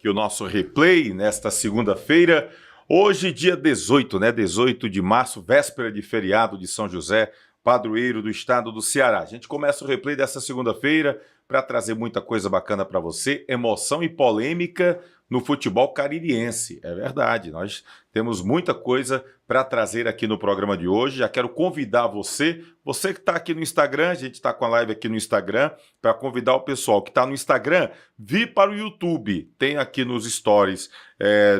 aqui o nosso replay nesta segunda-feira. Hoje, dia 18, né? 18 de março, véspera de feriado de São José, padroeiro do estado do Ceará. A gente começa o replay dessa segunda-feira para trazer muita coisa bacana para você, emoção e polêmica no futebol caririense. É verdade, nós temos muita coisa para trazer aqui no programa de hoje. Já quero convidar você que está aqui no Instagram, a gente está com a live aqui no Instagram, para convidar o pessoal que está no Instagram, vir para o YouTube. Tem aqui nos stories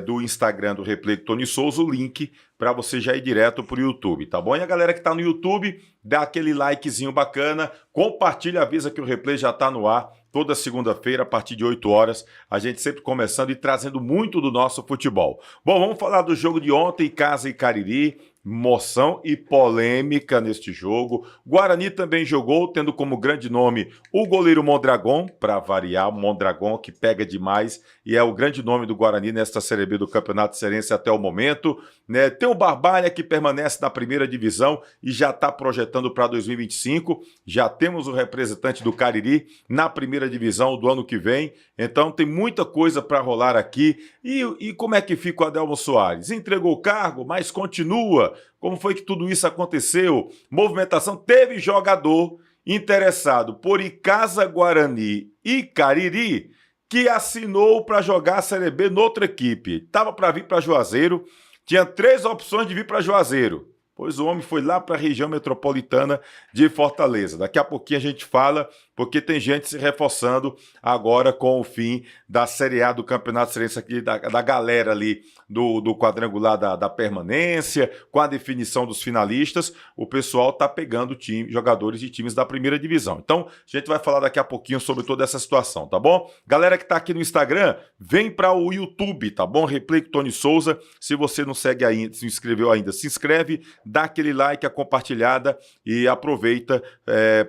do Instagram do Replay Tony Souza o link para você já ir direto para o YouTube, tá bom? E a galera que está no YouTube, dá aquele likezinho bacana, compartilha, avisa que o Replay já está no ar. Toda segunda-feira, a partir de 8 horas, a gente sempre começando e trazendo muito do nosso futebol. Bom, vamos falar do jogo de ontem, Casa e Cariri. Moção e polêmica neste jogo. Guarani também jogou, tendo como grande nome o goleiro Mondragon, para variar, o Mondragon que pega demais e é o grande nome do Guarani nesta Série B do Campeonato Cearense até o momento. Né? Tem o Barbalha que permanece na primeira divisão e já está projetando para 2025. Já temos o representante do Cariri na primeira divisão do ano que vem. Então tem muita coisa para rolar aqui. E como é que fica o Adelmo Soares? Entregou o cargo, mas continua. Como foi que tudo isso aconteceu? Movimentação, teve jogador interessado por Icasa, Guarani e Cariri que assinou para jogar a Série B noutra equipe. Estava para vir para Juazeiro, tinha 3 opções de vir para Juazeiro. Pois o homem foi lá para a região metropolitana de Fortaleza. Daqui a pouquinho a gente fala, porque tem gente se reforçando agora com o fim da Série A do Campeonato Cearense aqui, da galera ali do quadrangular da permanência, com a definição dos finalistas, o pessoal está pegando jogadores de times da primeira divisão. Então, a gente vai falar daqui a pouquinho sobre toda essa situação, tá bom? Galera que está aqui no Instagram, vem para o YouTube, tá bom? Replay com Tony Souza. Se você não segue ainda, se inscreveu ainda, se inscreve, dá aquele like, a compartilhada e aproveita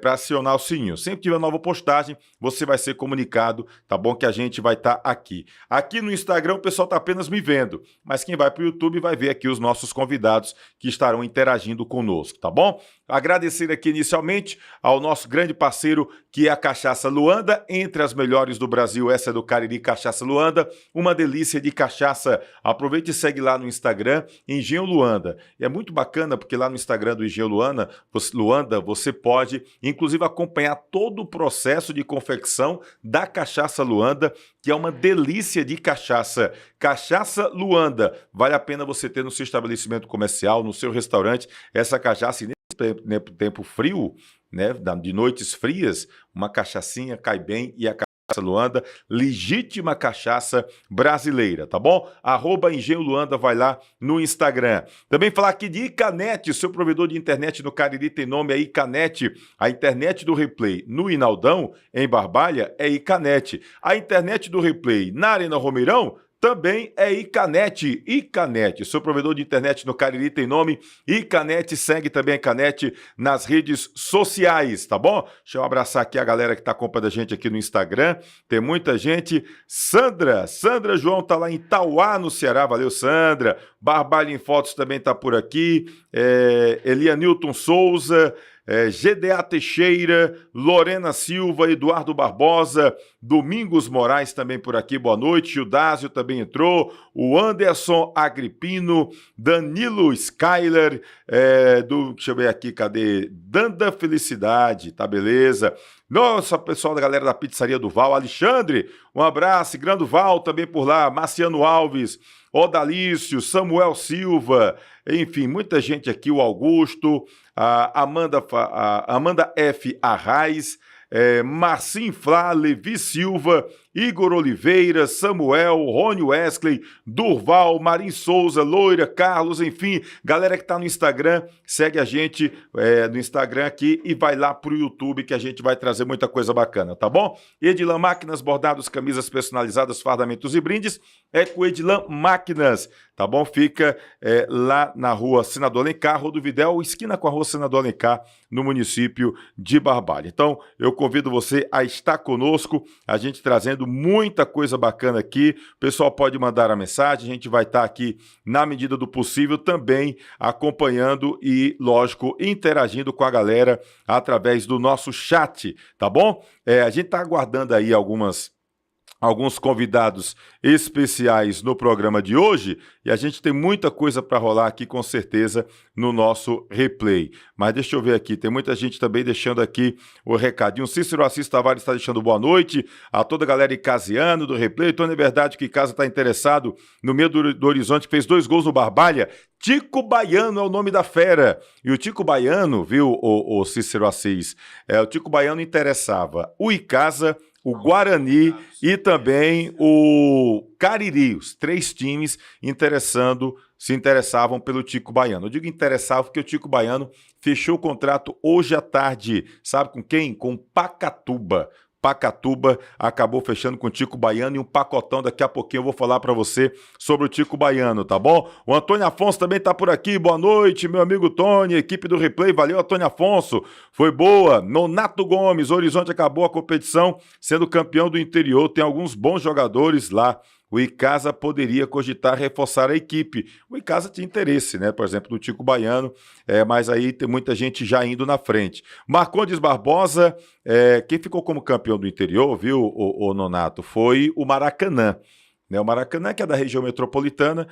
para acionar o sininho. Sempre que tiver nova postagem, você vai ser comunicado, tá bom? Que a gente vai estar aqui. Aqui no Instagram o pessoal está apenas me vendo, mas quem vai para o YouTube vai ver aqui os nossos convidados que estarão interagindo conosco, tá bom? Agradecer aqui inicialmente ao nosso grande parceiro que é a Cachaça Luanda, entre as melhores do Brasil, essa é do Cariri Cachaça Luanda, uma delícia de cachaça. Aproveite e segue lá no Instagram, Engenho Luanda. E é muito bacana porque lá no Instagram do Engenho Luanda você pode inclusive acompanhar todo o processo de confecção da Cachaça Luanda, que é uma delícia de cachaça. Cachaça Luanda, vale a pena você ter no seu estabelecimento comercial, no seu restaurante, essa cachaça. E nesse tempo frio, né, de noites frias, uma cachaçinha cai bem e a Cachaça Luanda, legítima cachaça brasileira, tá bom? @Engenho Luanda, vai lá no Instagram. Também falar aqui de Icanet, seu provedor de internet no Cariri tem nome, é Icanet. A internet do Replay no Inaldão, em Barbalha, é Icanet. A internet do Replay na Arena Romeirão também é Icanet. Icanet, seu provedor de internet no Cariri tem nome Icanet. Segue também a Icanet nas redes sociais, tá bom? Deixa eu abraçar aqui a galera que está acompanhando a gente aqui no Instagram. Tem muita gente. Sandra João tá lá em Tauá, no Ceará. Valeu, Sandra. Barbalho em Fotos também tá por aqui. Elianilton Souza. GDA Teixeira, Lorena Silva, Eduardo Barbosa, Domingos Moraes também por aqui, boa noite, o Dásio também entrou, o Anderson Agripino, Danilo Skyler, deixa eu ver aqui, cadê? Danda Felicidade, tá beleza? Nossa, pessoal da galera da Pizzaria do Val, Alexandre, um abraço, Grande Val também por lá, Marciano Alves, Odalício, Samuel Silva, enfim, muita gente aqui, o Augusto, a Amanda F. Arraes, Marcin Flá, Levi Silva, Igor Oliveira, Samuel, Rony Wesley, Durval, Marim Souza, Loira, Carlos, enfim, galera que tá no Instagram, segue a gente no Instagram aqui e vai lá pro YouTube que a gente vai trazer muita coisa bacana, tá bom? Edilan Máquinas, bordados, camisas personalizadas, fardamentos e brindes, é com Edilan Máquinas, tá bom? Fica lá na rua Senador Alencar, Rodovidel, esquina com a rua Senador Alencar, no município de Barbalha. Então, eu convido você a estar conosco, a gente trazendo muita coisa bacana aqui. O pessoal pode mandar a mensagem, a gente vai estar aqui na medida do possível também acompanhando e, lógico, interagindo com a galera através do nosso chat, tá bom? A gente está aguardando aí algumas alguns convidados especiais no programa de hoje e a gente tem muita coisa para rolar aqui com certeza no nosso replay. Mas deixa eu ver aqui, tem muita gente também deixando aqui o recadinho. Cícero Assis Tavares está deixando boa noite a toda a galera icasiana do replay. Então é verdade que Icasa está interessado no meio do Horizonte, que fez 2 gols no Barbalha. Tico Baiano é o nome da fera. E o Tico Baiano, viu, o Cícero Assis, o Tico Baiano interessava o Icasa, o Guarani e também o Cariri, os 3 times se interessavam pelo Tico Baiano. Eu digo interessava porque o Tico Baiano fechou o contrato hoje à tarde. Sabe com quem? Com o Pacatuba. Pacatuba acabou fechando com o Tico Baiano e um pacotão. Daqui a pouquinho eu vou falar para você sobre o Tico Baiano, tá bom? O Antônio Afonso também tá por aqui. Boa noite, meu amigo Tony, equipe do Replay. Valeu, Antônio Afonso. Foi boa. Nonato Gomes, Horizonte acabou a competição sendo campeão do interior. Tem alguns bons jogadores lá. O Icasa poderia cogitar reforçar a equipe. O Icasa tinha interesse, né? Por exemplo, do Tico Baiano, mas aí tem muita gente já indo na frente. Marcondes Barbosa, quem ficou como campeão do interior, viu, o Nonato, foi o Maracanã. O Maracanã, que é da região metropolitana,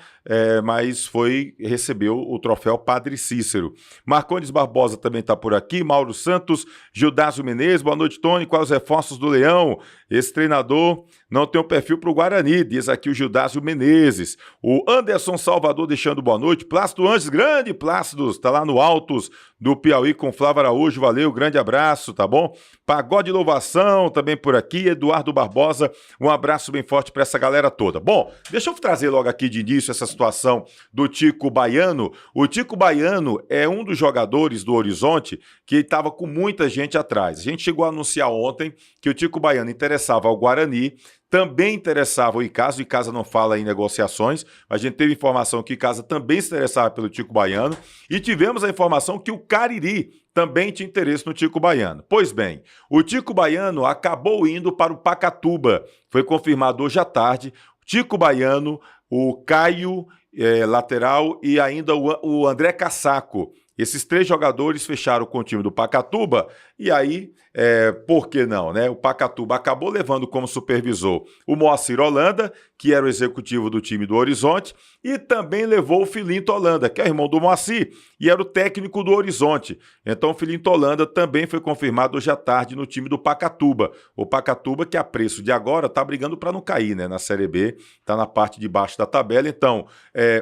mas recebeu o troféu Padre Cícero. Marcondes Barbosa também está por aqui. Mauro Santos, Gildásio Menezes, boa noite, Tony. Quais os reforços do Leão? Esse treinador não tem um perfil para o Guarani, diz aqui o Gildásio Menezes. O Anderson Salvador deixando boa noite. Plácido Anjos, grande Plácido, está lá no Altos do Piauí com Flávio Araújo, valeu, grande abraço, tá bom? Pagode Louvação também por aqui, Eduardo Barbosa, um abraço bem forte para essa galera toda. Bom, deixa eu trazer logo aqui de início essa situação do Tico Baiano. O Tico Baiano é um dos jogadores do Horizonte que estava com muita gente atrás. A gente chegou a anunciar ontem que o Tico Baiano interessava ao Guarani, também interessava o Icasa não fala em negociações, a gente teve informação que o Icasa também se interessava pelo Tico Baiano e tivemos a informação que o Cariri também tinha interesse no Tico Baiano. Pois bem, o Tico Baiano acabou indo para o Pacatuba, foi confirmado hoje à tarde, Tico Baiano, o Caio, lateral, e ainda o André Cassaco. Esses 3 jogadores fecharam com o time do Pacatuba e aí, por que não, né? O Pacatuba acabou levando como supervisor o Moacir Holanda, que era o executivo do time do Horizonte, e também levou o Filinto Holanda, que é irmão do Moacir, e era o técnico do Horizonte. Então o Filinto Holanda também foi confirmado hoje à tarde no time do Pacatuba. O Pacatuba, que a preço de agora está brigando para não cair, né? Na Série B, está na parte de baixo da tabela. Então,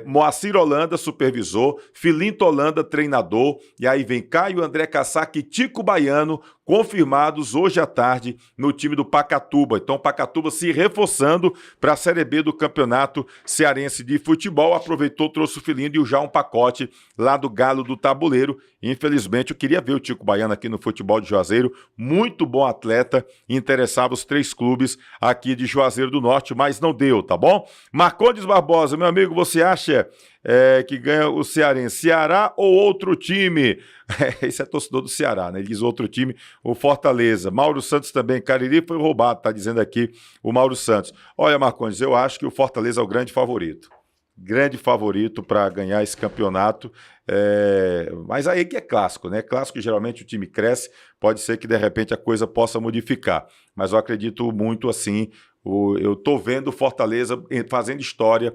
Moacir Holanda, supervisor, Filinto Holanda, treinador, e aí vem Caio, André Cassac e Tico Baiano, confirmados hoje à tarde no time do Pacatuba. Então, o Pacatuba se reforçando para a Série B do Campeonato Cearense de Futebol. Aproveitou, trouxe o Filinto e já um pacote lá do Galo do Tabuleiro. Infelizmente, eu queria ver o Tico Baiano aqui no futebol de Juazeiro. Muito bom atleta, interessava os 3 clubes aqui de Juazeiro do Norte, mas não deu, tá bom? Marcondes Barbosa, meu amigo, você acha que ganha o Cearense? Ceará ou outro time? Esse é torcedor do Ceará, né? Ele diz outro time, o Fortaleza. Mauro Santos também, Cariri foi roubado, tá dizendo aqui o Mauro Santos. Olha, Marcondes, eu acho que o Fortaleza é o grande favorito. Grande favorito para ganhar esse campeonato, mas aí que é clássico, né? Clássico, geralmente o time cresce, pode ser que de repente a coisa possa modificar, mas eu acredito muito assim, eu tô vendo o Fortaleza fazendo história.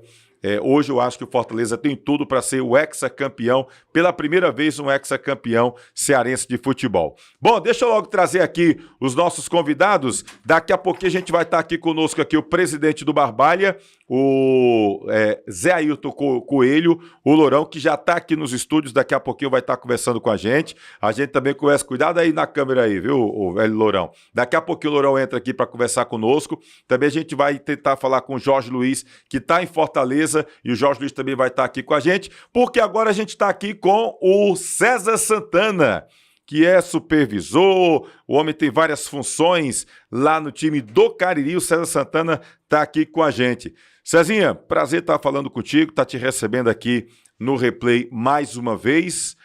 Hoje eu acho que o Fortaleza tem tudo para ser o hexacampeão, pela primeira vez um hexacampeão cearense de futebol. Bom, deixa eu logo trazer aqui os nossos convidados. Daqui a pouquinho a gente vai estar aqui conosco aqui o presidente do Barbalha, o Zé Ailton Coelho, o Lourão, que já está aqui nos estúdios, daqui a pouquinho vai estar conversando com a gente. A gente também conversa, cuidado aí na câmera aí, viu, o velho Lourão. Daqui a pouquinho o Lourão entra aqui para conversar conosco. Também a gente vai tentar falar com o Jorge Luiz, que está em Fortaleza, e o Jorge Luiz também vai estar aqui com a gente, porque agora a gente está aqui com o César Santana, que é supervisor, o homem tem várias funções lá no time do Cariri. O César Santana está aqui com a gente. Cezinha, prazer estar falando contigo, estar te recebendo aqui no Replay mais uma vez.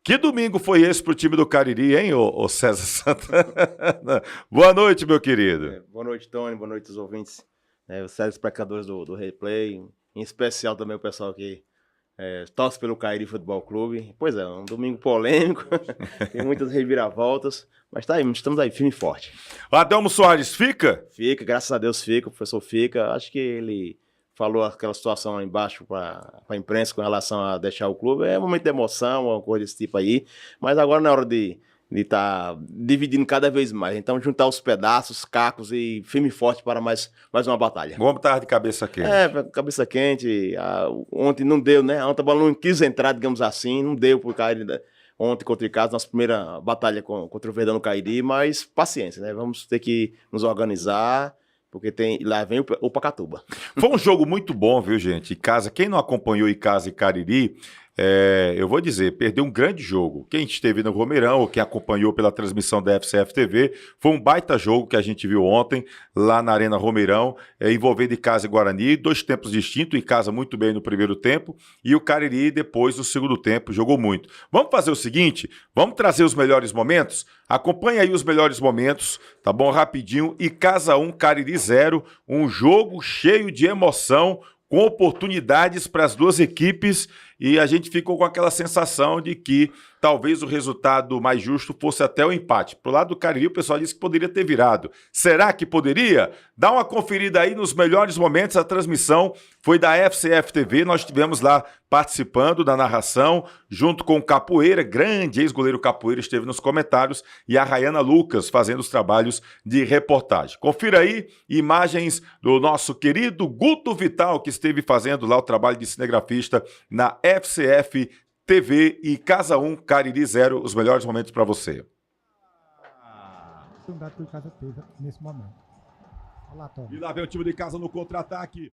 Que domingo foi esse pro time do Cariri, hein, ô César Santana? Boa noite, meu querido. Boa noite, Tony, boa noite aos ouvintes, os espectadores do Replay, em especial também o pessoal que Torce pelo Cariri Futebol Clube. Pois é, um domingo polêmico, tem muitas reviravoltas, mas tá aí, estamos aí, firme e forte. O Adelmo Soares fica? Fica, graças a Deus fica, o professor fica. Acho que ele falou aquela situação lá embaixo para a imprensa com relação a deixar o clube. É um momento de emoção, uma coisa desse tipo aí. Mas agora na hora de estar dividindo cada vez mais. Então, juntar os pedaços, cacos e firme e forte para mais uma batalha. O homem tava de cabeça quente. Cabeça quente. Ontem não deu, né? Ontem a bola não quis entrar, digamos assim. Não deu pro Cairi, né? Ontem contra o Icasa, nossa primeira batalha contra o Verdão no Cairi. Mas paciência, né? Vamos ter que nos organizar, porque lá vem o Pacatuba. Foi um jogo muito bom, viu, gente? Icasa, quem não acompanhou Icasa e Cariri, eu vou dizer, perdeu um grande jogo. Quem esteve no Romeirão, ou quem acompanhou pela transmissão da FCF TV, foi um baita jogo que a gente viu ontem, lá na Arena Romeirão, envolvendo Icasa e Guarani, 2 tempos distintos, Icasa muito bem no primeiro tempo, e o Cariri depois no segundo tempo, jogou muito. Vamos fazer o seguinte, vamos trazer os melhores momentos? Acompanhe aí os melhores momentos, tá bom? Rapidinho, Icasa 1, Cariri 0, um jogo cheio de emoção, com oportunidades para as duas equipes, e a gente ficou com aquela sensação de que talvez o resultado mais justo fosse até o empate. Pro lado do Cariri, o pessoal disse que poderia ter virado. Será que poderia? Dá uma conferida aí nos melhores momentos. A transmissão foi da FCF TV, nós estivemos lá participando da narração, junto com o Capoeira, grande ex-goleiro Capoeira, esteve nos comentários, e a Rayana Lucas fazendo os trabalhos de reportagem. Confira aí imagens do nosso querido Guto Vital, que esteve fazendo lá o trabalho de cinegrafista na FCF TV, e Casa 1, Cariri 0, os melhores momentos para você. O gato de casa teve nesse momento. Olha lá, Tom. E lá vem o time de Casa no contra-ataque.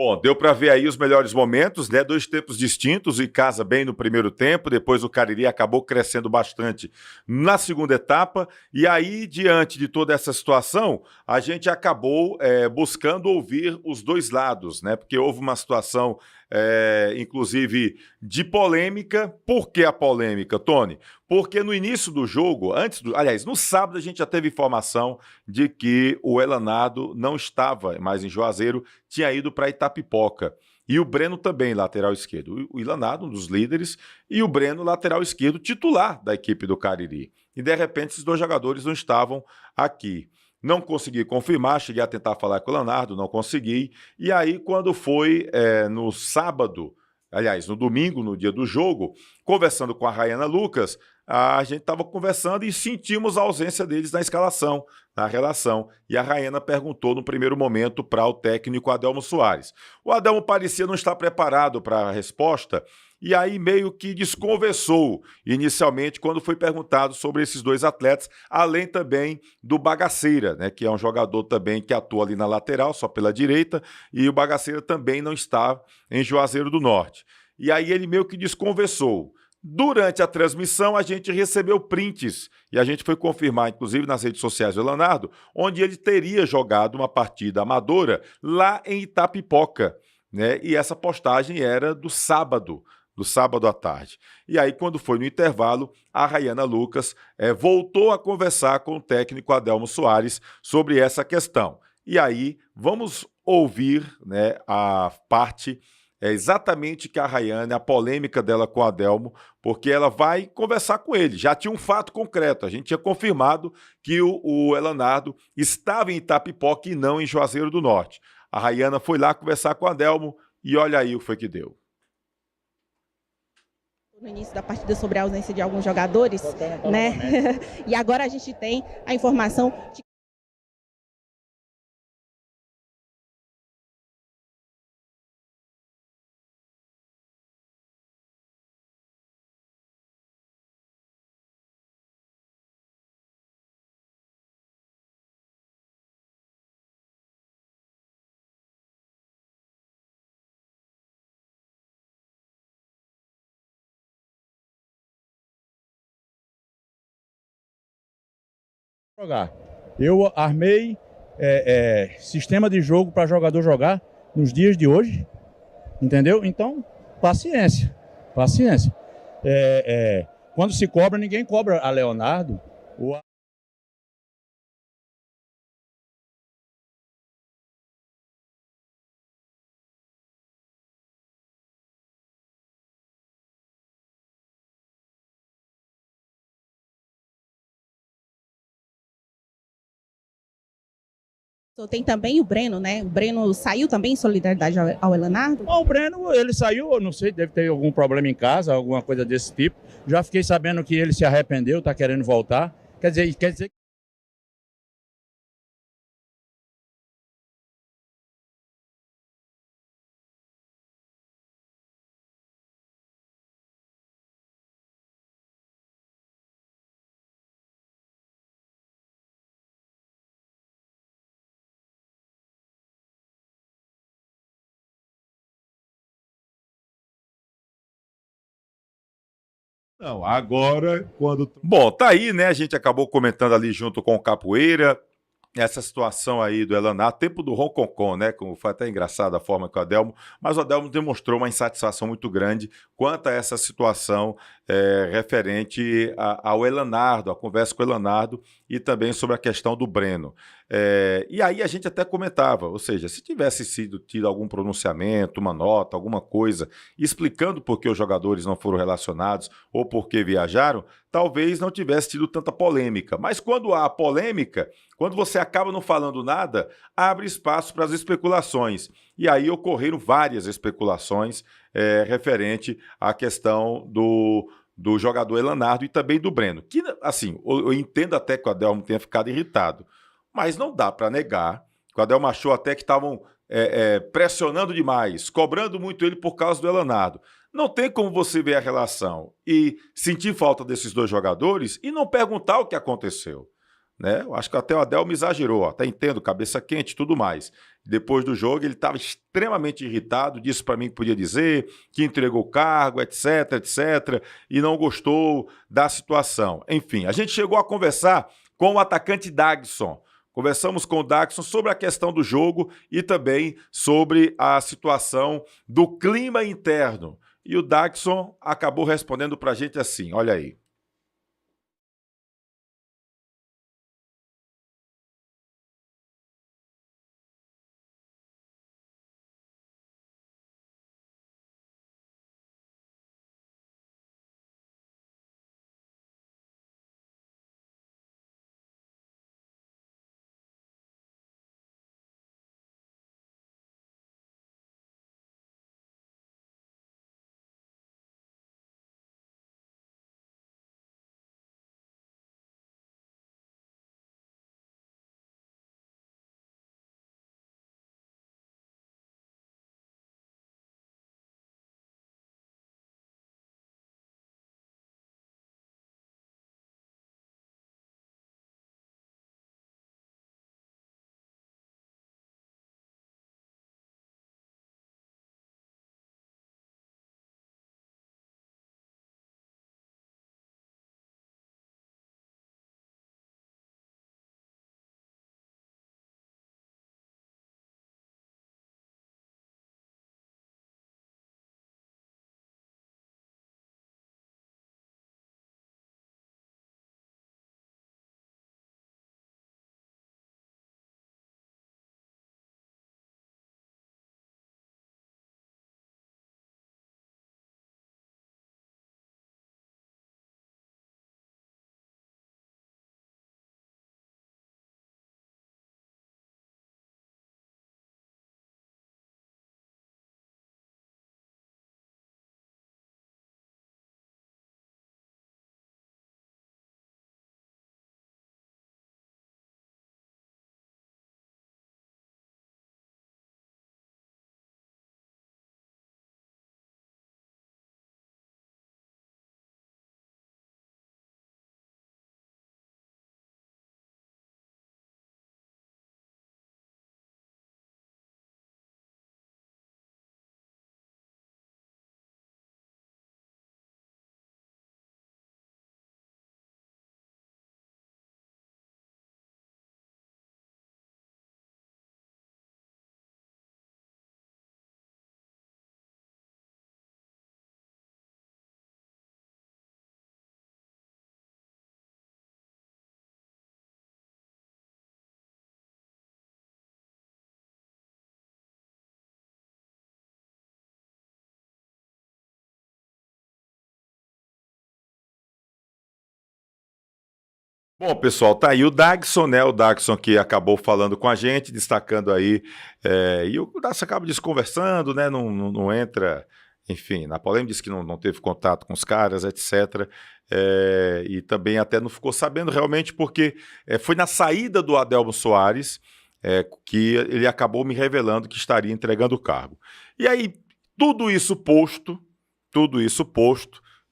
Bom, deu para ver aí os melhores momentos, né? Dois tempos distintos, o Icasa bem no primeiro tempo, depois o Cariri acabou crescendo bastante na segunda etapa, e aí, diante de toda essa situação, a gente acabou buscando ouvir os dois lados, né? Porque houve uma situação, inclusive, de polêmica. Por que a polêmica, Tony? Porque no início do jogo, aliás, no sábado a gente já teve informação de que o Elanardo não estava mais em Juazeiro, tinha ido para Itapipoca. E o Breno também, lateral esquerdo. O Elanardo, um dos líderes, e o Breno, lateral esquerdo, titular da equipe do Cariri. E de repente esses dois jogadores não estavam aqui. Não consegui confirmar, cheguei a tentar falar com o Elanardo, não consegui. E aí, quando foi no sábado, aliás, no domingo, no dia do jogo, conversando com a Rayana Lucas, a gente estava conversando e sentimos a ausência deles na escalação, na relação. E a Rayana perguntou no primeiro momento para o técnico Adelmo Soares. O Adelmo parecia não estar preparado para a resposta, e aí meio que desconversou inicialmente quando foi perguntado sobre esses dois atletas, além também do Bagaceira, né, que é um jogador também que atua ali na lateral, só pela direita, e o Bagaceira também não está em Juazeiro do Norte. E aí ele meio que desconversou. Durante a transmissão, a gente recebeu prints, e a gente foi confirmar, inclusive nas redes sociais do Elanardo, onde ele teria jogado uma partida amadora lá em Itapipoca, né? E essa postagem era do sábado à tarde. E aí, quando foi no intervalo, a Rayana Lucas voltou a conversar com o técnico Adelmo Soares sobre essa questão. E aí, vamos ouvir, né, a parte exatamente que a Rayana, a polêmica dela com o Adelmo, porque ela vai conversar com ele. Já tinha um fato concreto, a gente tinha confirmado que o Elanardo estava em Itapipoca e não em Juazeiro do Norte. A Rayana foi lá conversar com o Adelmo e olha aí o que foi que deu. No início da partida sobre a ausência de alguns jogadores, né? E agora a gente tem a informação de jogar. Eu armei sistema de jogo para jogador jogar nos dias de hoje, entendeu? Então, paciência, paciência. Quando se cobra, ninguém cobra a Leonardo. tem também o Breno, né? O Breno saiu também em solidariedade ao Elanardo? O Breno, ele saiu, não sei, deve ter algum problema em casa, alguma coisa desse tipo. Já fiquei sabendo que ele se arrependeu, está querendo voltar. Quer dizer Não, agora, quando... Bom, tá aí, né? A gente acabou comentando ali junto com o Capoeira, essa situação aí do Elanardo, tempo do Hong Kong, né? Como foi até engraçada a forma que o Adelmo, mas o Adelmo demonstrou uma insatisfação muito grande quanto a essa situação referente ao Elanardo, a conversa com o Elanardo e também sobre a questão do Breno. E aí a gente até comentava, ou seja, se tivesse tido algum pronunciamento, uma nota, alguma coisa explicando por que os jogadores não foram relacionados ou por que viajaram, talvez não tivesse tido tanta polêmica. Mas quando há polêmica, quando você acaba não falando nada, abre espaço para as especulações. E aí ocorreram várias especulações referente à questão do jogador Elanardo e também do Breno. Que, assim, eu entendo até que o Adelmo tenha ficado irritado, mas não dá para negar que o Adelmo achou até que estavam pressionando demais, cobrando muito ele por causa do Elanardo. Não tem como você ver a relação e sentir falta desses dois jogadores e não perguntar o que aconteceu. né? Eu acho que até o Adelmo exagerou, até entendo, cabeça quente e tudo mais. Depois do jogo, ele estava extremamente irritado, disse para mim que podia dizer, que entregou o cargo, etc, etc, e não gostou da situação. Enfim, a gente chegou a conversar com o atacante Dagson. Conversamos com o Dagson sobre a questão do jogo e também sobre a situação do clima interno. E o Dagson acabou respondendo para a gente assim, olha aí. Bom, pessoal, tá aí o Dagson, né? O Dagson que acabou falando com a gente, destacando aí, e o Dagson acaba desconversando, né? Não entra, enfim, na polêmica, disse que não teve contato com os caras, etc. E também até não ficou sabendo realmente, porque foi na saída do Adelmo Soares que ele acabou me revelando que estaria entregando o cargo. E aí, tudo isso posto,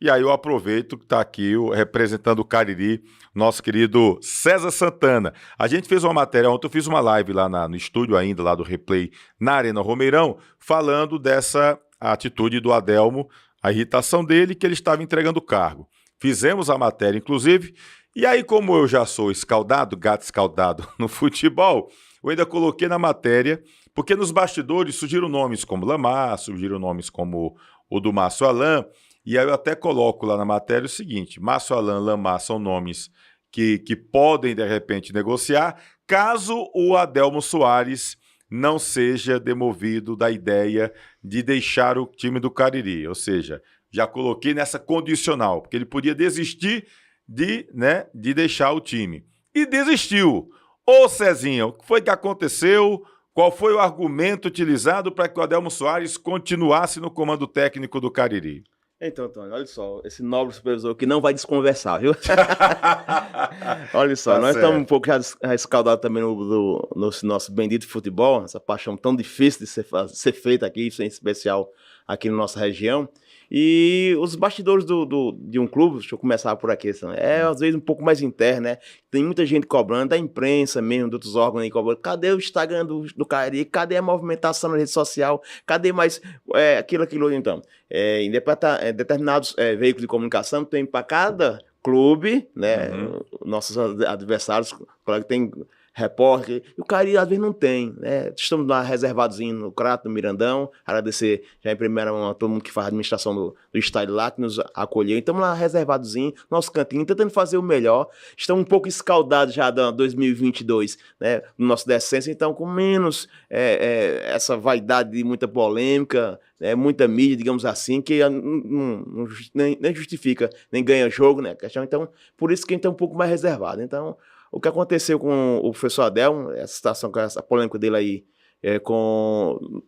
e aí eu aproveito que está aqui representando o Cariri, nosso querido César Santana. A gente fez uma matéria, ontem eu fiz uma live lá no estúdio ainda, lá do Replay, na Arena Romeirão, falando dessa atitude do Adelmo, a irritação dele, que ele estava entregando o cargo. Fizemos a matéria, inclusive, e aí como eu já sou escaldado, gato escaldado no futebol, eu ainda coloquei na matéria, porque nos bastidores surgiram nomes como Lamar, surgiram nomes como o do Márcio Alan, e aí eu até coloco lá na matéria o seguinte, Márcio Alan, Lamar são nomes que podem, de repente, negociar, caso o Adelmo Soares não seja demovido da ideia de deixar o time do Cariri. Ou seja, já coloquei nessa condicional, porque ele podia desistir de deixar o time. E desistiu. Ô Cezinha, o que foi que aconteceu? Qual foi o argumento utilizado para que o Adelmo Soares continuasse no comando técnico do Cariri? Então, Antônio, olha só, esse nobre supervisor que não vai desconversar, viu? Olha só, Tá nós certo. estamos um pouco já escaldados também no nosso bendito futebol, essa paixão tão difícil de ser feita aqui, isso é em especial aqui na nossa região. E os bastidores de um clube, deixa eu começar por aqui, às vezes um pouco mais interno, né? Tem muita gente cobrando, da imprensa mesmo, de outros órgãos aí cobrando. Cadê o Instagram do Cariri? Cadê a movimentação na rede social? Cadê mais aquilo? Então, em determinados veículos de comunicação, tem para cada clube, né? Nossos adversários, colega tem repórter, e o Cariri às vezes não tem, né? Estamos lá reservadozinho no Crato, no Mirandão, agradecer já em primeira mão a todo mundo que faz a administração do estádio lá, que nos acolheu, estamos lá reservadozinho, nosso cantinho, tentando fazer o melhor, estamos um pouco escaldados já da 2022, né? No nosso descenso, então com menos essa vaidade de muita polêmica, muita mídia, digamos assim, que nem justifica, nem ganha jogo, né? Então, por isso que a gente é um pouco mais reservado. Então, o que aconteceu com o professor Adelmo, essa situação, essa polêmica dele aí,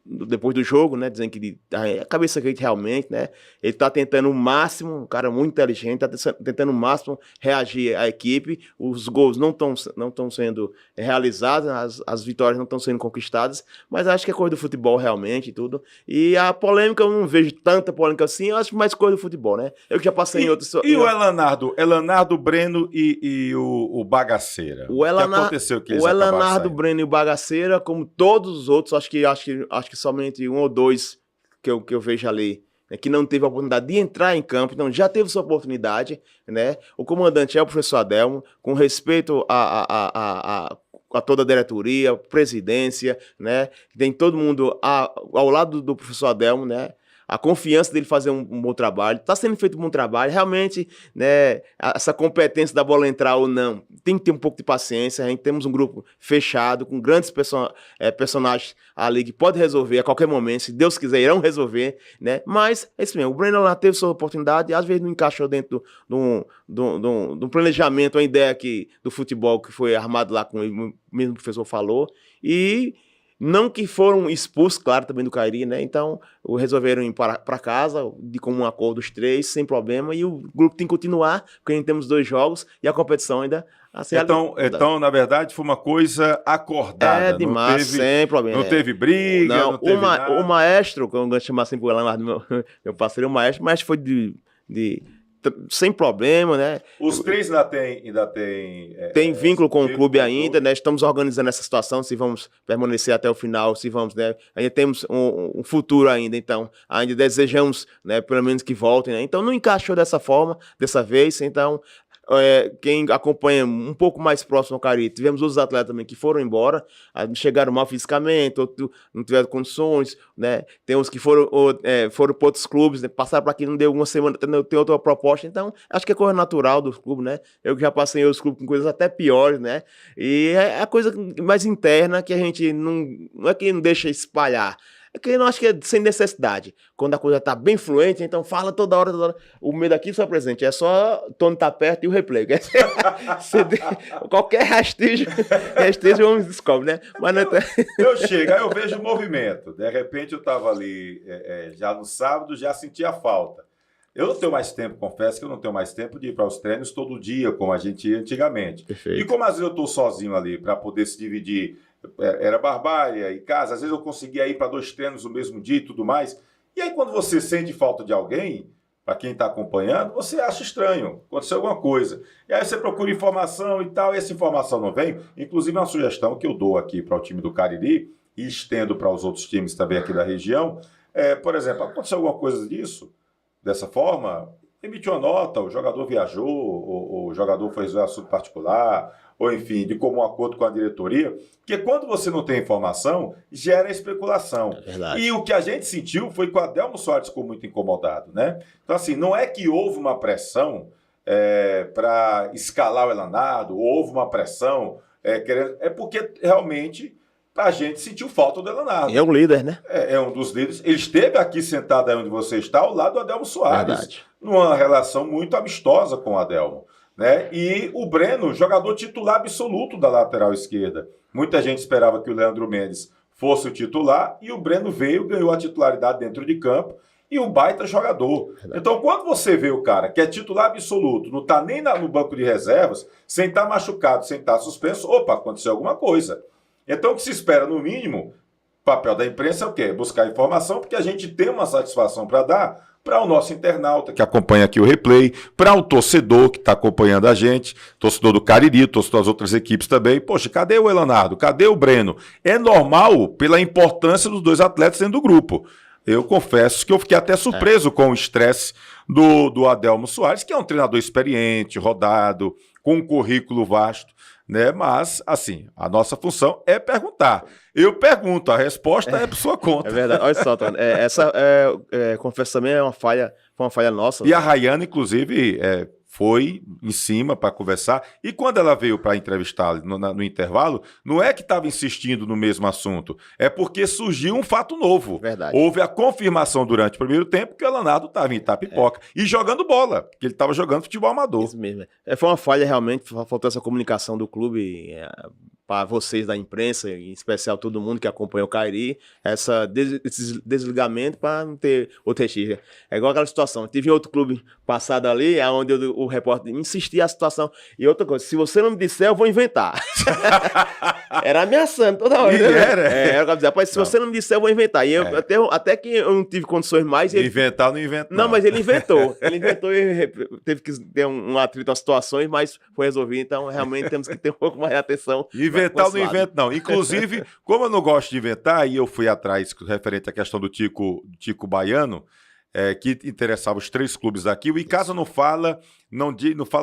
depois do jogo, né, dizendo que a cabeça quente realmente, né, ele tá tentando o máximo, um cara muito inteligente, tá tentando o máximo reagir à equipe, os gols não estão sendo realizados, as vitórias não estão sendo conquistadas, mas acho que é coisa do futebol realmente e tudo, e a polêmica, eu não vejo tanta polêmica assim, eu acho mais coisa do futebol, né, eu já passei em outros... E o Elanardo Breno e o Bagaceira? O que aconteceu que eles o Elanardo Breno e o Bagaceira, como todos os outros, acho que somente um ou dois que eu vejo ali, né, que não teve a oportunidade de entrar em campo, então já teve sua oportunidade, né? O comandante é o professor Adelmo, com respeito a toda a diretoria, presidência, né? Tem todo mundo ao lado do professor Adelmo, né? A confiança dele fazer um bom trabalho, está sendo feito um bom trabalho, realmente, né, essa competência da bola entrar ou não, tem que ter um pouco de paciência, a gente temos um grupo fechado, com grandes personagens ali que pode resolver a qualquer momento, se Deus quiser, irão resolver, né, mas é isso mesmo, o Breno lá teve sua oportunidade, às vezes não encaixou dentro do planejamento, a ideia do futebol que foi armado lá, como o mesmo professor falou, e... Não que foram expulsos, claro, também do Cariri, né? Então, resolveram ir para casa, de comum acordo os três, sem problema, e o grupo tem que continuar, porque ainda temos 2 jogos e a competição ainda a ser Então, na verdade, foi uma coisa acordada. Demais, sem problema. Não teve briga, não teve nada. O maestro, que eu gosto de chamar assim por lá, meu parceiro, o maestro foi sem problema, né? Os três ainda tem vínculo com o clube ainda, né? Estamos organizando essa situação, se vamos permanecer até o final, se vamos, né? Ainda temos um futuro ainda, então ainda desejamos, né? Pelo menos que voltem, né? Então não encaixou dessa forma, dessa vez, então quem acompanha um pouco mais próximo ao Cariri, tivemos outros atletas também que foram embora, chegaram mal fisicamente, outros não tiveram condições, né? Tem uns que foram para outros clubes, né? Passaram para aqui, não deu uma semana, tem outra proposta, então acho que é coisa natural dos clubes, né? Eu já passei em outros clubes com coisas até piores, né? E é a coisa mais interna que a gente não é que não deixa espalhar. É que eu não acho que é sem necessidade. Quando a coisa tá bem fluente, então fala toda hora. O medo aqui só presente. É só Tony tá perto e o replay. Qualquer rastígio vamos descobrir, né? Mas não eu chego, aí eu vejo o movimento. De repente eu tava ali já no sábado, já senti a falta. Eu não tenho mais tempo, confesso que eu não tenho mais tempo de ir para os treinos todo dia, como a gente ia antigamente. Perfeito. E como às vezes eu tô sozinho ali para poder se dividir, era Barbalha e casa, às vezes eu conseguia ir para 2 treinos no mesmo dia e tudo mais. E aí quando você sente falta de alguém, para quem está acompanhando, você acha estranho, aconteceu alguma coisa. E aí você procura informação e tal, e essa informação não vem. Inclusive uma sugestão que eu dou aqui para o time do Cariri e estendo para os outros times também aqui da região. Por exemplo, aconteceu alguma coisa disso, dessa forma, emite uma nota, o jogador viajou, o jogador fez um assunto particular, ou enfim, de comum acordo com a diretoria, porque quando você não tem informação, gera especulação. É verdade. E o que a gente sentiu foi que o Adelmo Soares ficou muito incomodado, né? Então, assim, não é que houve uma pressão para escalar o Elanardo, ou houve uma pressão, é porque realmente a gente sentiu falta do Elanardo. É um líder, né? É um dos líderes. Ele esteve aqui sentado aí onde você está, ao lado do Adelmo Soares. Verdade. Numa relação muito amistosa com o Adelmo, né? E o Breno, jogador titular absoluto da lateral esquerda. Muita gente esperava que o Leandro Mendes fosse o titular e o Breno veio, ganhou a titularidade dentro de campo e um baita jogador. Então, quando você vê o cara que é titular absoluto, não está nem no banco de reservas, sem estar machucado, sem estar suspenso, opa, aconteceu alguma coisa. Então, o que se espera, no mínimo, o papel da imprensa é o quê? Buscar informação, porque a gente tem uma satisfação para dar para o nosso internauta que acompanha aqui o replay, para o torcedor que está acompanhando a gente, torcedor do Cariri, torcedor das outras equipes também. Poxa, cadê o Elanardo? Cadê o Breno? É normal pela importância dos dois atletas dentro do grupo. Eu confesso que eu fiquei até surpreso com o estresse do Adelmo Soares, que é um treinador experiente, rodado, com um currículo vasto, né? Mas, assim, a nossa função é perguntar. Eu pergunto, a resposta é por sua conta. É verdade. Olha só, Tony, confesso também, foi uma falha nossa. E a Rayana, inclusive, foi em cima para conversar. E quando ela veio para entrevistar no intervalo, não é que estava insistindo no mesmo assunto, é porque surgiu um fato novo. Verdade. Houve a confirmação durante o primeiro tempo que o Elanardo estava em Itapipoca e jogando bola, que ele estava jogando futebol amador. Isso mesmo. Foi uma falha realmente, faltou essa comunicação do clube para vocês da imprensa, em especial todo mundo que acompanha o Cariri, esse desligamento para não ter outra restrição. É igual aquela situação, tive outro clube passado ali, onde o repórter insistia a situação. E outra coisa, se você não me disser, eu vou inventar. Era ameaçando toda hora. E era? Era o que dizer, rapaz, se você não me disser, eu vou inventar. E até que eu não tive condições mais. Inventar não inventa. Não, mas ele inventou. Ele inventou e teve que ter um atrito às situações, mas foi resolvido. Então, realmente, temos que ter um pouco mais de atenção. Inventar não inventa, não. Inclusive, como eu não gosto de inventar, e eu fui atrás referente à questão do Tico Baiano, que interessava os 3 clubes daqui. O Icasa não fala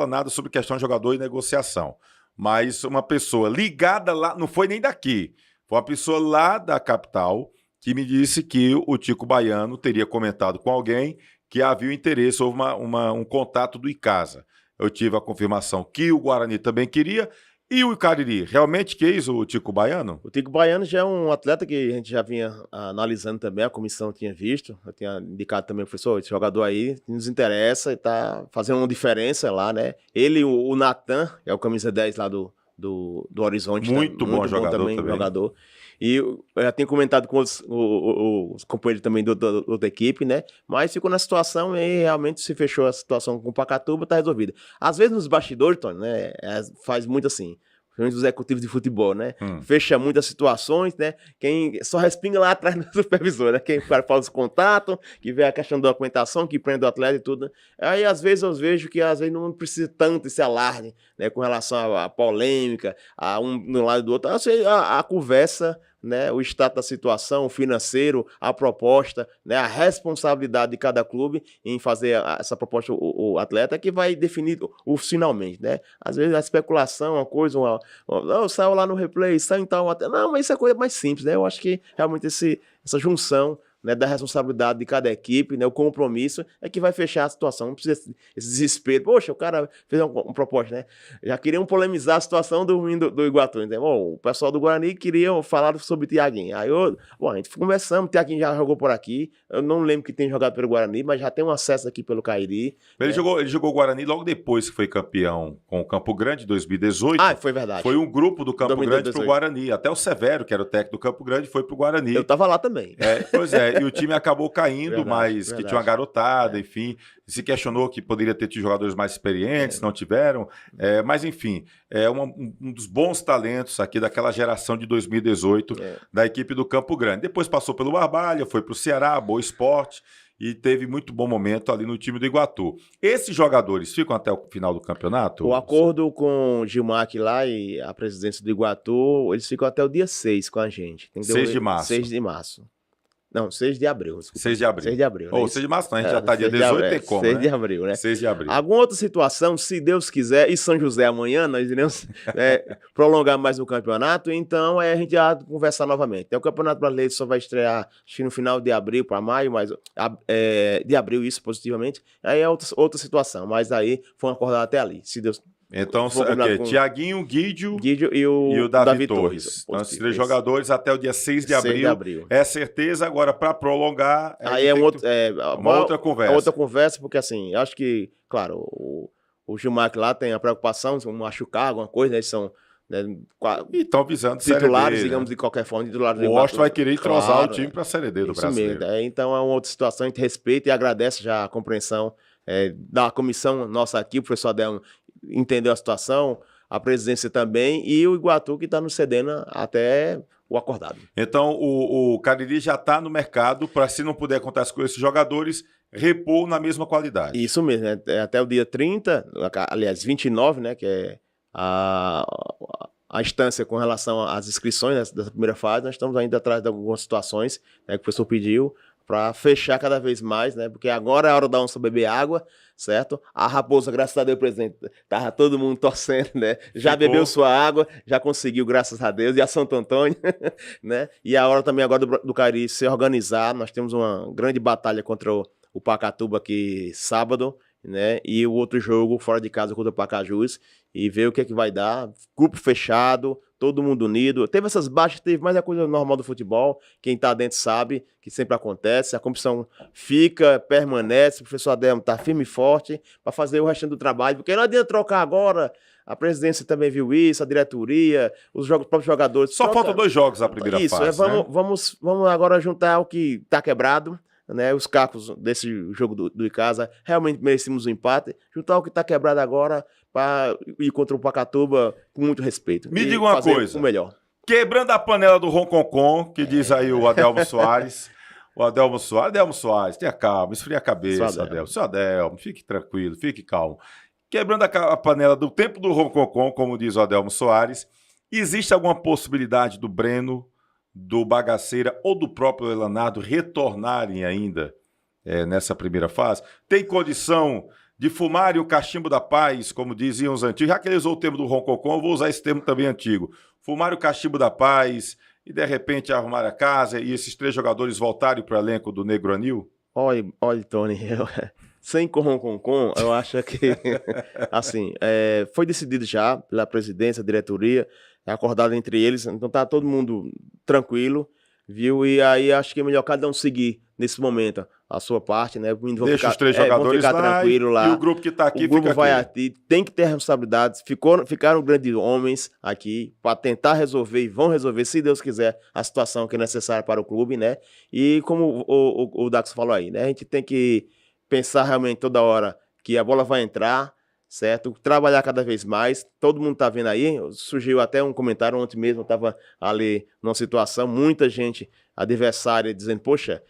nada sobre questão de jogador e negociação. Mas uma pessoa ligada lá, não foi nem daqui, foi uma pessoa lá da capital que me disse que o Tico Baiano teria comentado com alguém que havia interesse, houve um contato do Icasa. Eu tive a confirmação que o Guarani também queria. E o Cariri, realmente quis o Tico Baiano? O Tico Baiano já é um atleta que a gente já vinha analisando também, a comissão tinha visto, eu tinha indicado também, professor, esse jogador aí nos interessa e tá fazendo uma diferença lá, né? Ele, o Natan, que é o camisa 10 lá do Horizonte. Muito bom jogador também. Jogador. E eu já tenho comentado com os companheiros também da outra equipe, né? Mas ficou na situação e realmente se fechou a situação com o Pacatuba, tá resolvida. Às vezes nos bastidores, Tony, né? Faz muito assim, principalmente os executivos de futebol, né? Fecha muitas situações, né? Quem só respinga lá atrás do supervisor, né? Quem faz os contatos, que vê a questão da documentação, que prende o atleta e tudo, né? Aí às vezes eu vejo que às vezes não precisa tanto esse alarde, né? Com relação à polêmica, a um do lado do outro. A conversa, né, o estado da situação, o financeiro, a proposta, né, a responsabilidade de cada clube em fazer essa proposta, o atleta, que vai definir o finalmente, né? Às vezes a especulação, uma coisa, saiu lá no replay, saiu então, não, mas isso é coisa mais simples, né? Eu acho que realmente essa junção, né, da responsabilidade de cada equipe, né, o compromisso é que vai fechar a situação. Não precisa esse desespero. Poxa, o cara fez uma proposta, né? Já queriam polemizar a situação do Iguatu. Então, bom, o pessoal do Guarani queria falar sobre o Thiaguinho. Aí a gente conversamos, o Thiaguinho já jogou por aqui. Eu não lembro que tem jogado pelo Guarani, mas já tem um acesso aqui pelo Cariri. Ele jogou o Guarani logo depois que foi campeão com o Campo Grande, em 2018. Ah, foi verdade. Foi um grupo do Campo Grande pro Guarani. Até o Severo, que era o técnico do Campo Grande, foi pro Guarani. Eu tava lá também. Pois é. E o time acabou caindo, mas que tinha uma garotada, enfim. Se questionou que poderia ter tido jogadores mais experientes, não tiveram. Mas, enfim, é um dos bons talentos aqui daquela geração de 2018 da equipe do Campo Grande. Depois passou pelo Barbalha, foi para o Ceará, Boa Esporte, e teve muito bom momento ali no time do Iguatu. Esses jogadores ficam até o final do campeonato? O acordo com o Gilmar lá e a presidência do Iguatu, eles ficam até o dia 6 com a gente. 6 de março. 6 de março. Não, 6 de abril. Desculpa. 6 de abril. 6 de abril. Ou 6 de março, não, a gente já está dia 18, tem como, 6 né? de abril, né? 6 de abril. Alguma outra situação, se Deus quiser, e São José amanhã, nós iremos prolongar mais o campeonato, então a gente já conversar novamente. Então, o Campeonato Brasileiro só vai estrear, acho que no final de abril para maio, mas de abril, isso positivamente. Aí é outra situação, mas aí foi acordado até ali, se Deus... Então, Thiaguinho, Guídio e o Davi Torres. Então, esses 3 jogadores até o dia 6 de abril. É certeza. Agora, para prolongar... Aí é uma outra conversa. É outra conversa, porque assim, acho que, claro, o Gilmar lá tem a preocupação de machucar alguma coisa, né? Eles são... Né, e estão visando titulares, D, digamos, né? de qualquer forma. Titulares o Washington vai querer entrosar o time para a Série D do Brasileiro. Mesmo, então, é uma outra situação. A gente respeita e agradece já a compreensão da comissão nossa aqui, o professor Adelmo entendeu a situação, a presidência também, e o Iguatu que está nos cedendo até o acordado. Então, o Cariri já está no mercado para, se não puder contar com esses jogadores, repor na mesma qualidade. Isso mesmo, né? Até o dia 30, aliás, 29, né? Que é a instância com relação às inscrições dessa primeira fase. Nós estamos ainda atrás de algumas situações, né, que o professor pediu para fechar cada vez mais, né? Porque agora é a hora da onça beber água, certo? A Raposa, graças a Deus, presidente, tava todo mundo torcendo, né? Já bebeu sua água, já conseguiu, graças a Deus, e a Santo Antônio, né? E a hora também agora do Cariri se organizar. Nós temos uma grande batalha contra o Pacatuba aqui sábado, né? E o outro jogo fora de casa contra o Pacajus, e ver o que é que vai dar. Grupo fechado, todo mundo unido. Teve essas baixas, teve, mas é coisa normal do futebol. Quem tá dentro sabe que sempre acontece. A competição fica, permanece. O professor Adelmo tá firme e forte para fazer o restante do trabalho, porque não adianta trocar agora. A presidência também viu isso, a diretoria, os próprios jogadores. Só faltam 2 jogos na primeira fase. Isso, né? vamos agora juntar o que tá quebrado, né? Os cacos desse jogo do Icasa, realmente merecemos um empate. Juntar o que tá quebrado agora para ir contra o Pacatuba com muito respeito. Me diga uma coisa. O melhor. Quebrando a panela do Ronconcon, que diz aí o Adelmo Soares. O Adelmo Soares, tenha calma, esfria a cabeça, Adelmo. Seu Adelmo, fique tranquilo, fique calmo. Quebrando a panela do tempo do Ronconcon, como diz o Adelmo Soares, existe alguma possibilidade do Breno, do Bagaceira ou do próprio Elanardo retornarem ainda nessa primeira fase? Tem condição de fumarem o cachimbo da paz, como diziam os antigos? Já que ele usou o termo do Ronconcon, eu vou usar esse termo também antigo. Fumar o cachimbo da paz e, de repente, arrumar a casa e esses 3 jogadores voltarem para o elenco do Negro Anil? Olha, Tony, sem Ronconcon, eu acho que, assim, foi decidido já pela presidência, diretoria, acordado entre eles, então tá todo mundo tranquilo, viu? E aí acho que é melhor cada um seguir nesse momento a sua parte, né? Deixa os 3 jogadores lá, tranquilo lá. E o grupo que está aqui fica aqui. O grupo vai aqui. Tem que ter responsabilidades. Ficaram grandes homens aqui para tentar resolver, e vão resolver, se Deus quiser, a situação que é necessária para o clube, né? E como o Dax falou aí, né? A gente tem que pensar realmente toda hora que a bola vai entrar, certo? Trabalhar cada vez mais. Todo mundo tá vendo aí. Surgiu até um comentário ontem mesmo, eu estava ali numa situação, muita gente adversária dizendo, poxa,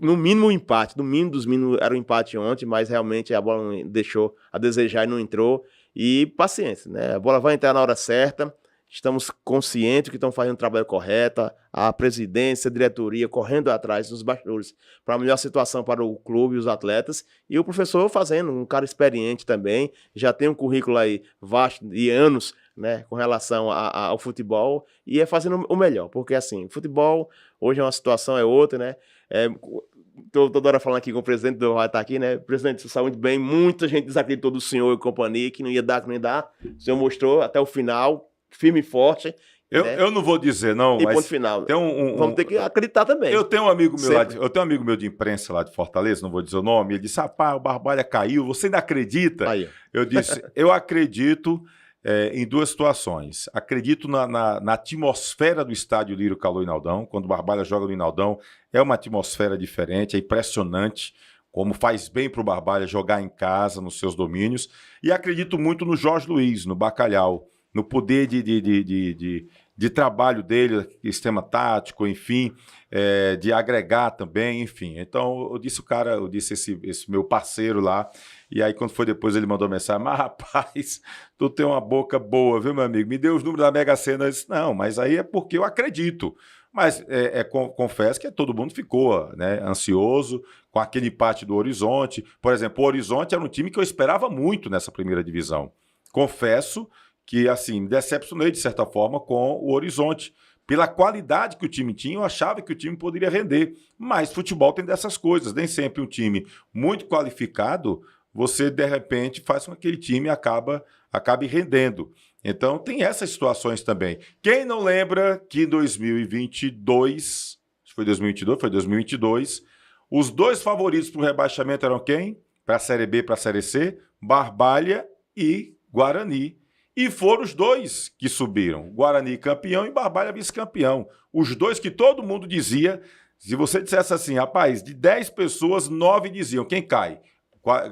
no mínimo o empate, no mínimo dos mínimos era um empate ontem, mas realmente a bola deixou a desejar e não entrou. E paciência, né? A bola vai entrar na hora certa. Estamos conscientes que estão fazendo o trabalho correto, a presidência, a diretoria correndo atrás dos bastidores para a melhor situação para o clube e os atletas, e o professor fazendo, um cara experiente também, já tem um currículo aí vasto de anos, né, com relação ao futebol, e fazendo o melhor, porque assim, futebol hoje é uma situação, é outra, né? Tô toda hora falando aqui com o presidente do vai estar aqui, né? Presidente, você sabe muito bem, muita gente desacreditou do senhor e companhia, que não ia dar, que não ia dar. O senhor mostrou até o final, firme e forte. Eu não vou dizer, não, e mas ponto final. Tem vamos ter que acreditar também. Eu tenho um amigo meu eu tenho um amigo meu de imprensa lá de Fortaleza, não vou dizer o nome, ele disse, rapaz, o Barbalha caiu, você ainda acredita? Aí. Eu disse, eu acredito em 2 situações. Acredito na atmosfera do estádio Lírio Calou Inaldão, quando o Barbalha joga no Inaldão, é uma atmosfera diferente, é impressionante como faz bem para o Barbalha jogar em casa, nos seus domínios, e acredito muito no Jorge Luiz, no Bacalhau, no poder de trabalho dele, sistema tático, enfim, de agregar também, enfim. Então, eu disse esse meu parceiro lá, e aí quando foi depois ele mandou mensagem, mas rapaz, tu tem uma boca boa, viu, meu amigo? Me deu os números da Mega Sena. Eu disse, não, mas aí é porque eu acredito. Mas confesso que todo mundo ficou, né, ansioso com aquele empate do Horizonte. Por exemplo, o Horizonte era um time que eu esperava muito nessa primeira divisão. Confesso que, assim, me decepcionei, de certa forma, com o Horizonte. Pela qualidade que o time tinha, eu achava que o time poderia render. Mas futebol tem dessas coisas. Nem sempre um time muito qualificado, você, de repente, faz com que aquele time acabe rendendo. Então, tem essas situações também. Quem não lembra que em 2022, foi 2022? Foi 2022, os 2 favoritos para o rebaixamento eram quem? Para a Série B e para a Série C? Barbalha e Guarani. E foram os 2 que subiram. Guarani campeão e Barbalha vice-campeão. Os 2 que todo mundo dizia, se você dissesse assim, rapaz, de 10 pessoas, 9 diziam, quem cai?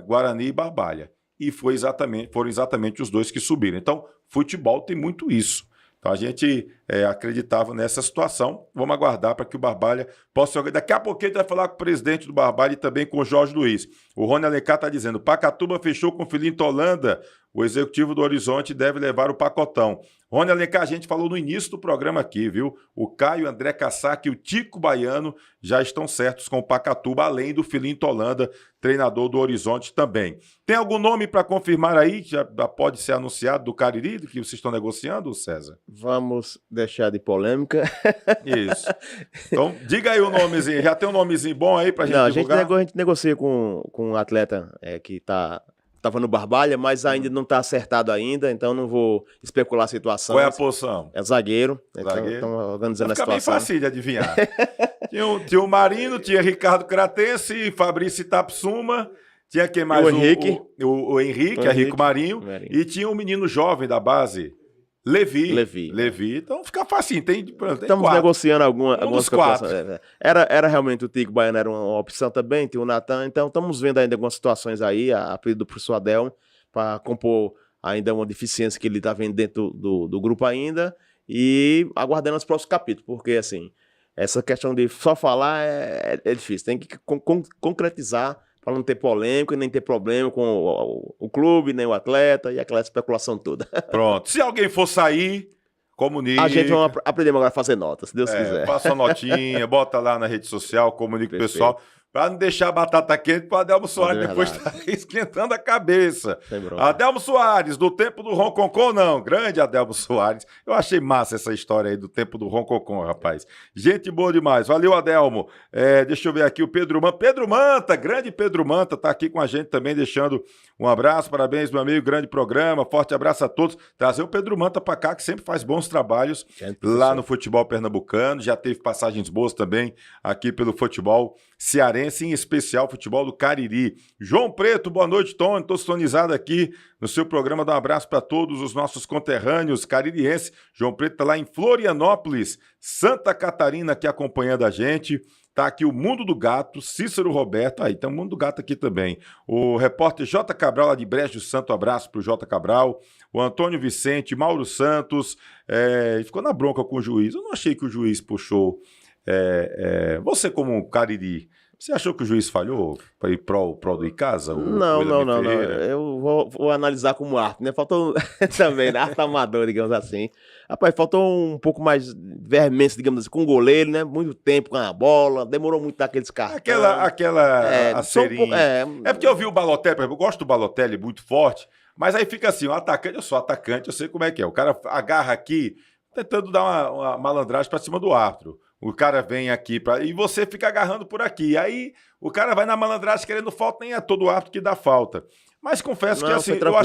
Guarani e Barbalha. E foram exatamente os 2 que subiram. Então, futebol tem muito isso. Então a gente acreditava nessa situação. Vamos aguardar para que o Barbalha possa jogar. Daqui a pouquinho a gente vai falar com o presidente do Barbalha e também com o Jorge Luiz. O Rony Alencar está dizendo: Pacatuba fechou com o Filinto Holanda. O executivo do Horizonte deve levar o pacotão. Rony Alencar, a gente falou no início do programa aqui, viu? O Caio, André Casac e o Tico Baiano já estão certos com o Pacatuba, além do Filinto Holanda, treinador do Horizonte também. Tem algum nome para confirmar aí, que já pode ser anunciado, do Cariri, que vocês estão negociando, César? Vamos deixar de polêmica. Isso. Então, diga aí o nomezinho. Já tem um nomezinho bom aí pra gente Não, divulgar? a gente negocia com um atleta que estava no Barbalha, mas ainda não está acertado ainda, então não vou especular a situação. Qual é a posição? É zagueiro. Zagueiro. Então, estamos organizando a Fica bem situação. fácil de adivinhar. tinha o Marino, tinha Ricardo Cratense, Fabrício Tapsuma, tinha quem mais? O Henrique. O Henrique, é Rico Marinho, e tinha um menino jovem da base, Levi. Então fica facinho, tem Estamos quatro. negociando algumas dos quatro. Era realmente o Tico Baiano, era uma opção também, tem o Natan, então estamos vendo ainda algumas situações aí, a pedido do professor Adelmo, para compor ainda uma deficiência que ele está vendo dentro do grupo ainda, e aguardando os próximos capítulos, porque assim, essa questão de só falar é difícil, tem que concretizar para não ter polêmica e nem ter problema com o clube, nem o atleta e aquela especulação toda. Pronto. Se alguém for sair, comunique. A gente vai aprender agora a fazer notas, se Deus quiser. Faça uma notinha, bota lá na rede social, comunique o Perfeito. pessoal. Para não deixar a batata quente para Adelmo Soares depois estar esquentando a cabeça. Adelmo Soares, do tempo do Ronconcon, não. Grande Adelmo Soares. Eu achei massa essa história aí do tempo do Ronconcon, rapaz. Gente boa demais. Valeu, Adelmo. Deixa eu ver aqui o Pedro Manta. Pedro Manta, grande Pedro Manta, tá aqui com a gente também, deixando um abraço. Parabéns, meu amigo. Grande programa. Forte abraço a todos. Trazer o Pedro Manta para cá, que sempre faz bons trabalhos lá no futebol pernambucano. Já teve passagens boas também aqui pelo futebol cearense, em especial futebol do Cariri. João Preto, boa noite, Tony. Estou sintonizado aqui no seu programa. Dá um abraço para todos os nossos conterrâneos caririenses. João Preto está lá em Florianópolis, Santa Catarina, aqui acompanhando a gente. Está aqui o Mundo do Gato, Cícero Roberto. Aí tem o Mundo do Gato aqui também. O repórter J. Cabral, lá de Brejo Santo, abraço para o J. Cabral. O Antônio Vicente, Mauro Santos. Ficou na bronca com o juiz. Eu não achei que o juiz puxou. Você, como um Cariri, você achou que o juiz falhou para ir pro do Icasa? Não. Eu vou analisar como arte, né? Faltou também, né? Arte amador, digamos assim. Rapaz, faltou um pouco mais veemência, digamos assim, com o goleiro, né? Muito tempo com a bola, demorou muito daqueles cartões. Aquela acerinha. É porque eu vi o Balotelli, por exemplo, eu gosto do Balotelli muito forte, mas aí fica assim, o atacante, eu sou atacante, eu sei como é que é. O cara agarra aqui, tentando dar uma malandragem para cima do árbitro. O cara vem aqui e você fica agarrando por aqui. Aí o cara vai na malandragem querendo falta, nem é todo árbitro que dá falta. Mas confesso que assim, eu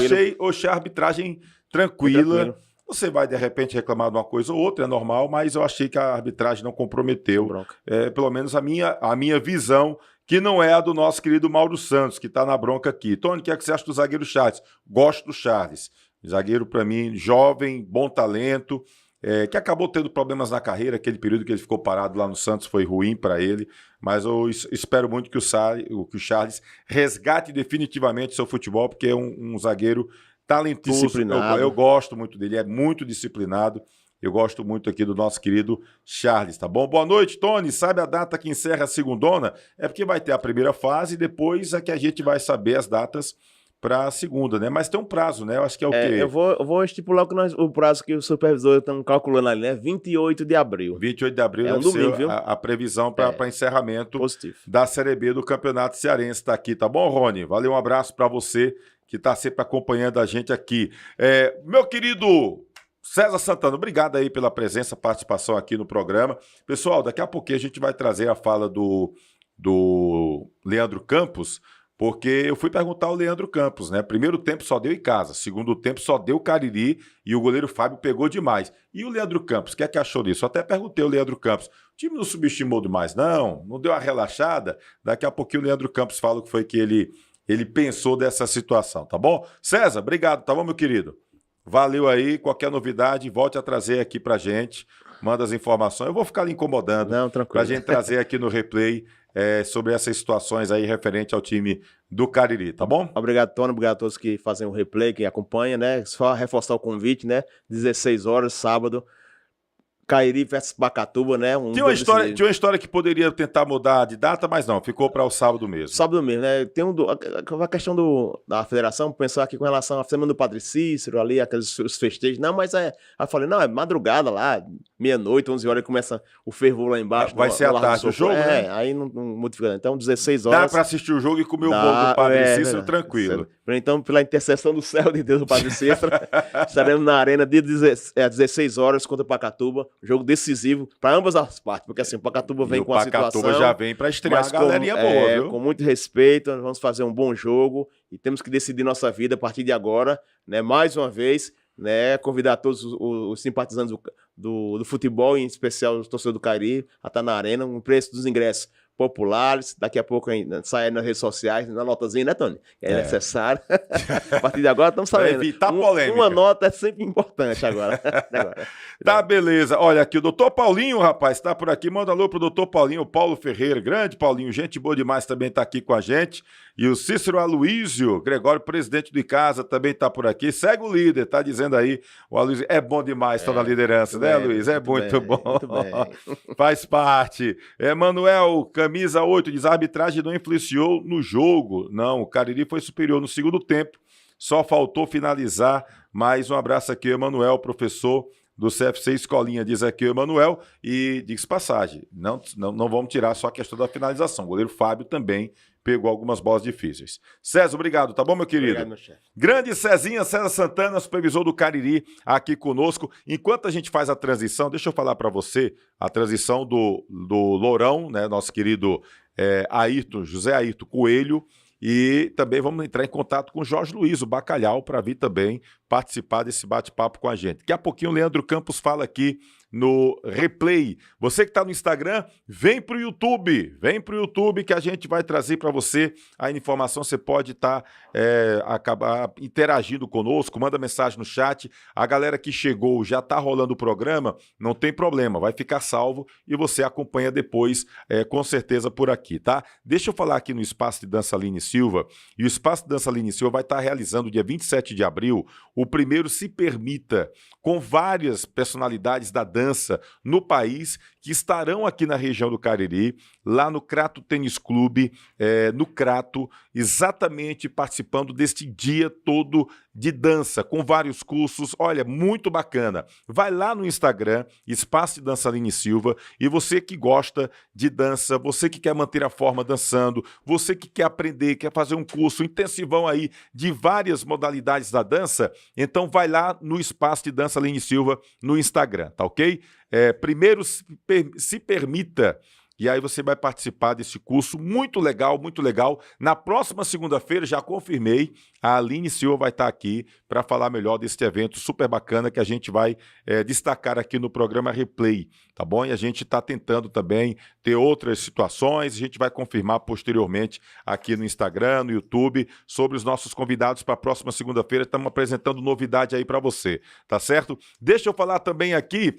achei a arbitragem tranquila. Você vai, de repente, reclamar de uma coisa ou outra, é normal, mas eu achei que a arbitragem não comprometeu. Pelo menos a minha visão, que não é a do nosso querido Mauro Santos, que está na bronca aqui. Tony, o que é que você acha do zagueiro Charles? Gosto do Charles. Zagueiro, para mim, jovem, bom talento. Que acabou tendo problemas na carreira, aquele período que ele ficou parado lá no Santos foi ruim para ele, mas eu espero muito que o Charles resgate definitivamente seu futebol, porque é um zagueiro talentoso, eu gosto muito dele, é muito disciplinado, eu gosto muito aqui do nosso querido Charles, tá bom? Boa noite, Tony, sabe a data que encerra a segundona? É porque vai ter a primeira fase e depois é que a gente vai saber as datas para a segunda, né? Mas tem um prazo, né? Eu acho que é o quê? Eu vou estipular o prazo que os supervisores estão calculando ali, né? 28 de abril. 28 de abril é um domingo, viu? A previsão para encerramento positivo da Série B do Campeonato Cearense. Tá aqui, tá bom, Rony? Valeu, um abraço para você que está sempre acompanhando a gente aqui. Meu querido César Santana, obrigado aí pela presença, participação aqui no programa. Pessoal, daqui a pouquinho a gente vai trazer a fala do Leandro Campos, porque eu fui perguntar ao Leandro Campos, né? Primeiro tempo só deu Icasa, segundo tempo só deu Cariri e o goleiro Fábio pegou demais. E o Leandro Campos, o que é que achou disso? Eu até perguntei ao Leandro Campos, o time não subestimou demais, não deu uma relaxada? Daqui a pouquinho o Leandro Campos fala o que foi que ele pensou dessa situação, tá bom? César, obrigado, tá bom, meu querido? Valeu aí, qualquer novidade, volte a trazer aqui pra gente, manda as informações, eu vou ficar ali incomodando pra gente trazer aqui no replay sobre essas situações aí referente ao time do Cariri, tá bom? Obrigado, Tony. Obrigado a todos que fazem o replay, que acompanham, né? Só reforçar o convite, né? 16 horas, sábado. Cariri versus Pacatuba, né? Tinha uma história que poderia tentar mudar de data, mas não, ficou para o sábado mesmo. Sábado mesmo, né? Tem a questão da federação, pensar aqui com relação à semana do Padre Cícero, ali, os festejos. Não, mas aí eu falei, não, é madrugada lá, meia-noite, 11 horas, começa o fervor lá embaixo. Vai ser à tarde o jogo, né? Aí não modifica. Então, 16 horas. Dá para assistir o jogo e comer o bolo do Padre Cícero tranquilo. Então, pela intercessão do céu de Deus do Padre Cícero, estaremos na arena de 16 horas contra o Pacatuba, jogo decisivo para ambas as partes, porque assim, o Pacatuba vem com a situação. O Pacatuba já vem para estrear a galerinha boa, viu? Com muito respeito, nós vamos fazer um bom jogo e temos que decidir nossa vida a partir de agora, né? Mais uma vez, né? Convidar todos os simpatizantes do futebol, em especial os torcedores do Cariri, a estar na arena, um preço dos ingressos populares, daqui a pouco sai nas redes sociais, na notazinha, né, Tony? É necessário. A partir de agora estamos sabendo. Para evitar polêmica. Uma nota é sempre importante agora. Tá, beleza. Olha aqui, o doutor Paulinho, rapaz, tá por aqui. Manda alô pro doutor Paulinho, Paulo Ferreira. Grande Paulinho, gente boa demais, também tá aqui com a gente. E o Cícero Aloísio, Gregório, presidente do Icasa, também tá por aqui. Segue o líder, tá dizendo aí. O Aloísio é bom demais, tá na liderança, né, Luiz? É muito bom. Muito bem. Faz parte. Emanuel, camisa 8, diz: a arbitragem não influenciou no jogo. Não, o Cariri foi superior no segundo tempo. Só faltou finalizar. Mais um abraço aqui, Emanuel, professor do CFC Escolinha, diz aqui o Emanuel. E diz passagem, não vamos tirar só a questão da finalização. O goleiro Fábio também pegou algumas bolas difíceis. César, obrigado, tá bom, meu querido? Obrigado, meu chefe. Grande Cezinha, César Santana, supervisor do Cariri, aqui conosco. Enquanto a gente faz a transição, deixa eu falar para você a transição do Lourão, né, nosso querido José Ayrton Coelho, e também vamos entrar em contato com o Jorge Luiz, o Bacalhau, para vir também participar desse bate-papo com a gente. Daqui a pouquinho o Leandro Campos fala aqui no replay. Você que está no Instagram, vem para o YouTube que a gente vai trazer para você a informação. Você pode acabar interagindo conosco, manda mensagem no chat. A galera que chegou, já está rolando o programa, não tem problema, vai ficar salvo e você acompanha depois, com certeza por aqui, tá? Deixa eu falar aqui no Espaço de Dança Aline Silva, e o Espaço de Dança Aline Silva vai estar realizando dia 27 de abril o primeiro Se Permita, com várias personalidades da dança no país que estarão aqui na região do Cariri, lá no Crato Tênis Clube, no Crato, exatamente participando deste dia todo de dança, com vários cursos. Olha, muito bacana. Vai lá no Instagram, Espaço de Dança Aline Silva, e você que gosta de dança, você que quer manter a forma dançando, você que quer aprender, quer fazer um curso intensivão aí de várias modalidades da dança, então vai lá no Espaço de Dança Aline Silva no Instagram, tá ok? Primeiro se permita, e aí você vai participar desse curso muito legal, muito legal. Na próxima segunda-feira, já confirmei, a Aline Silva vai estar aqui para falar melhor desse evento super bacana que a gente vai destacar aqui no programa Replay, tá bom? E a gente está tentando também ter outras situações, a gente vai confirmar posteriormente aqui no Instagram, no YouTube, sobre os nossos convidados para a próxima segunda-feira. Estamos apresentando novidade aí para você, tá certo? Deixa eu falar também aqui,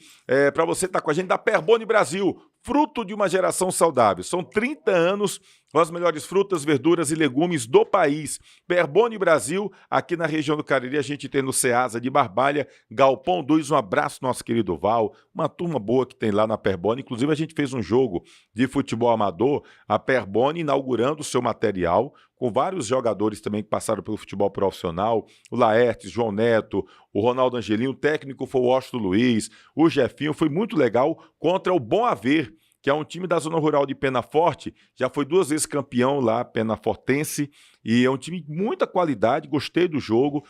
para você estar com a gente, da Perboni Brasil, fruto de uma geração saudável. São 30 anos com as melhores frutas, verduras e legumes do país. Perboni Brasil, aqui na região do Cariri, a gente tem no Ceasa de Barbalha, Galpão 2, um abraço nosso querido Val, uma turma boa que tem lá na Perboni. Inclusive a gente fez um jogo de futebol amador, a Perboni inaugurando o seu material, com vários jogadores também que passaram pelo futebol profissional, o Laertes, João Neto, o Ronaldo Angelinho, o técnico foi o Washington Luiz, o Jefinho, foi muito legal, contra o Bom Haver, que é um time da zona rural de Penaforte, já foi 2 vezes campeão lá, penafortense, e é um time de muita qualidade, gostei do jogo,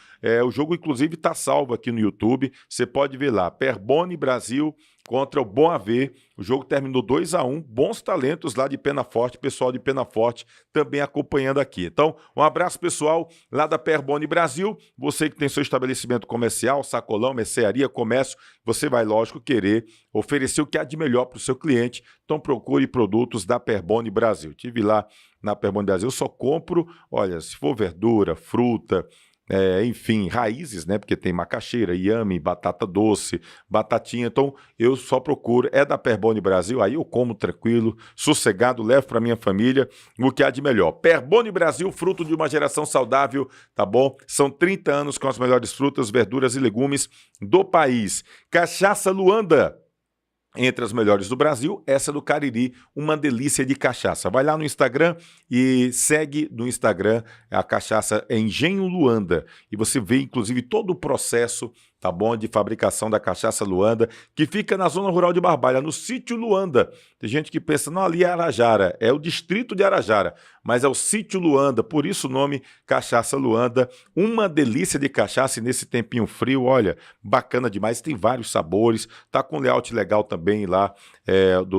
o jogo inclusive está salvo aqui no YouTube, você pode ver lá, Perboni Brasil contra o Bom Haver, o jogo terminou 2-1, bons talentos lá de Penaforte, pessoal de Penaforte também acompanhando aqui. Então, um abraço pessoal lá da Perboni Brasil, você que tem seu estabelecimento comercial, sacolão, mercearia, comércio, você vai, lógico, querer oferecer o que há de melhor para o seu cliente, então procure produtos da Perboni Brasil. Tive lá na Perboni Brasil, eu só compro, olha, se for verdura, fruta, enfim, raízes, né? Porque tem macaxeira, inhame, batata doce, batatinha. Então, eu só procuro, é da Perboni Brasil, aí eu como tranquilo, sossegado, levo para minha família o que há de melhor. Perboni Brasil, fruto de uma geração saudável, tá bom? São 30 anos com as melhores frutas, verduras e legumes do país. Cachaça Luanda, entre as melhores do Brasil, essa do Cariri, uma delícia de cachaça. Vai lá no Instagram e segue no Instagram a cachaça Engenho Luanda. E você vê, inclusive, todo o processo, tá bom, de fabricação da cachaça Luanda, que fica na zona rural de Barbalha, no sítio Luanda. Tem gente que pensa, não, ali é Arajara, é o distrito de Arajara, mas é o sítio Luanda, por isso o nome Cachaça Luanda. Uma delícia de cachaça e nesse tempinho frio, olha, bacana demais, tem vários sabores, tá com layout legal também lá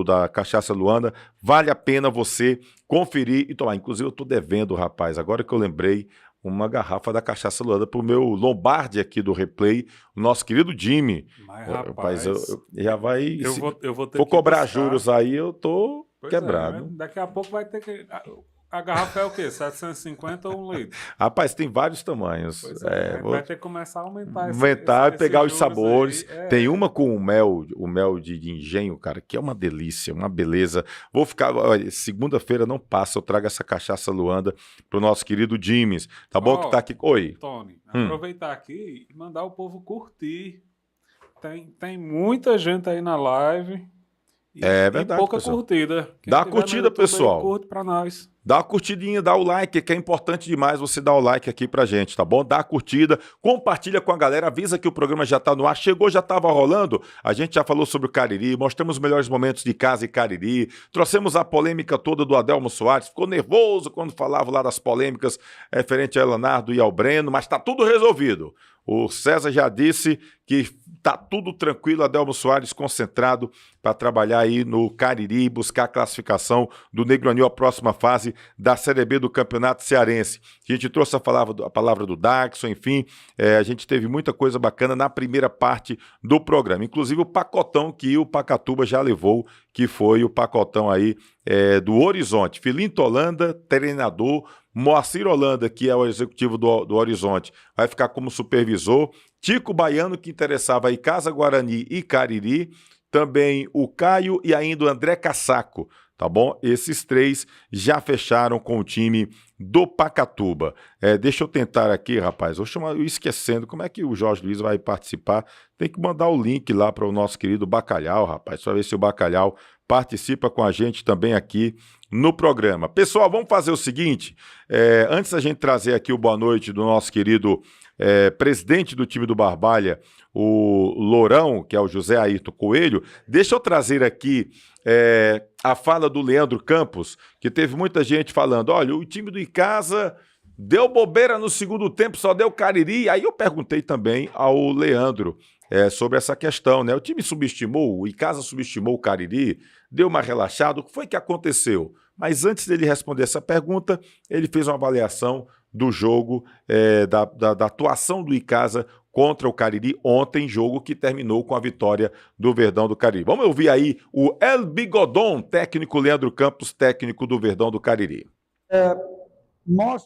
da Cachaça Luanda. Vale a pena você conferir e tomar. Inclusive eu tô devendo, rapaz, agora que eu lembrei, uma garrafa da Cachaça Luanda pro meu Lombardi aqui do Replay, o nosso querido Jimmy. Mas, Rapaz, rapaz, já vai... eu vou ter for que cobrar buscar. juros aí, eu tô Pois quebrado. daqui a pouco vai ter que... A garrafa é o quê? 750 ou 1 litro? Rapaz, tem vários tamanhos. Pois é, Vou vai ter que começar a aumentar e pegar os juros sabores. aí. Tem uma com o mel de engenho, cara, que é uma delícia, uma beleza. Vou ficar, olha, segunda-feira não passa, eu trago essa cachaça Luanda pro nosso querido Jimmys. Tá bom que tá aqui? Oi. Tony, aproveitar aqui e mandar o povo curtir. Tem muita gente aí na live. É verdade, e pouca pessoal. curtida. Quem Dá a tiver no curtida, YouTube aí, pessoal. curte pra nós. Dá uma curtidinha, dá o like, que é importante demais você dar o like aqui pra gente, tá bom? Dá a curtida, compartilha com a galera, avisa que o programa já tá no ar, chegou, já tava rolando, a gente já falou sobre o Cariri, mostramos os melhores momentos de casa e Cariri, trouxemos a polêmica toda do Adelmo Soares, ficou nervoso quando falava lá das polêmicas referente a Leonardo e ao Breno, mas tá tudo resolvido. O César já disse que tá tudo tranquilo, Adelmo Soares concentrado para trabalhar aí no Cariri, buscar a classificação do Negro Anil, a próxima fase da Série B do Campeonato Cearense. A gente trouxe a palavra do Daxon, enfim, a gente teve muita coisa bacana na primeira parte do programa, inclusive o pacotão que o Pacatuba já levou, que foi o pacotão aí do Horizonte. Filinto Holanda, treinador, Moacir Holanda, que é o executivo do Horizonte, vai ficar como supervisor, Tico Baiano, que interessava aí Casa Guarani e Cariri, também o Caio e ainda o André Cassaco, tá bom? Esses três já fecharam com o time do Pacatuba. Deixa eu tentar aqui, rapaz, eu esquecendo, como é que o Jorge Luiz vai participar? Tem que mandar o link lá para o nosso querido Bacalhau, rapaz, para ver se o Bacalhau participa com a gente também aqui no programa. Pessoal, vamos fazer o seguinte, antes da gente trazer aqui o boa noite do nosso querido presidente do time do Barbalha, o Lourão, que é o José Ayrton Coelho, deixa eu trazer aqui a fala do Leandro Campos, que teve muita gente falando, olha, o time do Icasa deu bobeira no segundo tempo, só deu Cariri. Aí eu perguntei também ao Leandro sobre essa questão, né? O time subestimou, o Icasa subestimou o Cariri, deu uma relaxada, o que foi que aconteceu? Mas antes dele responder essa pergunta, ele fez uma avaliação do jogo, da atuação do Icasa contra o Cariri ontem, jogo que terminou com a vitória do Verdão do Cariri. Vamos ouvir aí o El Bigodon, técnico Leandro Campos, técnico do Verdão do Cariri. Nós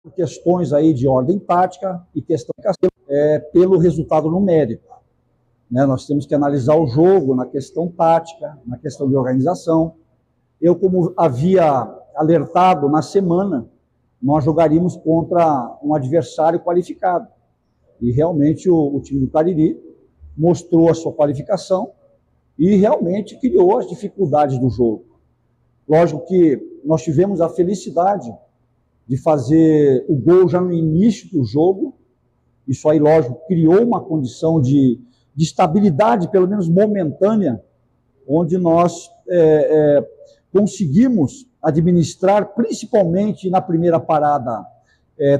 por questões aí de ordem tática e questão pelo resultado numérico. Né? Nós temos que analisar o jogo na questão tática, na questão de organização. Eu, como havia alertado na semana, nós jogaríamos contra um adversário qualificado. E realmente o time do Cariri mostrou a sua qualificação e realmente criou as dificuldades do jogo. Lógico que nós tivemos a felicidade de fazer o gol já no início do jogo. Isso aí, lógico, criou uma condição de estabilidade, pelo menos momentânea, onde nós conseguimos administrar, principalmente na primeira parada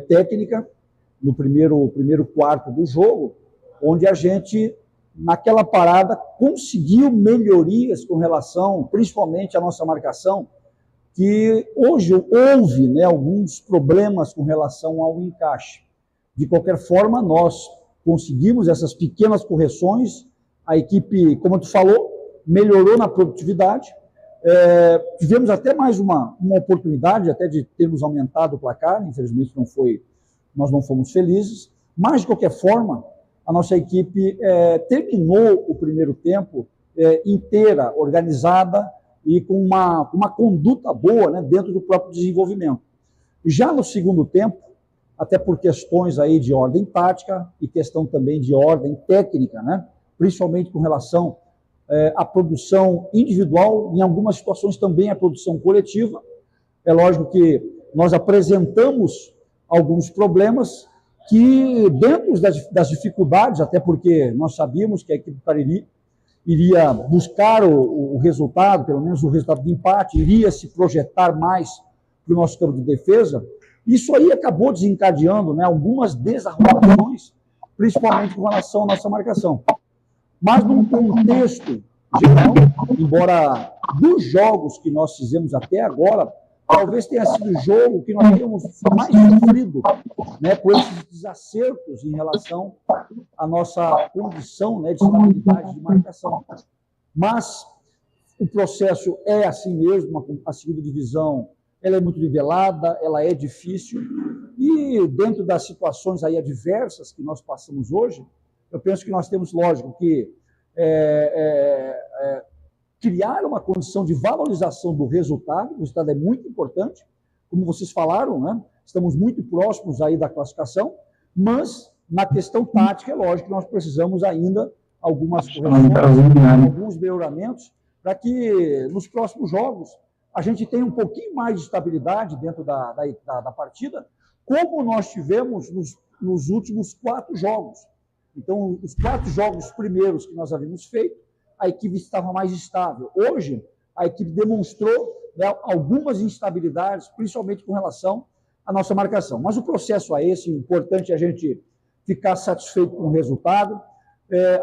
técnica, no primeiro quarto do jogo, onde a gente, naquela parada, conseguiu melhorias com relação, principalmente, à nossa marcação, que hoje houve, né, alguns problemas com relação ao encaixe. De qualquer forma, nós conseguimos essas pequenas correções, a equipe, como tu falou, melhorou na produtividade, tivemos até mais uma oportunidade até de termos aumentado o placar, infelizmente nós não fomos felizes, mas de qualquer forma, a nossa equipe terminou o primeiro tempo inteira, organizada e com uma conduta boa, né, dentro do próprio desenvolvimento. Já no segundo tempo, até por questões aí de ordem tática e questão também de ordem técnica, né, principalmente com relação à produção individual, em algumas situações também a produção coletiva. É lógico que nós apresentamos alguns problemas que, dentro das dificuldades, até porque nós sabíamos que a equipe do Cariri iria buscar o resultado, pelo menos o resultado de empate, iria se projetar mais para o nosso campo de defesa, isso aí acabou desencadeando, né, algumas desarrumações, principalmente com relação à nossa marcação. Mas num contexto geral, embora dos jogos que nós fizemos até agora, talvez tenha sido o jogo que nós tínhamos mais sofrido, né, com esses desacertos em relação à nossa condição, né, de estabilidade de marcação. Mas o processo é assim mesmo, a segunda divisão ela é muito nivelada, ela é difícil, e dentro das situações aí adversas que nós passamos hoje, eu penso que nós temos, lógico, que criar uma condição de valorização do resultado. O resultado é muito importante, como vocês falaram, né? Estamos muito próximos aí da classificação, mas na questão tática, é lógico que nós precisamos ainda algumas correções, alguns melhoramentos, para que nos próximos jogos a gente tenha um pouquinho mais de estabilidade dentro da partida, como nós tivemos nos últimos 4 jogos. Então, os 4 jogos primeiros que nós havíamos feito, a equipe estava mais estável. Hoje, a equipe demonstrou, né, algumas instabilidades, principalmente com relação à nossa marcação. Mas o processo é esse, o importante é a gente ficar satisfeito com o resultado,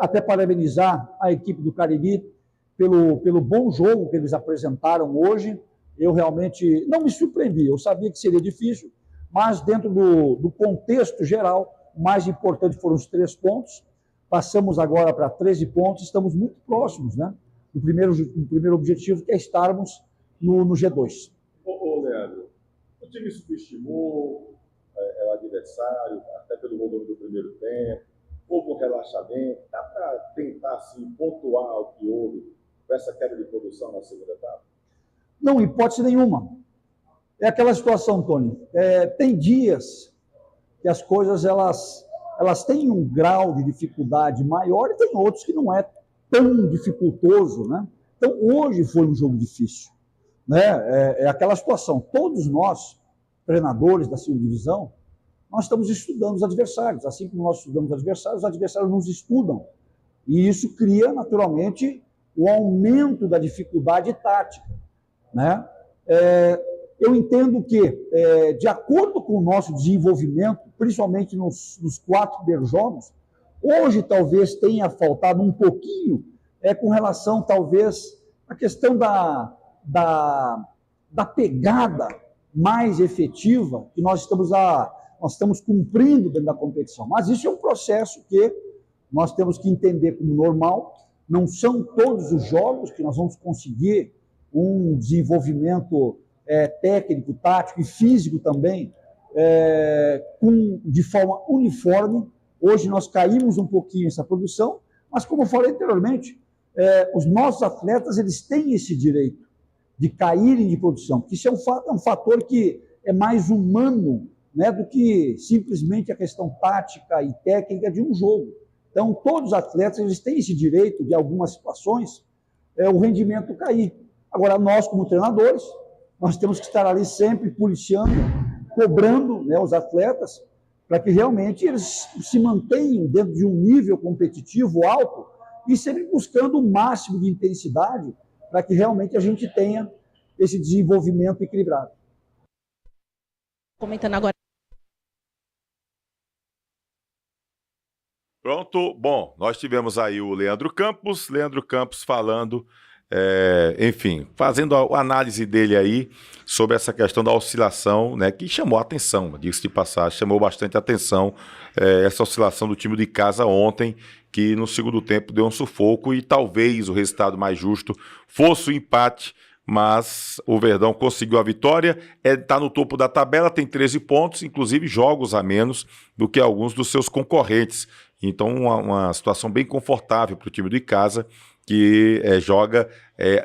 até parabenizar a equipe do Cariri pelo bom jogo que eles apresentaram hoje. Eu realmente não me surpreendi, eu sabia que seria difícil, mas dentro do contexto geral, o mais importante foram os 3 pontos. Passamos agora para 13 pontos, estamos muito próximos, né, do primeiro objetivo, que é estarmos no G2. Ô Leandro, o time subestimou o adversário, até pelo volume do primeiro tempo, houve um relaxamento, dá para tentar assim, pontuar o que houve com essa queda de produção na segunda etapa? Não, hipótese nenhuma. É aquela situação, Tony, tem dias que as coisas elas têm um grau de dificuldade maior e tem outros que não é tão dificultoso, né? Então, hoje foi um jogo difícil, né? É aquela situação. Todos nós, treinadores da segunda divisão, nós estamos estudando os adversários. Assim como nós estudamos os adversários nos estudam. E isso cria, naturalmente, o aumento da dificuldade tática, né? Eu entendo que, de acordo com o nosso desenvolvimento, principalmente nos 4 primeiros jogos, hoje talvez tenha faltado um pouquinho com relação, talvez, à questão da pegada mais efetiva que nós estamos cumprindo dentro da competição. Mas isso é um processo que nós temos que entender como normal. Não são todos os jogos que nós vamos conseguir um desenvolvimento técnico, tático e físico também de forma uniforme. Hoje nós caímos um pouquinho essa produção, mas como eu falei anteriormente, os nossos atletas eles têm esse direito de caírem de produção, porque isso é um fator que é mais humano, né, do que simplesmente a questão tática e técnica de um jogo. Então, todos os atletas eles têm esse direito de algumas situações, o rendimento cair. Agora, nós como treinadores, nós temos que estar ali sempre policiando, cobrando, né, os atletas, para que realmente eles se mantenham dentro de um nível competitivo alto e sempre buscando o máximo de intensidade para que realmente a gente tenha esse desenvolvimento equilibrado. Comentando agora. Pronto, bom, nós tivemos aí o Leandro Campos falando, enfim, fazendo a análise dele aí sobre essa questão da oscilação, né, que chamou a atenção, diga-se de passagem, chamou bastante atenção essa oscilação do time de casa ontem, que no segundo tempo deu um sufoco e talvez o resultado mais justo fosse o empate, mas o Verdão conseguiu a vitória, está no topo da tabela, tem 13 pontos, inclusive jogos a menos do que alguns dos seus concorrentes. Então, uma situação bem confortável para o time do Icasa, que joga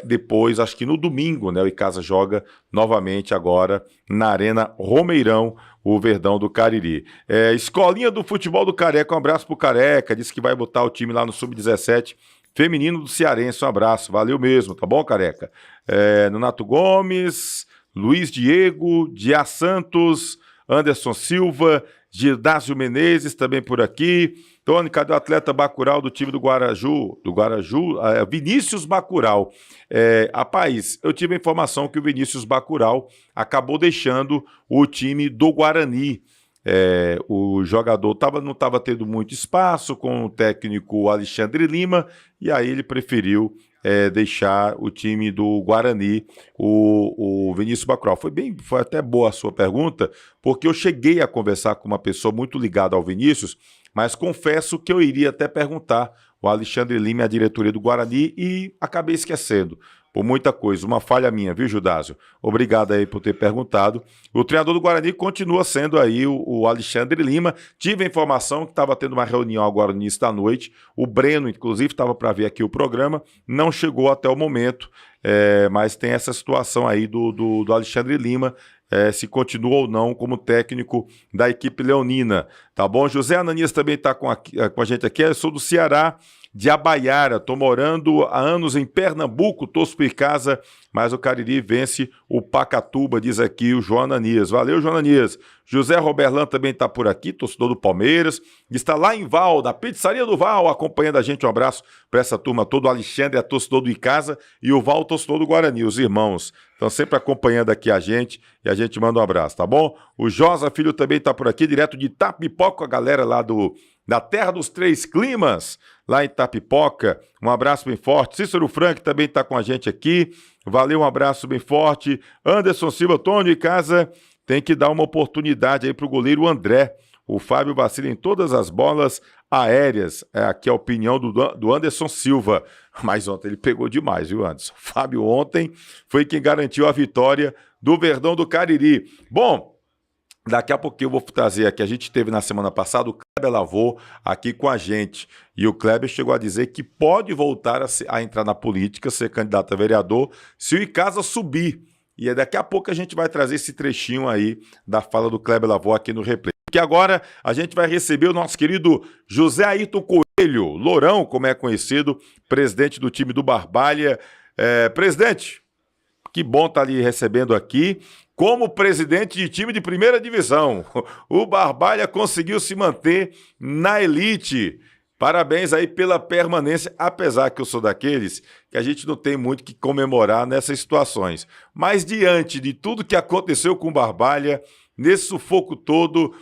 depois, acho que no domingo, né? O Icasa joga novamente agora na Arena Romeirão, o Verdão do Cariri. Escolinha do Futebol do Careca, um abraço pro Careca, disse que vai botar o time lá no Sub-17 feminino do Cearense, um abraço, valeu mesmo, tá bom, Careca? Nonato Gomes, Luiz Diego, Dia Santos, Anderson Silva, Gildásio Menezes também por aqui. Tony, cadê o atleta Bacurau do time do Guaraju? Vinícius Bacurau. Rapaz, eu tive a informação que o Vinícius Bacurau acabou deixando o time do Guarani. O jogador não estava tendo muito espaço com o técnico Alexandre Lima, e aí ele preferiu deixar o time do Guarani, o Vinícius Bacurau. Foi até boa a sua pergunta, porque eu cheguei a conversar com uma pessoa muito ligada ao Vinícius, mas confesso que eu iria até perguntar o Alexandre Lima, a diretoria do Guarani, e acabei esquecendo. Por muita coisa, uma falha minha, viu, Judásio? Obrigado aí por ter perguntado. O treinador do Guarani continua sendo aí o Alexandre Lima. Tive a informação que estava tendo uma reunião agora no início da noite. O Breno, inclusive, estava para ver aqui o programa. Não chegou até o momento, mas tem essa situação aí do Alexandre Lima, se continua ou não como técnico da equipe leonina. Tá bom? José Ananias também está com a gente aqui. Eu sou do Ceará, de Abaiara, estou morando há anos em Pernambuco, torço por Icasa, mas o Cariri vence o Pacatuba, diz aqui o João Ananias. Valeu, João Ananias. José Roberlan também está por aqui, torcedor do Palmeiras, está lá em Val, da Pizzaria do Val, acompanhando a gente. Um abraço para essa turma toda. O Alexandre é torcedor do Icasa e o Val, torcedor do Guarani, os irmãos. Estão sempre acompanhando aqui a gente e a gente manda um abraço, tá bom? O Josa Filho também está por aqui, direto de Itapipoca, a galera lá da Terra dos Três Climas, lá em Itapipoca. Um abraço bem forte. Cícero Frank também está com a gente aqui. Valeu, um abraço bem forte. Anderson Silva, Tony Icasa tem que dar uma oportunidade aí para o goleiro André. O Fábio vacila em todas as bolas aéreas. Aqui a opinião do Anderson Silva. Mas ontem ele pegou demais, viu, Anderson? O Fábio ontem foi quem garantiu a vitória do Verdão do Cariri. Bom, daqui a pouquinho eu vou trazer aqui, a gente teve na semana passada o Kleber Lavô aqui com a gente, e o Kleber chegou a dizer que pode voltar a entrar na política, ser candidato a vereador, se o Icasa subir. E daqui a pouco a gente vai trazer esse trechinho aí da fala do Kleber Lavô aqui no replay. Porque agora a gente vai receber o nosso querido José Ayrton Coelho, Lourão, como é conhecido, presidente do time do Barbalha. Presidente, que bom estar lhe recebendo aqui como presidente de time de primeira divisão. O Barbalha conseguiu se manter na elite. Parabéns aí pela permanência, apesar que eu sou daqueles que a gente não tem muito que comemorar nessas situações. Mas diante de tudo que aconteceu com o Barbalha, nesse sufoco todo,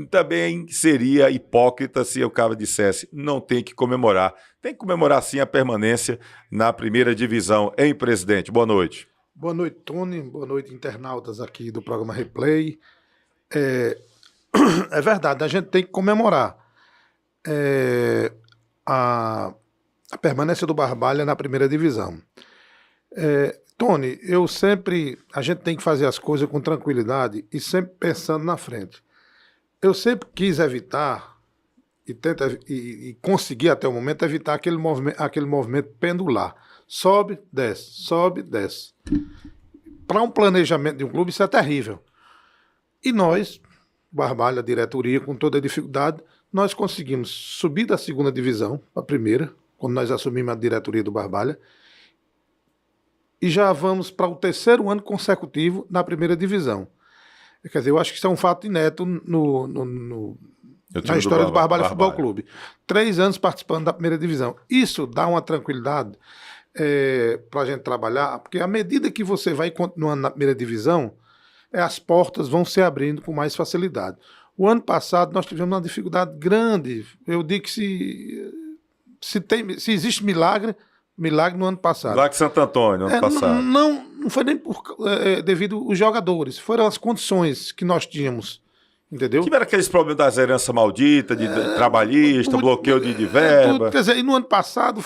também seria hipócrita se o cara dissesse não tem que comemorar. Tem que comemorar sim a permanência na primeira divisão. Hein, presidente? Boa noite. Boa noite, Tony. Boa noite, internautas aqui do programa Replay. É verdade, a gente tem que comemorar a permanência do Barbalha na primeira divisão. Tony, a gente tem que fazer as coisas com tranquilidade e sempre pensando na frente. Eu sempre quis evitar e consegui até o momento evitar aquele movimento pendular. Sobe, desce. Para um planejamento de um clube, isso é terrível. E nós, Barbalha, a diretoria, com toda a dificuldade, nós conseguimos subir da segunda divisão para a primeira, quando nós assumimos a diretoria do Barbalha, e já vamos para o 3º ano consecutivo na primeira divisão. Quer dizer, eu acho que isso é um fato inédito na história do Barbalha Futebol Clube. 3 anos participando da primeira divisão. Isso dá uma tranquilidade para a gente trabalhar, porque à medida que você vai continuando na primeira divisão, as portas vão se abrindo com mais facilidade. O ano passado nós tivemos uma dificuldade grande. Eu digo que se existe milagre no ano passado. Milagre Santo Antônio, no ano passado. Não foi nem devido aos jogadores, foram as condições que nós tínhamos. Entendeu? Tiveram aqueles problemas das heranças malditas, de trabalhista, bloqueio de verba. Quer dizer, e no ano passado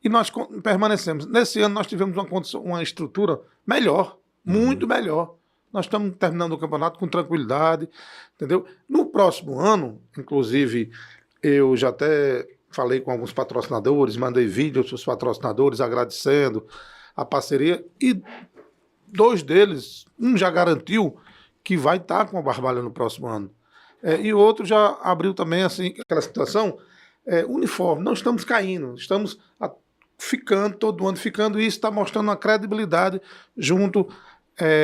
e nós permanecemos. Nesse ano nós tivemos uma estrutura melhor, muito melhor. Nós estamos terminando o campeonato com tranquilidade, entendeu? No próximo ano, inclusive, eu já até falei com alguns patrocinadores, mandei vídeos para os patrocinadores agradecendo a parceria e 2 deles, um já garantiu que vai estar com a Barbalha no próximo ano. E o outro já abriu também, assim, aquela situação, uniforme. Não estamos caindo, estamos ficando, todo ano ficando, e isso está mostrando uma credibilidade junto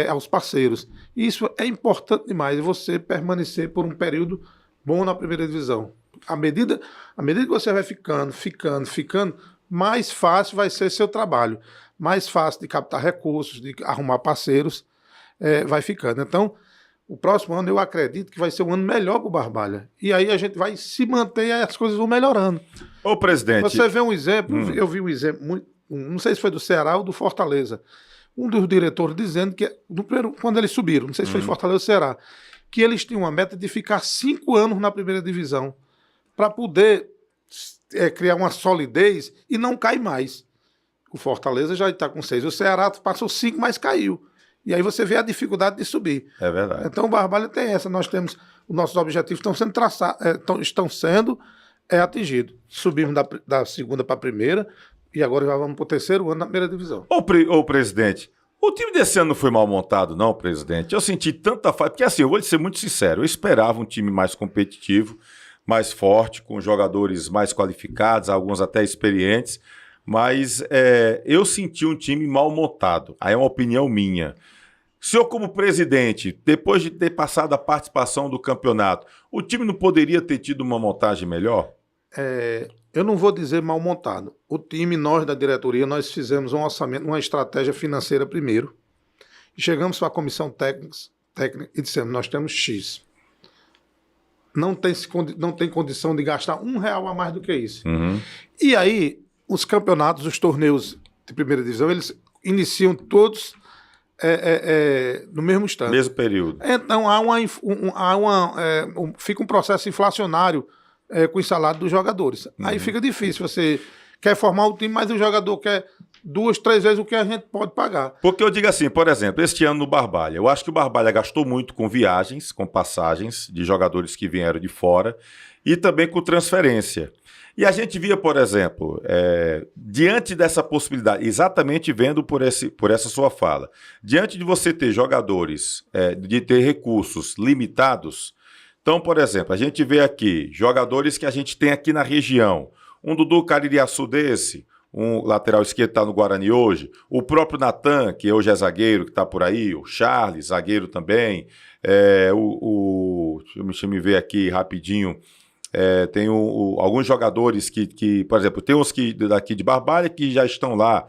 aos parceiros. Isso é importante demais, você permanecer por um período bom na primeira divisão. À medida que você vai ficando, mais fácil vai ser seu trabalho. Mais fácil de captar recursos, de arrumar parceiros, vai ficando. Então, o próximo ano eu acredito que vai ser um ano melhor para o Barbalha. E aí a gente vai se manter e as coisas vão melhorando. Ô, presidente... Você vê um exemplo, eu vi um exemplo, não sei se foi do Ceará ou do Fortaleza, um dos diretores dizendo que, quando eles subiram, não sei se foi Fortaleza ou Ceará, que eles tinham uma meta de ficar 5 anos na primeira divisão para poder criar uma solidez e não cair mais. O Fortaleza já está com 6, o Ceará passou 5, mas caiu. E aí você vê a dificuldade de subir. É verdade. Então o Barbalha tem essa. Nós temos, os nossos objetivos estão sendo traçados, estão sendo atingidos. Subimos da segunda para a primeira e agora já vamos para o 3º ano na primeira divisão. Ô, presidente, o time desse ano não foi mal montado, não, presidente? Eu senti tanta falta, porque assim, eu vou ser muito sincero, eu esperava um time mais competitivo, mais forte, com jogadores mais qualificados, alguns até experientes, mas eu senti um time mal montado. Aí é uma opinião minha. O senhor, como presidente, depois de ter passado a participação do campeonato, o time não poderia ter tido uma montagem melhor? Eu não vou dizer mal montado. O time, nós da diretoria, nós fizemos um orçamento, uma estratégia financeira primeiro. E chegamos para a comissão técnica e dissemos, nós temos X. Não tem condição de gastar R$1 a mais do que isso. E aí, os campeonatos, os torneios de primeira divisão, eles iniciam todos no mesmo instante. Mesmo período. Então, fica um processo inflacionário com os salários dos jogadores. Aí fica difícil. Você quer formar o time, mas o jogador quer 2, 3 vezes o que a gente pode pagar. Porque eu digo assim, por exemplo, este ano no Barbalha, eu acho que o Barbalha gastou muito com viagens, com passagens de jogadores que vieram de fora e também com transferência. E a gente via, por exemplo, diante dessa possibilidade, exatamente vendo por essa sua fala, diante de você ter jogadores, de ter recursos limitados, então, por exemplo, a gente vê aqui jogadores que a gente tem aqui na região, um Dudu Caririaçu desse, um lateral esquerdo está no Guarani hoje, o próprio Natan, que hoje é zagueiro, que está por aí, o Charles, zagueiro também, deixa eu me ver aqui rapidinho, tem alguns jogadores que, por exemplo, tem uns daqui de Barbalha que já estão lá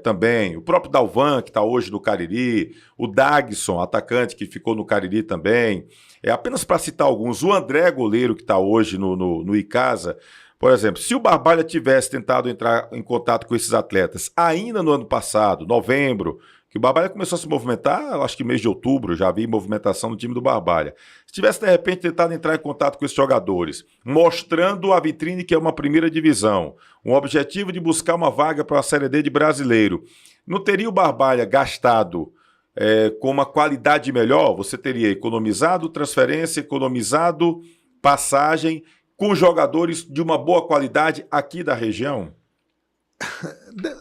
também, o próprio Dalvan, que está hoje no Cariri, o Dagson, atacante que ficou no Cariri também, apenas para citar alguns, o André, goleiro, que está hoje no Icasa. Por exemplo, se o Barbalha tivesse tentado entrar em contato com esses atletas ainda no ano passado, novembro, Que o Barbalha começou a se movimentar, eu acho que mês de outubro, já vi movimentação no time do Barbalha. Se tivesse, de repente, tentado entrar em contato com esses jogadores, mostrando a vitrine que é uma primeira divisão, um objetivo de buscar uma vaga para a Série D de brasileiro, não teria o Barbalha gastado com uma qualidade melhor? Você teria economizado transferência, economizado passagem com jogadores de uma boa qualidade aqui da região?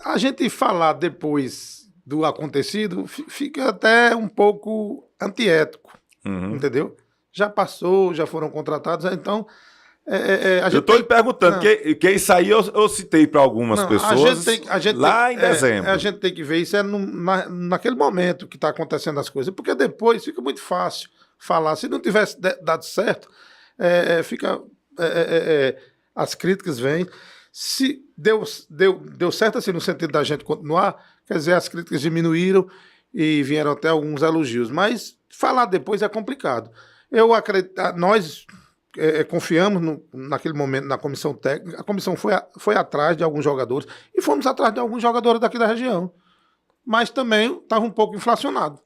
A gente falar depois do acontecido fica até um pouco antiético, entendeu? Já passou, já foram contratados, então... eu estou lhe perguntando, que isso aí eu citei para algumas pessoas lá em dezembro. A gente tem que ver isso naquele momento que está acontecendo as coisas, porque depois fica muito fácil falar. Se não tivesse dado certo, as críticas vêm. Se deu certo assim, no sentido da gente continuar, quer dizer, as críticas diminuíram e vieram até alguns elogios. Mas falar depois é complicado. Eu acredito, nós... confiamos naquele momento na comissão técnica. A comissão foi atrás de alguns jogadores e fomos atrás de alguns jogadores daqui da região, mas também estava um pouco inflacionado.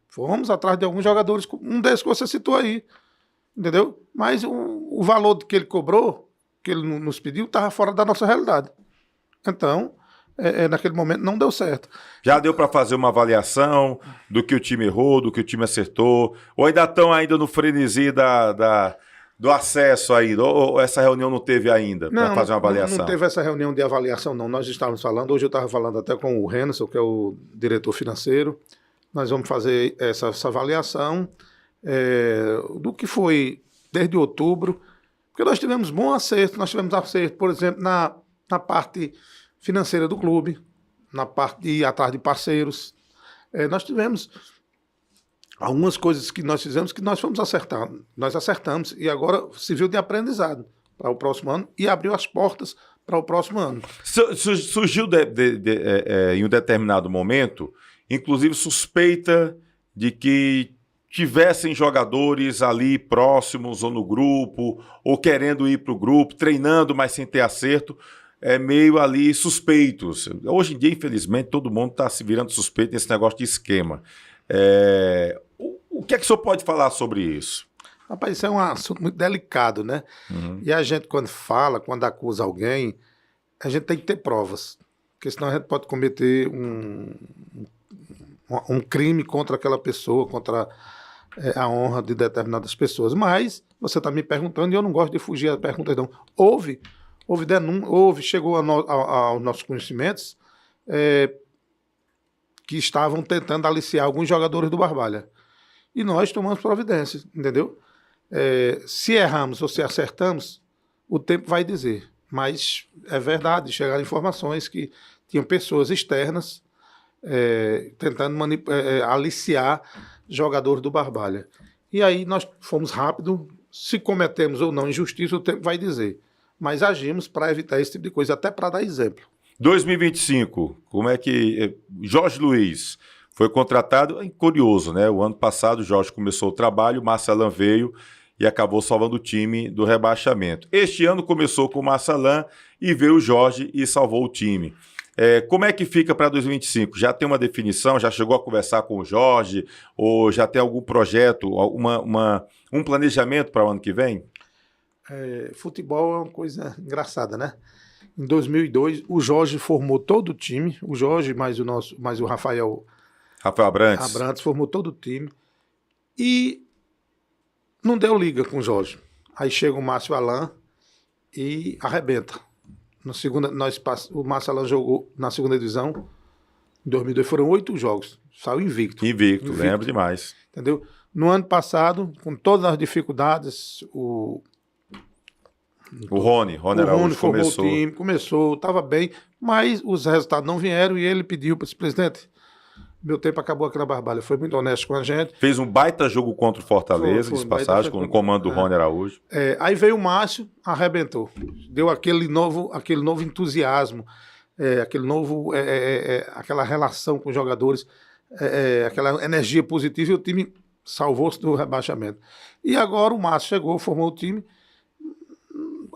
Fomos atrás de alguns jogadores, um desses que você citou aí, entendeu? Mas o valor que ele cobrou, que ele nos pediu, estava fora da nossa realidade. Então, naquele momento não deu certo. Já deu para fazer uma avaliação do que o time errou, do que o time acertou, ou ainda estão no frenesi do acesso aí, ou essa reunião não teve ainda para fazer uma avaliação? Não teve essa reunião de avaliação, não. Nós estávamos falando, hoje eu estava falando até com o Renzo, que é o diretor financeiro. Nós vamos fazer essa avaliação do que foi desde outubro, porque nós tivemos bom acerto, por exemplo, na parte financeira do clube, na parte de ir atrás de parceiros. Nós tivemos algumas coisas que nós fizemos que nós fomos acertando. Nós acertamos e agora serviu de aprendizado para o próximo ano e abriu as portas para o próximo ano. Surgiu em um determinado momento, inclusive suspeita de que tivessem jogadores ali próximos ou no grupo, ou querendo ir para o grupo, treinando, mas sem ter acerto, meio ali suspeitos. Hoje em dia, infelizmente, todo mundo está se virando suspeito nesse negócio de esquema. O que é que o senhor pode falar sobre isso? Rapaz, isso é um assunto muito delicado, né? E a gente, quando acusa alguém, a gente tem que ter provas, porque senão a gente pode cometer um crime contra aquela pessoa, contra a honra de determinadas pessoas. Mas você está me perguntando e eu não gosto de fugir das perguntas, não. Chegou aos nossos conhecimentos que estavam tentando aliciar alguns jogadores do Barbalha. E nós tomamos providências, entendeu? Se erramos ou se acertamos, o tempo vai dizer. Mas é verdade, chegaram informações que tinham pessoas externas tentando aliciar jogadores do Barbalha. E aí nós fomos rápido, se cometemos ou não injustiça, o tempo vai dizer. Mas agimos para evitar esse tipo de coisa, até para dar exemplo. 2025, como é que... Jorge Luiz foi contratado, curioso, né? O ano passado o Jorge começou o trabalho, o Marcelan veio e acabou salvando o time do rebaixamento. Este ano começou com o Marcelan e veio o Jorge e salvou o time. Como é que fica para 2025? Já tem uma definição? Já chegou a conversar com o Jorge? Ou já tem algum projeto, um planejamento para o ano que vem? Futebol é uma coisa engraçada, né? Em 2002, o Jorge formou todo o time. O Jorge mais o Rafael Abrantes formou todo o time. E não deu liga com o Jorge. Aí chega o Márcio Alan e arrebenta. O Márcio Alan jogou na segunda divisão. Em 2002 foram 8 jogos. Saiu invicto. Invicto, lembro demais. Entendeu? No ano passado, com todas as dificuldades, o Rony Araújo começou, estava bem, mas os resultados não vieram e ele pediu para esse presidente. Meu tempo acabou aqui na Barbalha, foi muito honesto com a gente. Fez um baita jogo contra o Fortaleza, de passagem, com o comando do Rony Araújo. Aí veio o Márcio, arrebentou. Deu aquele novo entusiasmo, aquela relação com os jogadores, aquela energia positiva, e o time salvou-se do rebaixamento. E agora o Márcio chegou, formou o time.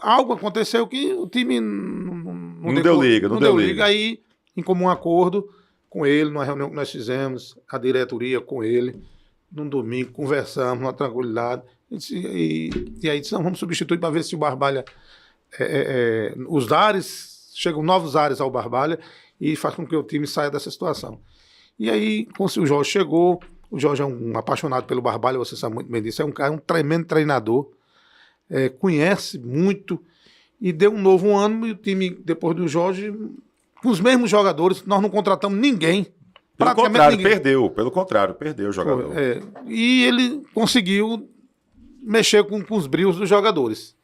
Algo aconteceu que o time não deu liga. Aí, em comum acordo, com ele, numa reunião que nós fizemos, a diretoria com ele, num domingo, conversamos, numa tranquilidade, e aí disse, não, vamos substituir para ver se o Barbalha, os ares, chegam novos ares ao Barbalha e faz com que o time saia dessa situação. E aí, quando o Jorge chegou, o Jorge é um apaixonado pelo Barbalha, você sabe muito bem disso, é um tremendo treinador, conhece muito, e deu um novo ano, e o time, depois do Jorge, com os mesmos jogadores, nós não contratamos ninguém. Pelo contrário, perdeu o jogador. E ele conseguiu mexer com os brios dos jogadores.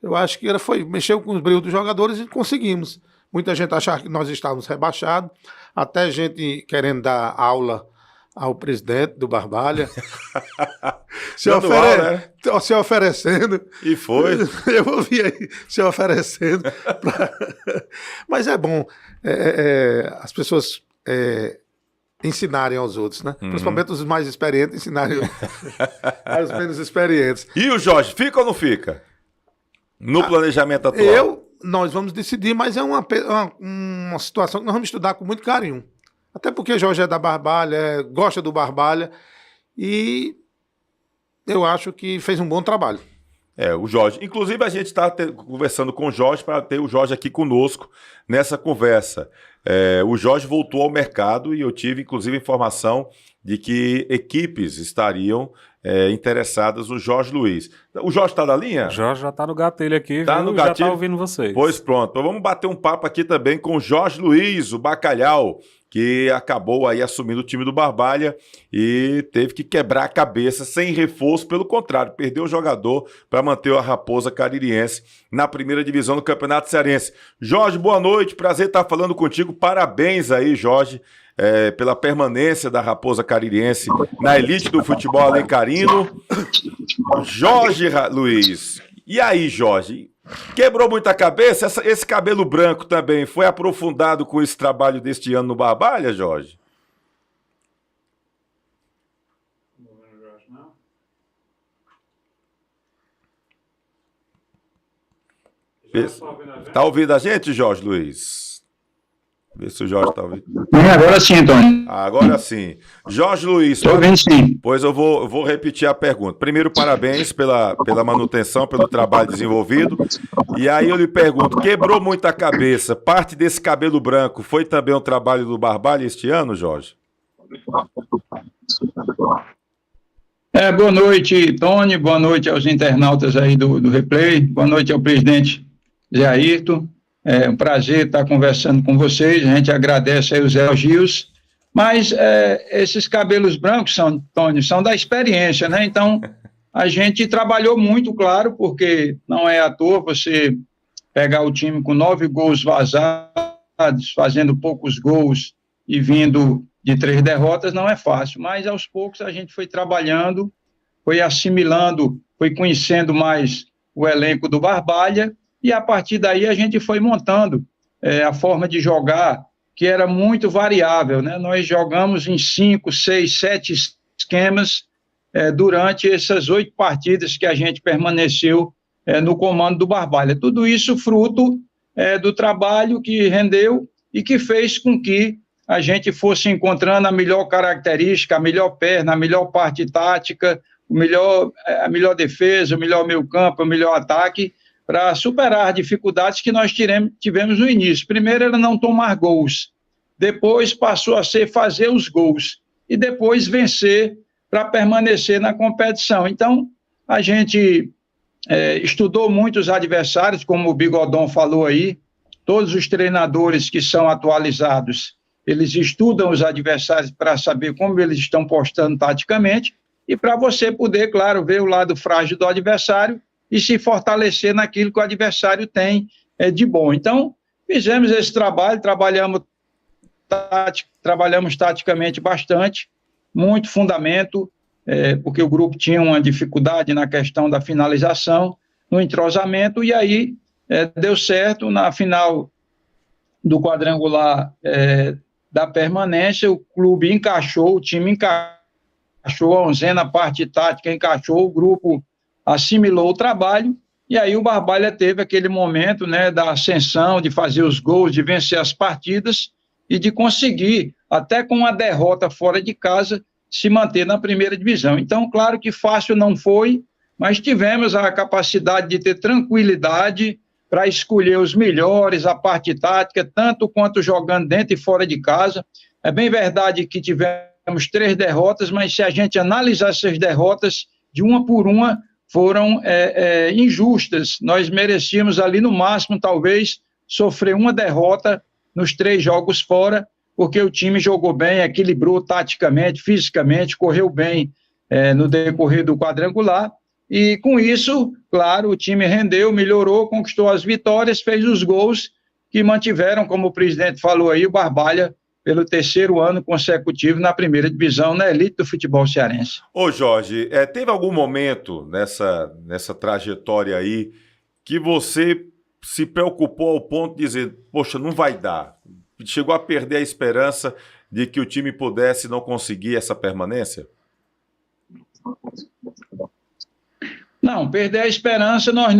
Eu acho que mexeu com os brios dos jogadores e conseguimos. Muita gente achava que nós estávamos rebaixados, até gente querendo dar aula ao presidente do Barbalha. se oferecendo. E foi. Eu ouvi aí, se oferecendo. Mas é bom as pessoas ensinarem aos outros, né? Principalmente os mais experientes ensinarem aos menos experientes. E o Jorge, fica ou não fica? No planejamento atual? Nós vamos decidir, mas é uma situação que nós vamos estudar com muito carinho. Até porque Jorge é da Barbalha, gosta do Barbalha, e eu acho que fez um bom trabalho. O Jorge. Inclusive, a gente está conversando com o Jorge para ter o Jorge aqui conosco nessa conversa. O Jorge voltou ao mercado e eu tive, inclusive, informação de que equipes estariam interessadas no Jorge Luiz. O Jorge está na linha? O Jorge já está no gatilho aqui, tá no gatilho? Já está ouvindo vocês. Pois pronto. Então vamos bater um papo aqui também com o Jorge Luiz, o Bacalhau, que acabou aí assumindo o time do Barbalha e teve que quebrar a cabeça sem reforço, pelo contrário, perdeu o jogador para manter a Raposa Caririense na primeira divisão do Campeonato Cearense. Jorge, boa noite, prazer estar falando contigo, parabéns aí, Jorge, pela permanência da Raposa Caririense na elite do futebol alencarino. Jorge Luiz, e aí, Jorge? Quebrou muita cabeça? Esse cabelo branco também foi aprofundado com esse trabalho deste ano no Barbalha, Jorge? Tá ouvindo a gente, Jorge Luiz? Vê se o Jorge está ouvindo. Agora sim, Antônio. Agora sim. Jorge Luiz. Estou ouvindo sim. Pois eu vou repetir a pergunta. Primeiro, parabéns pela manutenção, pelo trabalho desenvolvido. E aí eu lhe pergunto, quebrou muita cabeça? Parte desse cabelo branco foi também um trabalho do Barbalha este ano, Jorge? Boa noite, Tony. Boa noite aos internautas aí do Replay. Boa noite ao presidente Zé Ayrton. É um prazer estar conversando com vocês, a gente agradece aí os elogios, mas esses cabelos brancos, Tony, são da experiência, né? Então, a gente trabalhou muito, claro, porque não é à toa você pegar o time com 9 gols vazados, fazendo poucos gols e vindo de 3 derrotas, não é fácil, mas aos poucos a gente foi trabalhando, foi assimilando, foi conhecendo mais o elenco do Barbalha, e a partir daí a gente foi montando a forma de jogar, que era muito variável, né? Nós jogamos em 5, 6, 7 esquemas durante essas 8 partidas que a gente permaneceu no comando do Barbalha. Tudo isso fruto do trabalho que rendeu e que fez com que a gente fosse encontrando a melhor característica, a melhor perna, a melhor parte tática, a melhor defesa, o melhor meio-campo, o melhor ataque, para superar as dificuldades que nós tivemos no início. Primeiro era não tomar gols, depois passou a ser fazer os gols, e depois vencer para permanecer na competição. Então, a gente estudou muito os adversários, como o Bigodon falou aí, todos os treinadores que são atualizados, eles estudam os adversários para saber como eles estão postando taticamente, e para você poder, claro, ver o lado frágil do adversário, e se fortalecer naquilo que o adversário tem de bom. Então, fizemos esse trabalho, trabalhamos taticamente bastante, muito fundamento, porque o grupo tinha uma dificuldade na questão da finalização, no entrosamento, e aí deu certo. Na final do quadrangular da permanência, o clube encaixou, o time encaixou, a Onzena, a parte tática encaixou, o grupo assimilou o trabalho, e aí o Barbalha teve aquele momento, né, da ascensão, de fazer os gols, de vencer as partidas e de conseguir até com uma derrota fora de casa, se manter na primeira divisão. Então, claro que fácil não foi, mas tivemos a capacidade de ter tranquilidade para escolher os melhores, a parte tática, tanto quanto jogando dentro e fora de casa. É bem verdade que tivemos 3 derrotas, mas se a gente analisar essas derrotas, de uma por uma, foram injustas. Nós merecíamos ali, no máximo, talvez, sofrer uma derrota nos 3 jogos fora, porque o time jogou bem, equilibrou taticamente, fisicamente, correu bem no decorrer do quadrangular, e com isso, claro, o time rendeu, melhorou, conquistou as vitórias, fez os gols que mantiveram, como o presidente falou aí, o Barbalha pelo 3º ano consecutivo na primeira divisão, na elite do futebol cearense. Ô Jorge, teve algum momento nessa trajetória aí que você se preocupou ao ponto de dizer, poxa, não vai dar? Chegou a perder a esperança de que o time pudesse não conseguir essa permanência? Não, perder a esperança nós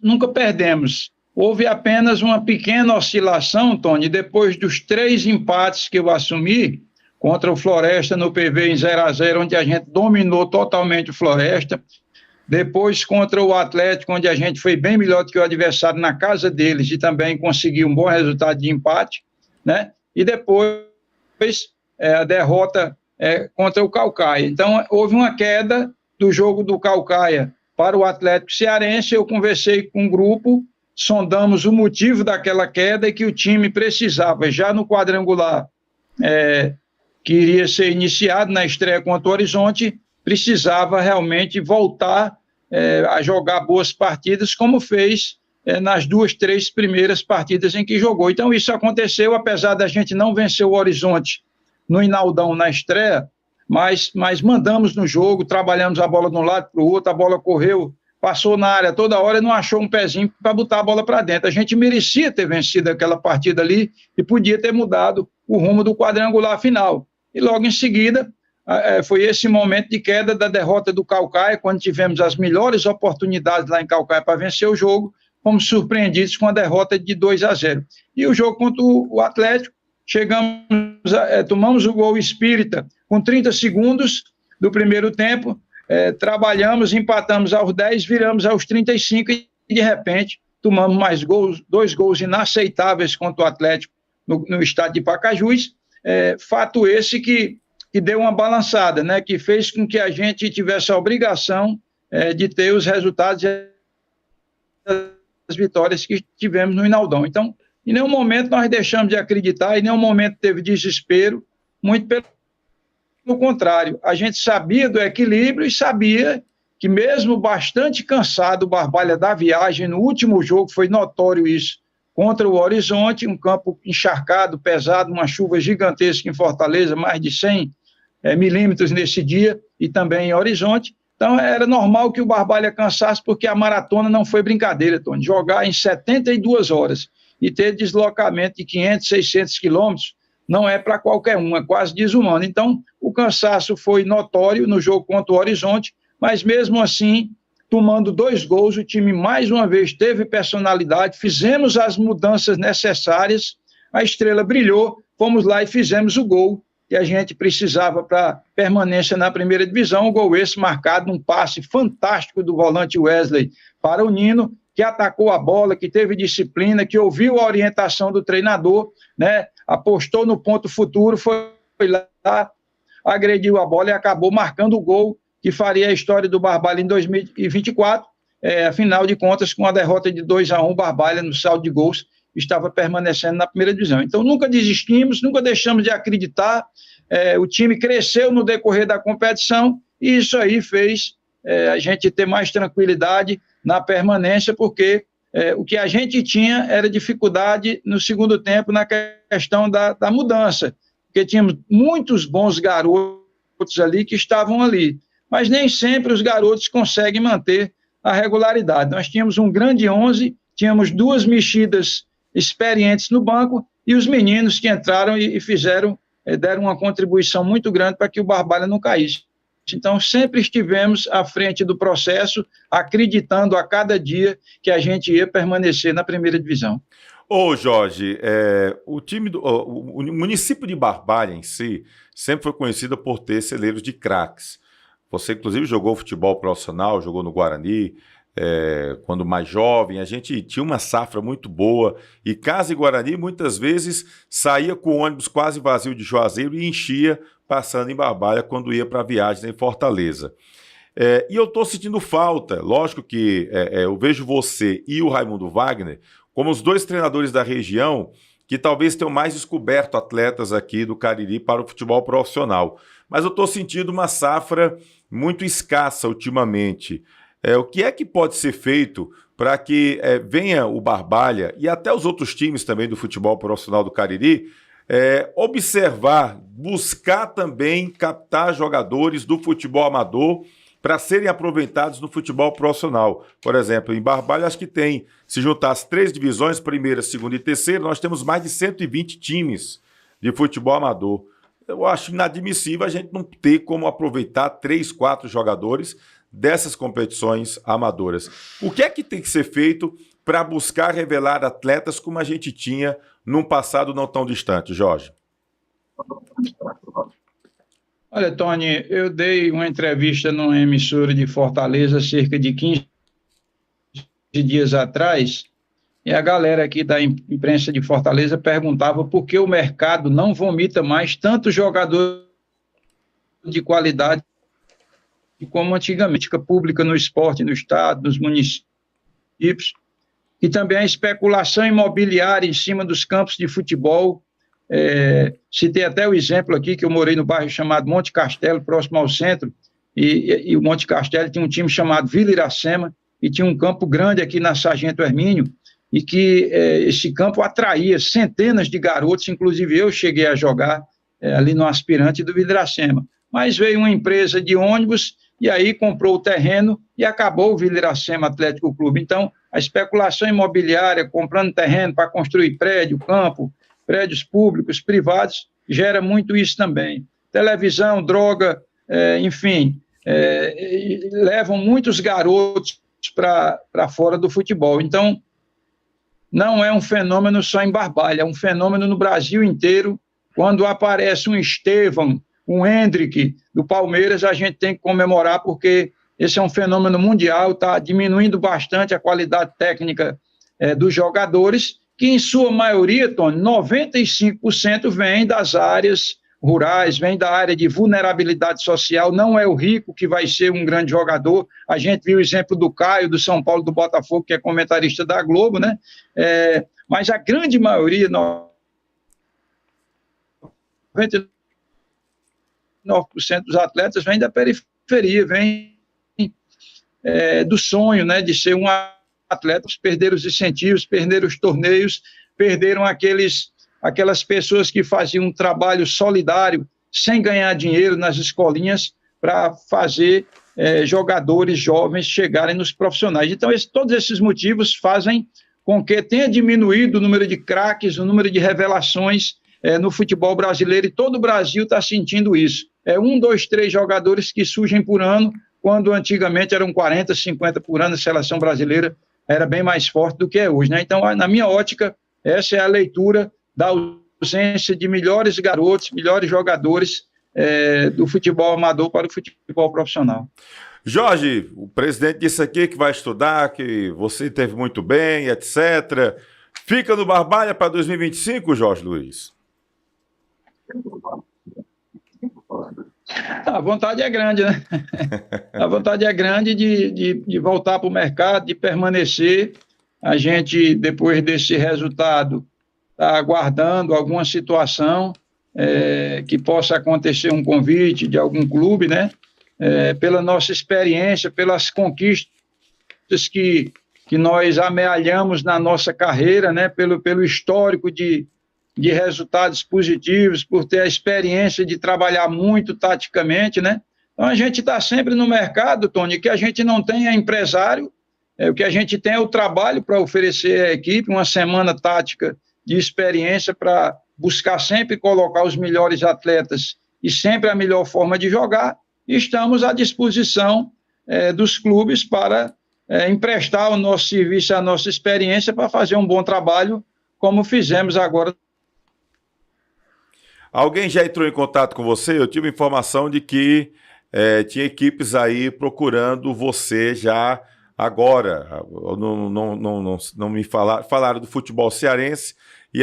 nunca perdemos. Houve apenas uma pequena oscilação, Tony, depois dos 3 empates que eu assumi contra o Floresta no PV em 0-0, onde a gente dominou totalmente o Floresta. Depois contra o Atlético, onde a gente foi bem melhor do que o adversário na casa deles e também conseguiu um bom resultado de empate, né? E depois a derrota contra o Caucaia. Então, houve uma queda do jogo do Caucaia para o Atlético Cearense. Eu conversei com um grupo, sondamos o motivo daquela queda e que o time precisava, já no quadrangular que iria ser iniciado na estreia contra o Horizonte, precisava realmente voltar a jogar boas partidas, como fez nas 2, 3 primeiras partidas em que jogou. Então isso aconteceu, apesar da gente não vencer o Horizonte no Inaldão na estreia, mas mandamos no jogo, trabalhamos a bola de um lado para o outro, a bola correu, passou na área toda hora e não achou um pezinho para botar a bola para dentro. A gente merecia ter vencido aquela partida ali e podia ter mudado o rumo do quadrangular final. E logo em seguida, foi esse momento de queda da derrota do Caucaia, quando tivemos as melhores oportunidades lá em Caucaia para vencer o jogo, fomos surpreendidos com a derrota de 2-0. E o jogo contra o Atlético, tomamos o gol espírita com 30 segundos do primeiro tempo, trabalhamos, empatamos aos 10, viramos aos 35 e, de repente, tomamos mais gols, 2 gols inaceitáveis contra o Atlético no estádio de Pacajus. Fato esse que deu uma balançada, né, que fez com que a gente tivesse a obrigação de ter os resultados e as vitórias que tivemos no Inaldão. Então, em nenhum momento nós deixamos de acreditar, em nenhum momento teve desespero, muito pelo contrário. A gente sabia do equilíbrio e sabia que mesmo bastante cansado, o Barbalha da viagem, no último jogo foi notório isso, contra o Horizonte, um campo encharcado, pesado, uma chuva gigantesca em Fortaleza, mais de 100 milímetros nesse dia, e também em Horizonte. Então, era normal que o Barbalha cansasse, porque a maratona não foi brincadeira, Tony. Jogar em 72 horas e ter deslocamento de 500, 600 quilômetros não é para qualquer um, é quase desumano. Então, o cansaço foi notório no jogo contra o Horizonte, mas mesmo assim, tomando 2 gols, o time mais uma vez teve personalidade, fizemos as mudanças necessárias, a Estrela brilhou, fomos lá e fizemos o gol que a gente precisava para permanência na primeira divisão, o gol esse marcado num passe fantástico do volante Wesley para o Nino, que atacou a bola, que teve disciplina, que ouviu a orientação do treinador, né, apostou no ponto futuro, foi lá, agrediu a bola e acabou marcando o gol que faria a história do Barbalha em 2024, afinal de contas, com a derrota de 2-1, o Barbalha, no saldo de gols, estava permanecendo na primeira divisão. Então, nunca desistimos, nunca deixamos de acreditar, o time cresceu no decorrer da competição, e isso aí fez a gente ter mais tranquilidade na permanência, porque o que a gente tinha era dificuldade no segundo tempo na questão da mudança, porque tínhamos muitos bons garotos ali que estavam ali, mas nem sempre os garotos conseguem manter a regularidade. Nós tínhamos um grande 11, tínhamos 2 mexidas experientes no banco e os meninos que entraram e fizeram, deram uma contribuição muito grande para que o Barbalha não caísse. Então, sempre estivemos à frente do processo, acreditando a cada dia que a gente ia permanecer na primeira divisão. Ô Jorge, o município de Barbalha em si sempre foi conhecido por ter celeiros de craques. Você, inclusive, jogou futebol profissional, jogou no Guarani, quando mais jovem. A gente tinha uma safra muito boa e Casa e Guarani muitas vezes saía com o ônibus quase vazio de Juazeiro e enchia passando em Barbalha quando ia para viagens em Fortaleza. E eu estou sentindo falta, lógico que eu vejo você e o Raimundo Wagner como os dois treinadores da região que talvez tenham mais descoberto atletas aqui do Cariri para o futebol profissional. Mas eu estou sentindo uma safra muito escassa ultimamente. O que é que pode ser feito para que venha o Barbalha e até os outros times também do futebol profissional do Cariri observar, buscar também captar jogadores do futebol amador para serem aproveitados no futebol profissional? Por exemplo, em Barbalha, acho que tem, se juntar as 3 divisões, primeira, segunda e terceira, nós temos mais de 120 times de futebol amador. Eu acho inadmissível a gente não ter como aproveitar 3, 4 jogadores dessas competições amadoras. O que é que tem que ser feito para buscar revelar atletas como a gente tinha num passado não tão distante, Jorge? Olha, Tony, eu dei uma entrevista numa emissora de Fortaleza cerca de 15 dias atrás, e a galera aqui da imprensa de Fortaleza perguntava por que o mercado não vomita mais tanto jogador de qualidade como antigamente, política pública no esporte, no estado, nos municípios, e também a especulação imobiliária em cima dos campos de futebol. Citei até o exemplo aqui, que eu morei no bairro chamado Monte Castelo, próximo ao centro, e o Monte Castelo tinha um time chamado Vila Iracema, e tinha um campo grande aqui na Sargento Hermínio, e que esse campo atraía centenas de garotos, inclusive eu cheguei a jogar ali no aspirante do Vila Iracema. Mas veio uma empresa de ônibus, e aí comprou o terreno e acabou o Vila Iracema Atlético Clube. Então, a especulação imobiliária, comprando terreno para construir prédio, campo, prédios públicos, privados, gera muito isso também. Televisão, droga, enfim, levam muitos garotos para fora do futebol. Então, não é um fenômeno só em Barbalha, é um fenômeno no Brasil inteiro. Quando aparece um Estevão, um Hendrick do Palmeiras, a gente tem que comemorar, porque esse é um fenômeno mundial, está diminuindo bastante a qualidade técnica dos jogadores, que em sua maioria, Tony, 95% vem das áreas rurais, vem da área de vulnerabilidade social. Não é o rico que vai ser um grande jogador. A gente viu o exemplo do Caio, do São Paulo, do Botafogo, que é comentarista da Globo, né? Mas a grande maioria, 99% dos atletas vêm da periferia, vêm do sonho, né, de ser um atleta. Perderam os incentivos, perderam os torneios, perderam aquelas pessoas que faziam um trabalho solidário sem ganhar dinheiro nas escolinhas para fazer jogadores jovens chegarem nos profissionais. Então, todos esses motivos fazem com que tenha diminuído o número de craques, o número de revelações no futebol brasileiro, e todo o Brasil está sentindo isso. 1, 2, 3 jogadores que surgem por ano, quando antigamente eram 40, 50 por ano. A seleção brasileira era bem mais forte do que é hoje, né? Então, na minha ótica, essa é a leitura da ausência de melhores garotos, melhores jogadores do futebol amador para o futebol profissional. Jorge, o presidente disse aqui que vai estudar, que você teve muito bem, etc. Fica no Barbalha para 2025, Jorge Luiz? A vontade é grande, né? A vontade é grande de voltar para o mercado, de permanecer. A gente, depois desse resultado, está aguardando alguma situação que possa acontecer, um convite de algum clube, né? Pela nossa experiência, pelas conquistas que nós amealhamos na nossa carreira, né? Pelo histórico de resultados positivos, por ter a experiência de trabalhar muito taticamente, né? Então, a gente está sempre no mercado, Tony, que a gente não tem empresário, o que a gente tem é o trabalho para oferecer à equipe, uma semana tática de experiência para buscar sempre colocar os melhores atletas e sempre a melhor forma de jogar, e estamos à disposição dos clubes para emprestar o nosso serviço, a nossa experiência para fazer um bom trabalho, como fizemos agora. Alguém já entrou em contato com você? Eu tive informação de que tinha equipes aí procurando você já agora. Não me falaram do futebol cearense e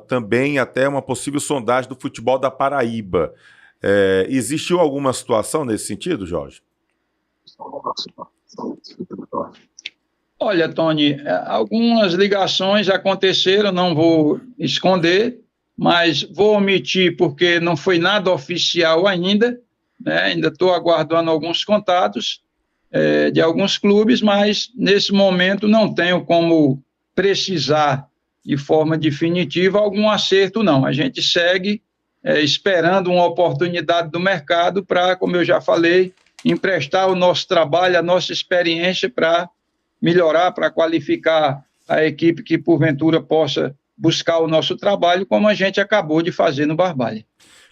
também até uma possível sondagem do futebol da Paraíba. Existiu alguma situação nesse sentido, Jorge? Olha, Tony, algumas ligações aconteceram, não vou esconder, mas vou omitir porque não foi nada oficial ainda, né? Ainda estou aguardando alguns contatos de alguns clubes, mas nesse momento não tenho como precisar de forma definitiva algum acerto, não. A gente segue esperando uma oportunidade do mercado para, como eu já falei, emprestar o nosso trabalho, a nossa experiência para melhorar, para qualificar a equipe que, porventura, possa buscar o nosso trabalho, como a gente acabou de fazer no Barbalha.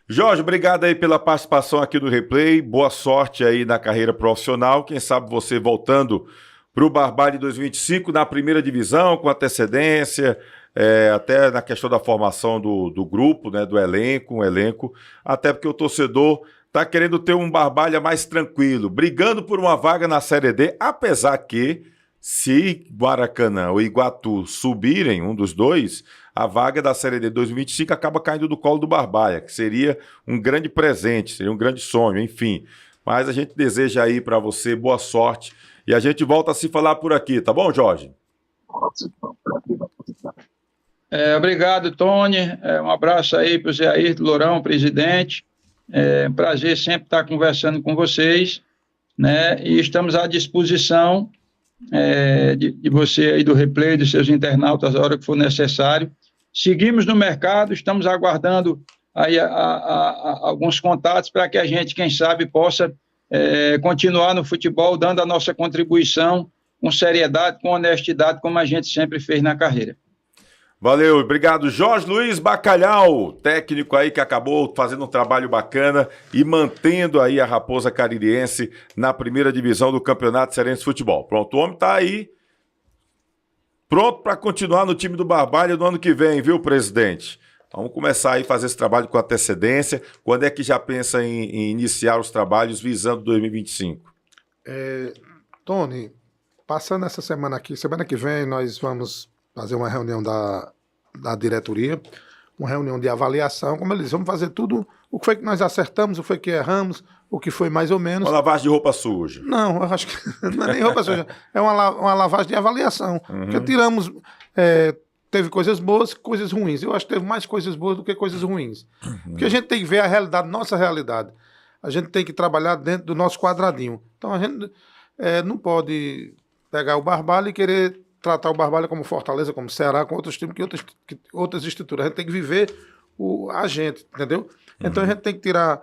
Jorge, obrigado aí pela participação aqui no Replay, boa sorte aí na carreira profissional, quem sabe você voltando para o Barbalha 2025 na primeira divisão, com antecedência, até na questão da formação do grupo, né, do elenco, até porque o torcedor está querendo ter um Barbalha mais tranquilo, brigando por uma vaga na Série D, apesar que, se Guaracanã ou Iguatu subirem, um dos dois, a vaga da Série D 2025 acaba caindo do colo do Barbalha, que seria um grande presente, seria um grande sonho, enfim. Mas a gente deseja aí para você boa sorte e a gente volta a se falar por aqui, tá bom, Jorge? Obrigado, Tony. Um abraço aí para o Zé Ayrton Lourão, presidente. Um prazer sempre estar conversando com vocês, né? E estamos à disposição de você aí do Replay, dos seus internautas, a hora que for necessário. Seguimos no mercado, estamos aguardando aí alguns contatos para que a gente, quem sabe, possa continuar no futebol, dando a nossa contribuição com seriedade, com honestidade, como a gente sempre fez na carreira. Valeu, obrigado. Jorge Luiz Bacalhau, técnico aí que acabou fazendo um trabalho bacana e mantendo aí a Raposa Caririense na primeira divisão do Campeonato Cearense de Futebol. Pronto, o homem tá aí, pronto para continuar no time do Barbalha no ano que vem, viu, presidente? Vamos começar aí a fazer esse trabalho com antecedência. Quando é que já pensa em iniciar os trabalhos visando 2025? Tony, passando essa semana aqui, semana que vem nós vamos fazer uma reunião da diretoria, uma reunião de avaliação, como eles vamos fazer tudo, o que foi que nós acertamos, o que foi que erramos, o que foi mais ou menos. Uma lavagem de roupa suja. Não, eu acho que não é nem roupa suja, é uma lavagem de avaliação, porque tiramos, teve coisas boas, coisas ruins, eu acho que teve mais coisas boas do que coisas ruins, porque a gente tem que ver a realidade, nossa realidade, a gente tem que trabalhar dentro do nosso quadradinho, então a gente não pode pegar o Barbalha e querer tratar o Barbalha como Fortaleza, como Ceará, com outros times, outras estruturas. A gente tem que viver a gente, entendeu? Então a gente tem que tirar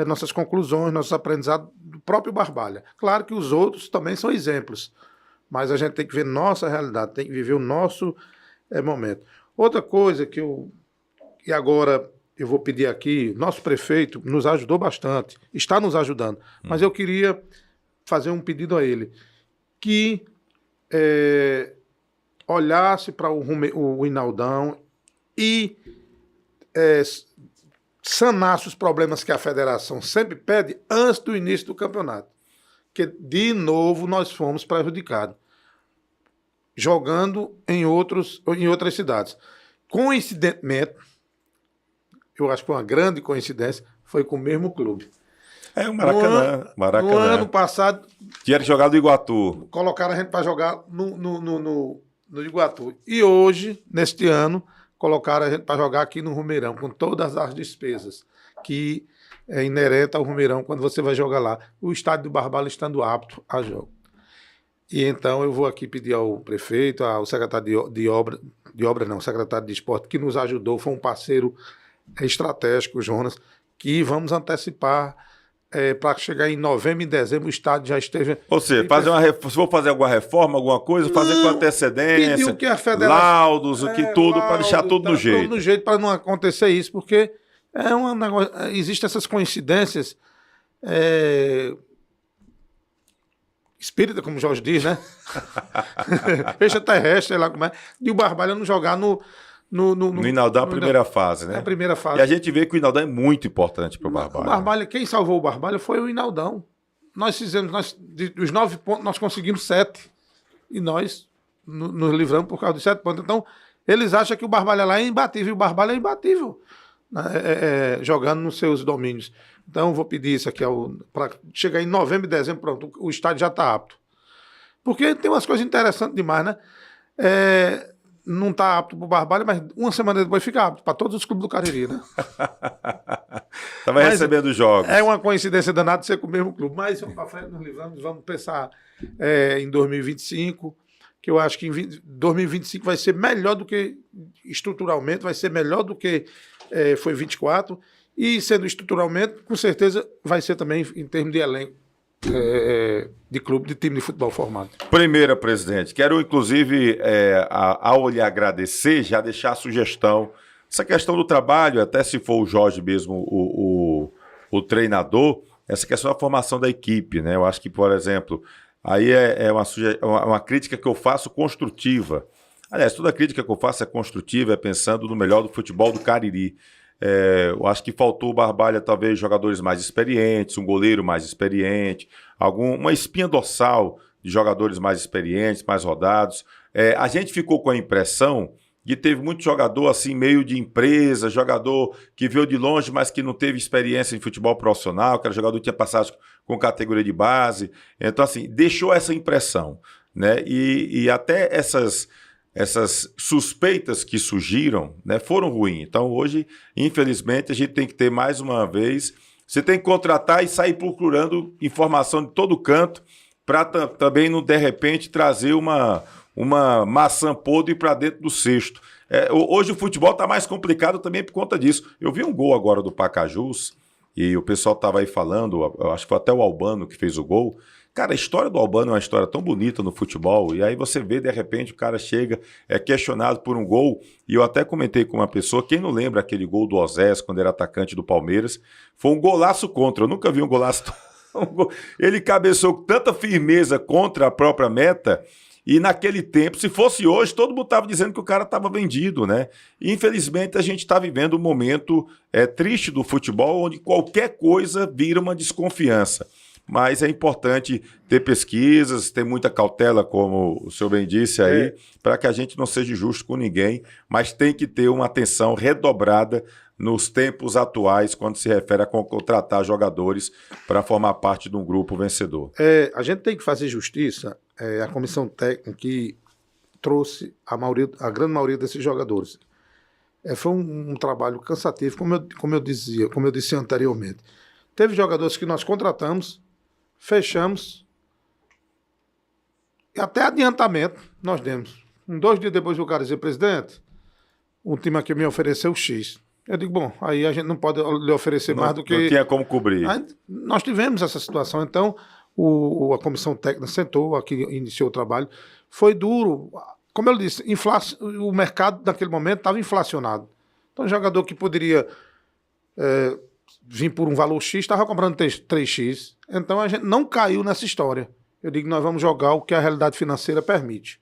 nossas conclusões, nossos aprendizados do próprio Barbalha. Claro que os outros também são exemplos, mas a gente tem que ver nossa realidade, tem que viver o nosso momento. Outra coisa que agora eu vou pedir aqui, nosso prefeito nos ajudou bastante, está nos ajudando, mas eu queria fazer um pedido a ele, que olhasse para o Inaldão e sanasse os problemas que a federação sempre pede antes do início do campeonato. Que, de novo, nós fomos prejudicados, jogando em outras cidades. Coincidentemente, eu acho que foi uma grande coincidência, foi com o mesmo clube. O Maracanã. No ano passado... Tinha jogado no Iguatu. Colocaram a gente para jogar no Iguatu. E hoje, neste ano, colocaram a gente para jogar aqui no Rumeirão, com todas as despesas que é inerente ao Rumeirão quando você vai jogar lá. O estádio do Barbalha estando apto a jogo. E então eu vou aqui pedir ao prefeito, ao secretário secretário de esporte, que nos ajudou, foi um parceiro estratégico, Jonas, que vamos antecipar para chegar em novembro e dezembro o estádio já esteja... Ou seja, se for fazer alguma reforma, alguma coisa, fazer com antecedência, que a federação, laudos, tudo, para deixar tudo no jeito. Tudo no jeito para não acontecer isso, porque existem essas coincidências espírita, como o Jorge diz, né? Extraterrestre, sei lá como é. E o Barbalha não jogar no Hinaldão, a primeira fase, né? É a primeira fase. E a gente vê que o Hinaldão é muito importante para o Barbalha. O Barbalha, quem salvou o Barbalha foi o Hinaldão. Dos 9 pontos, nós conseguimos 7. E nós nos livramos por causa dos 7 pontos. Então, eles acham que o Barbalha lá é imbatível. E o Barbalha é imbatível, né? Jogando nos seus domínios. Então, vou pedir isso aqui para chegar em novembro e dezembro, pronto, o estádio já está apto. Porque tem umas coisas interessantes demais, né? Não está apto para o Barbalha, mas uma semana depois fica apto para todos os clubes do Cariri, né? Estava recebendo jogos. É uma coincidência danada ser com o mesmo clube. Mas vamos para frente, nos livramos, vamos pensar em 2025, que eu acho que em 2025 vai ser melhor do que, estruturalmente, vai ser melhor do que foi 24, e sendo estruturalmente, com certeza vai ser também em termos de elenco, de clube, de time de futebol formado. Primeira, presidente, quero inclusive, ao lhe agradecer, já deixar a sugestão, essa questão do trabalho, até se for o Jorge mesmo o treinador, essa questão da formação da equipe, né? Eu acho que, por exemplo, aí é uma crítica que eu faço construtiva. Aliás, toda crítica que eu faço é construtiva, é pensando no melhor do futebol do Cariri. Eu acho que faltou o Barbalha, talvez, jogadores mais experientes, um goleiro mais experiente, uma espinha dorsal de jogadores mais experientes, mais rodados. A gente ficou com a impressão que teve muito jogador assim, meio de empresa, jogador que veio de longe, mas que não teve experiência em futebol profissional, que era jogador que tinha passado com categoria de base. Então, assim, deixou essa impressão, né? E até essas suspeitas que surgiram, né, foram ruins. Então, hoje, infelizmente, a gente tem que ter mais uma vez. Você tem que contratar e sair procurando informação de todo canto para também, de repente, trazer uma maçã podre para dentro do cesto. Hoje o futebol está mais complicado também por conta disso. Eu vi um gol agora do Pacajus e o pessoal estava aí falando, eu acho que foi até o Albano que fez o gol. Cara, a história do Albano é uma história tão bonita no futebol, e aí você vê, de repente, o cara chega, é questionado por um gol, e eu até comentei com uma pessoa, quem não lembra aquele gol do Osés, quando era atacante do Palmeiras, foi um golaço contra, eu nunca vi um golaço... Ele cabeçou com tanta firmeza contra a própria meta, e naquele tempo, se fosse hoje, todo mundo estava dizendo que o cara estava vendido, né? E, infelizmente, a gente está vivendo um momento triste do futebol, onde qualquer coisa vira uma desconfiança. Mas é importante ter pesquisas, ter muita cautela, como o senhor bem disse aí, para que a gente não seja justo com ninguém, mas tem que ter uma atenção redobrada nos tempos atuais, quando se refere a contratar jogadores para formar parte de um grupo vencedor. A gente tem que fazer justiça à comissão técnica que trouxe a grande maioria desses jogadores. Foi um trabalho cansativo, como eu disse anteriormente. Teve jogadores que nós contratamos, fechamos, e até adiantamento nós demos. 2 dias depois o cara dizer, presidente, o time aqui me ofereceu X. Eu digo, bom, aí a gente não pode lhe oferecer mais do que... Não tinha como cobrir. Aí, nós tivemos essa situação, então a comissão técnica sentou, aqui iniciou o trabalho, foi duro. Como eu disse, o mercado naquele momento estava inflacionado. Então o jogador que poderia vir por um valor X, estava comprando 3X. Então a gente não caiu nessa história. Eu digo, nós vamos jogar o que a realidade financeira permite.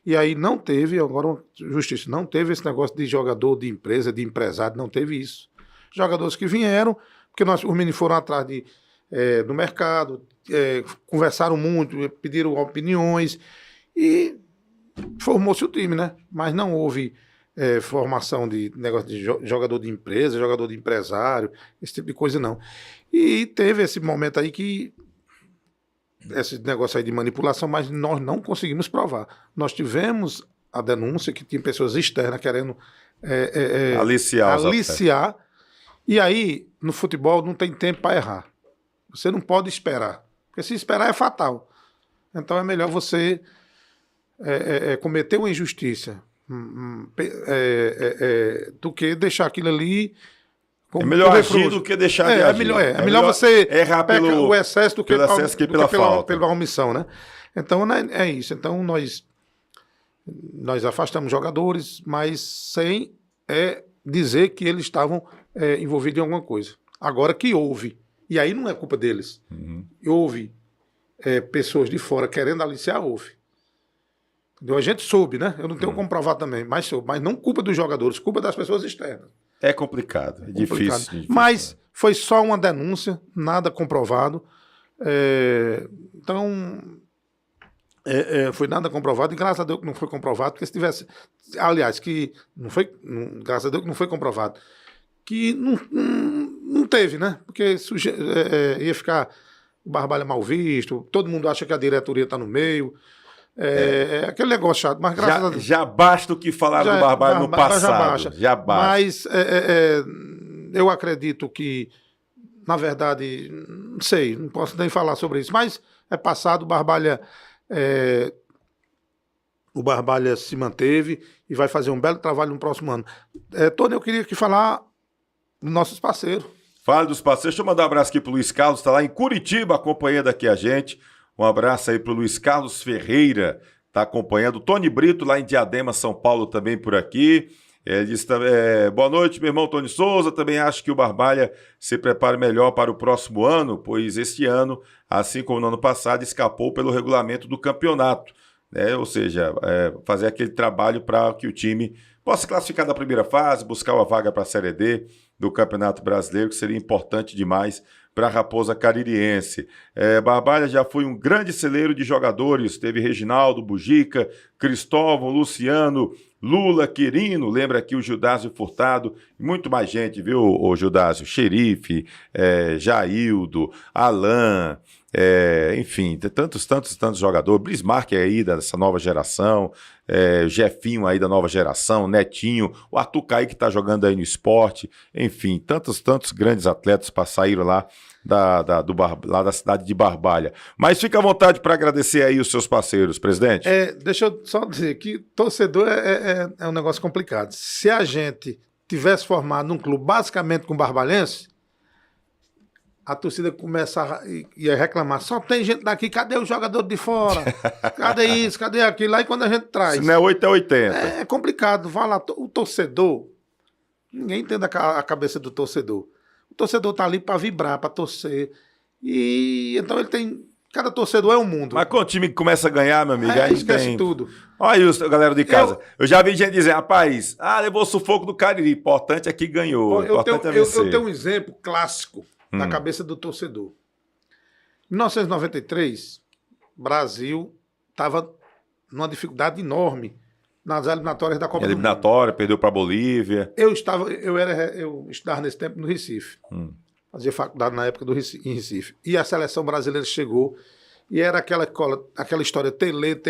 E aí não teve, agora justiça, não teve esse negócio de jogador, de empresa, de empresário, não teve isso. Jogadores que vieram, porque os meninos foram atrás do mercado, conversaram muito, pediram opiniões e formou-se o time, né? Mas não houve formação de negócio de jogador de empresa, jogador de empresário, esse tipo de coisa não. E teve esse momento aí que esse negócio aí de manipulação, mas nós não conseguimos provar. Nós tivemos a denúncia que tinha pessoas externas querendo aliciar. E aí, no futebol, não tem tempo para errar. Você não pode esperar. Porque se esperar é fatal. Então é melhor você cometer uma injustiça do que deixar aquilo ali... É melhor agir do que deixar de agir. É melhor você errar o excesso do que pela falta. Pela omissão, né? Então é isso. Então nós afastamos jogadores, mas sem dizer que eles estavam envolvidos em alguma coisa. Agora que houve E aí não é culpa deles. Houve pessoas de fora querendo aliciar, houve. Entendeu? A gente soube, né? Eu não tenho como provar também, mas soube. Mas não culpa dos jogadores, culpa das pessoas externas. É complicado, é difícil. Mas foi só uma denúncia, nada comprovado. Então, foi nada comprovado, e graças a Deus que não foi comprovado, porque se tivesse. Aliás, que não foi. Graças a Deus que não foi comprovado. Que não teve, né? Porque ia ficar o Barbalha mal visto, todo mundo acha que a diretoria está no meio. Aquele negócio chato, mas graças a Deus. Já basta o que falaram do Barbalha no passado. Já basta. Mas eu acredito que, na verdade, não sei, não posso nem falar sobre isso, mas é passado, o Barbalha se manteve e vai fazer um belo trabalho no próximo ano. Tony, eu queria falar dos nossos parceiros. Fala dos parceiros. Deixa eu mandar um abraço aqui pro Luiz Carlos, está lá em Curitiba acompanhando aqui a gente. Um abraço aí pro Luiz Carlos Ferreira, tá acompanhando. Tony Brito, lá em Diadema, São Paulo, também por aqui. Ele disse também, boa noite, meu irmão Tony Souza. Também acho que o Barbalha se prepara melhor para o próximo ano, pois este ano, assim como no ano passado, escapou pelo regulamento do campeonato. Ou seja, fazer aquele trabalho para que o time possa classificar da primeira fase, buscar uma vaga para a Série D do Campeonato Brasileiro, que seria importante demais para a Raposa Caririense. Barbalha já foi um grande celeiro de jogadores, teve Reginaldo, Bugica, Cristóvão, Luciano, Lula, Quirino, lembra aqui o Judásio Furtado, e muito mais gente, viu, o Judásio? Xerife, Jaildo, Alain, enfim, tantos jogadores, Brismarck aí dessa nova geração, Jefinho aí da nova geração, Netinho, o Arthur Caí que está jogando aí no esporte, enfim, tantos grandes atletas saíram lá lá da cidade de Barbalha. Mas fica à vontade para agradecer aí os seus parceiros, presidente. Deixa eu só dizer que torcedor é um negócio complicado. Se a gente tivesse formado um clube basicamente com barbalhense, a torcida ia reclamar, só tem gente daqui, cadê o jogador de fora? Cadê isso, cadê aquilo? Aí quando a gente traz... Se não é 8 é 80. É complicado, vai lá, o torcedor, ninguém entende a cabeça do torcedor. O torcedor tá ali para vibrar, para torcer, e então ele tem... Cada torcedor é um mundo. Mas quando o time começa a ganhar, meu amigo, aí esquece tudo. Olha aí, galera de casa. Eu já vi gente dizer, rapaz, levou o sufoco do Cariri, importante é que ganhou. Eu tenho um exemplo clássico na cabeça do torcedor. Em 1993, o Brasil estava numa dificuldade enorme nas eliminatórias da Copa do Mundo. Eliminatória, perdeu para a Bolívia. Eu estudava nesse tempo no Recife. Fazia faculdade na época em Recife. E a seleção brasileira chegou e era aquela história Tele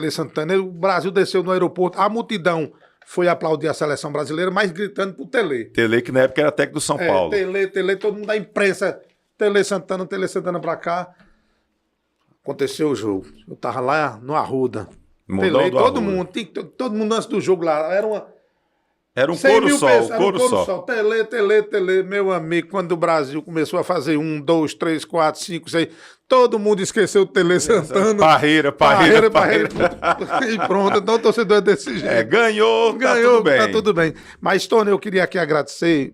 Santana. E o Brasil desceu no aeroporto, a multidão foi aplaudir a seleção brasileira, mas gritando pro Tele. Tele, que na época era técnico do São Paulo. Tele, todo mundo da imprensa, Tele Santana pra cá. Aconteceu o jogo. Eu tava lá no Arruda. Tele, todo mundo antes do jogo lá. Era um couro só. Tele, meu amigo, quando o Brasil começou a fazer 1, 2, 3, 4, 5, 6, todo mundo esqueceu o Tele Santana. Parreira. E pronto, então o torcedor é desse jeito. Ganhou, tá tudo bem. Mas, Tony, eu queria aqui agradecer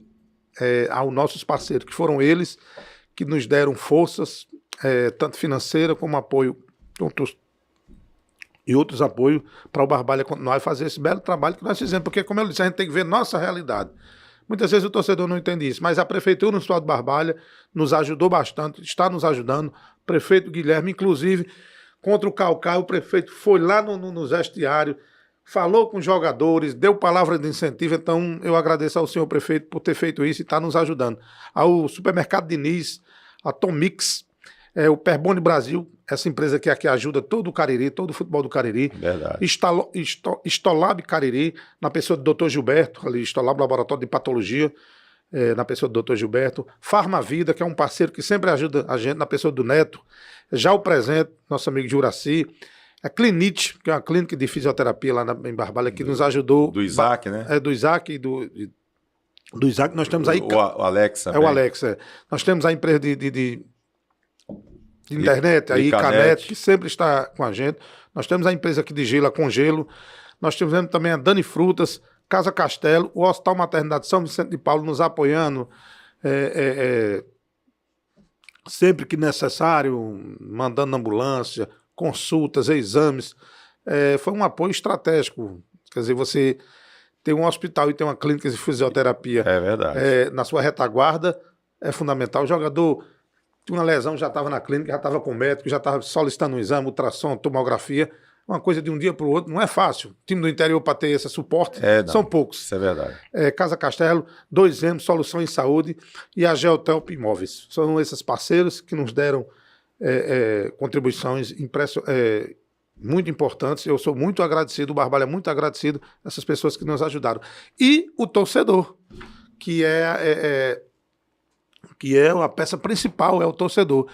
aos nossos parceiros, que foram eles que nos deram forças, tanto financeira como apoio, e outros apoios para o Barbalha continuar e fazer esse belo trabalho que nós fizemos, porque, como eu disse, a gente tem que ver nossa realidade. Muitas vezes o torcedor não entende isso, mas a Prefeitura Municipal de Barbalha nos ajudou bastante, está nos ajudando, o prefeito Guilherme, inclusive, contra o Caucá, o prefeito foi lá no vestiário, falou com os jogadores, deu palavra de incentivo, então eu agradeço ao senhor prefeito por ter feito isso e está nos ajudando. Ao Supermercado Diniz, a Tom Mix, o Perbone Brasil, essa empresa que aqui ajuda todo o Cariri, todo o futebol do Cariri. Verdade. Estolab Cariri, na pessoa do Dr. Gilberto, ali, Estolab Laboratório de Patologia, na pessoa do Dr. Gilberto. Farmavida, que é um parceiro que sempre ajuda a gente, na pessoa do Neto. Já o Presente, nosso amigo Juraci. A Clinite, que é uma clínica de fisioterapia lá em Barbalha, que nos ajudou. Do Isaac, né? Do Isaac e do Isaac, nós temos aí... O Alex também. O Alex, Nós temos a empresa de internet, aí Canet, que sempre está com a gente. Nós temos a empresa aqui de gelo, a Congelo. Nós tivemos também a Dani Frutas, Casa Castelo, o Hospital Maternidade São Vicente de Paulo nos apoiando. sempre que necessário, mandando ambulância, consultas, exames. Foi um apoio estratégico. Quer dizer, você tem um hospital e tem uma clínica de fisioterapia É verdade. na sua retaguarda, é fundamental. O jogador tinha uma lesão, já estava na clínica, já estava com o médico, já estava solicitando um exame, ultrassom, tomografia. Uma coisa de um dia para o outro não é fácil. O time do interior para ter esse suporte são poucos. Isso é verdade. Casa Castelo, 2M, Solução em Saúde e a Geotelp Imóveis. São esses parceiros que nos deram contribuições muito importantes. Eu sou muito agradecido, o Barbalha é muito agradecido a essas pessoas que nos ajudaram. E o torcedor, que é a peça principal, é o torcedor.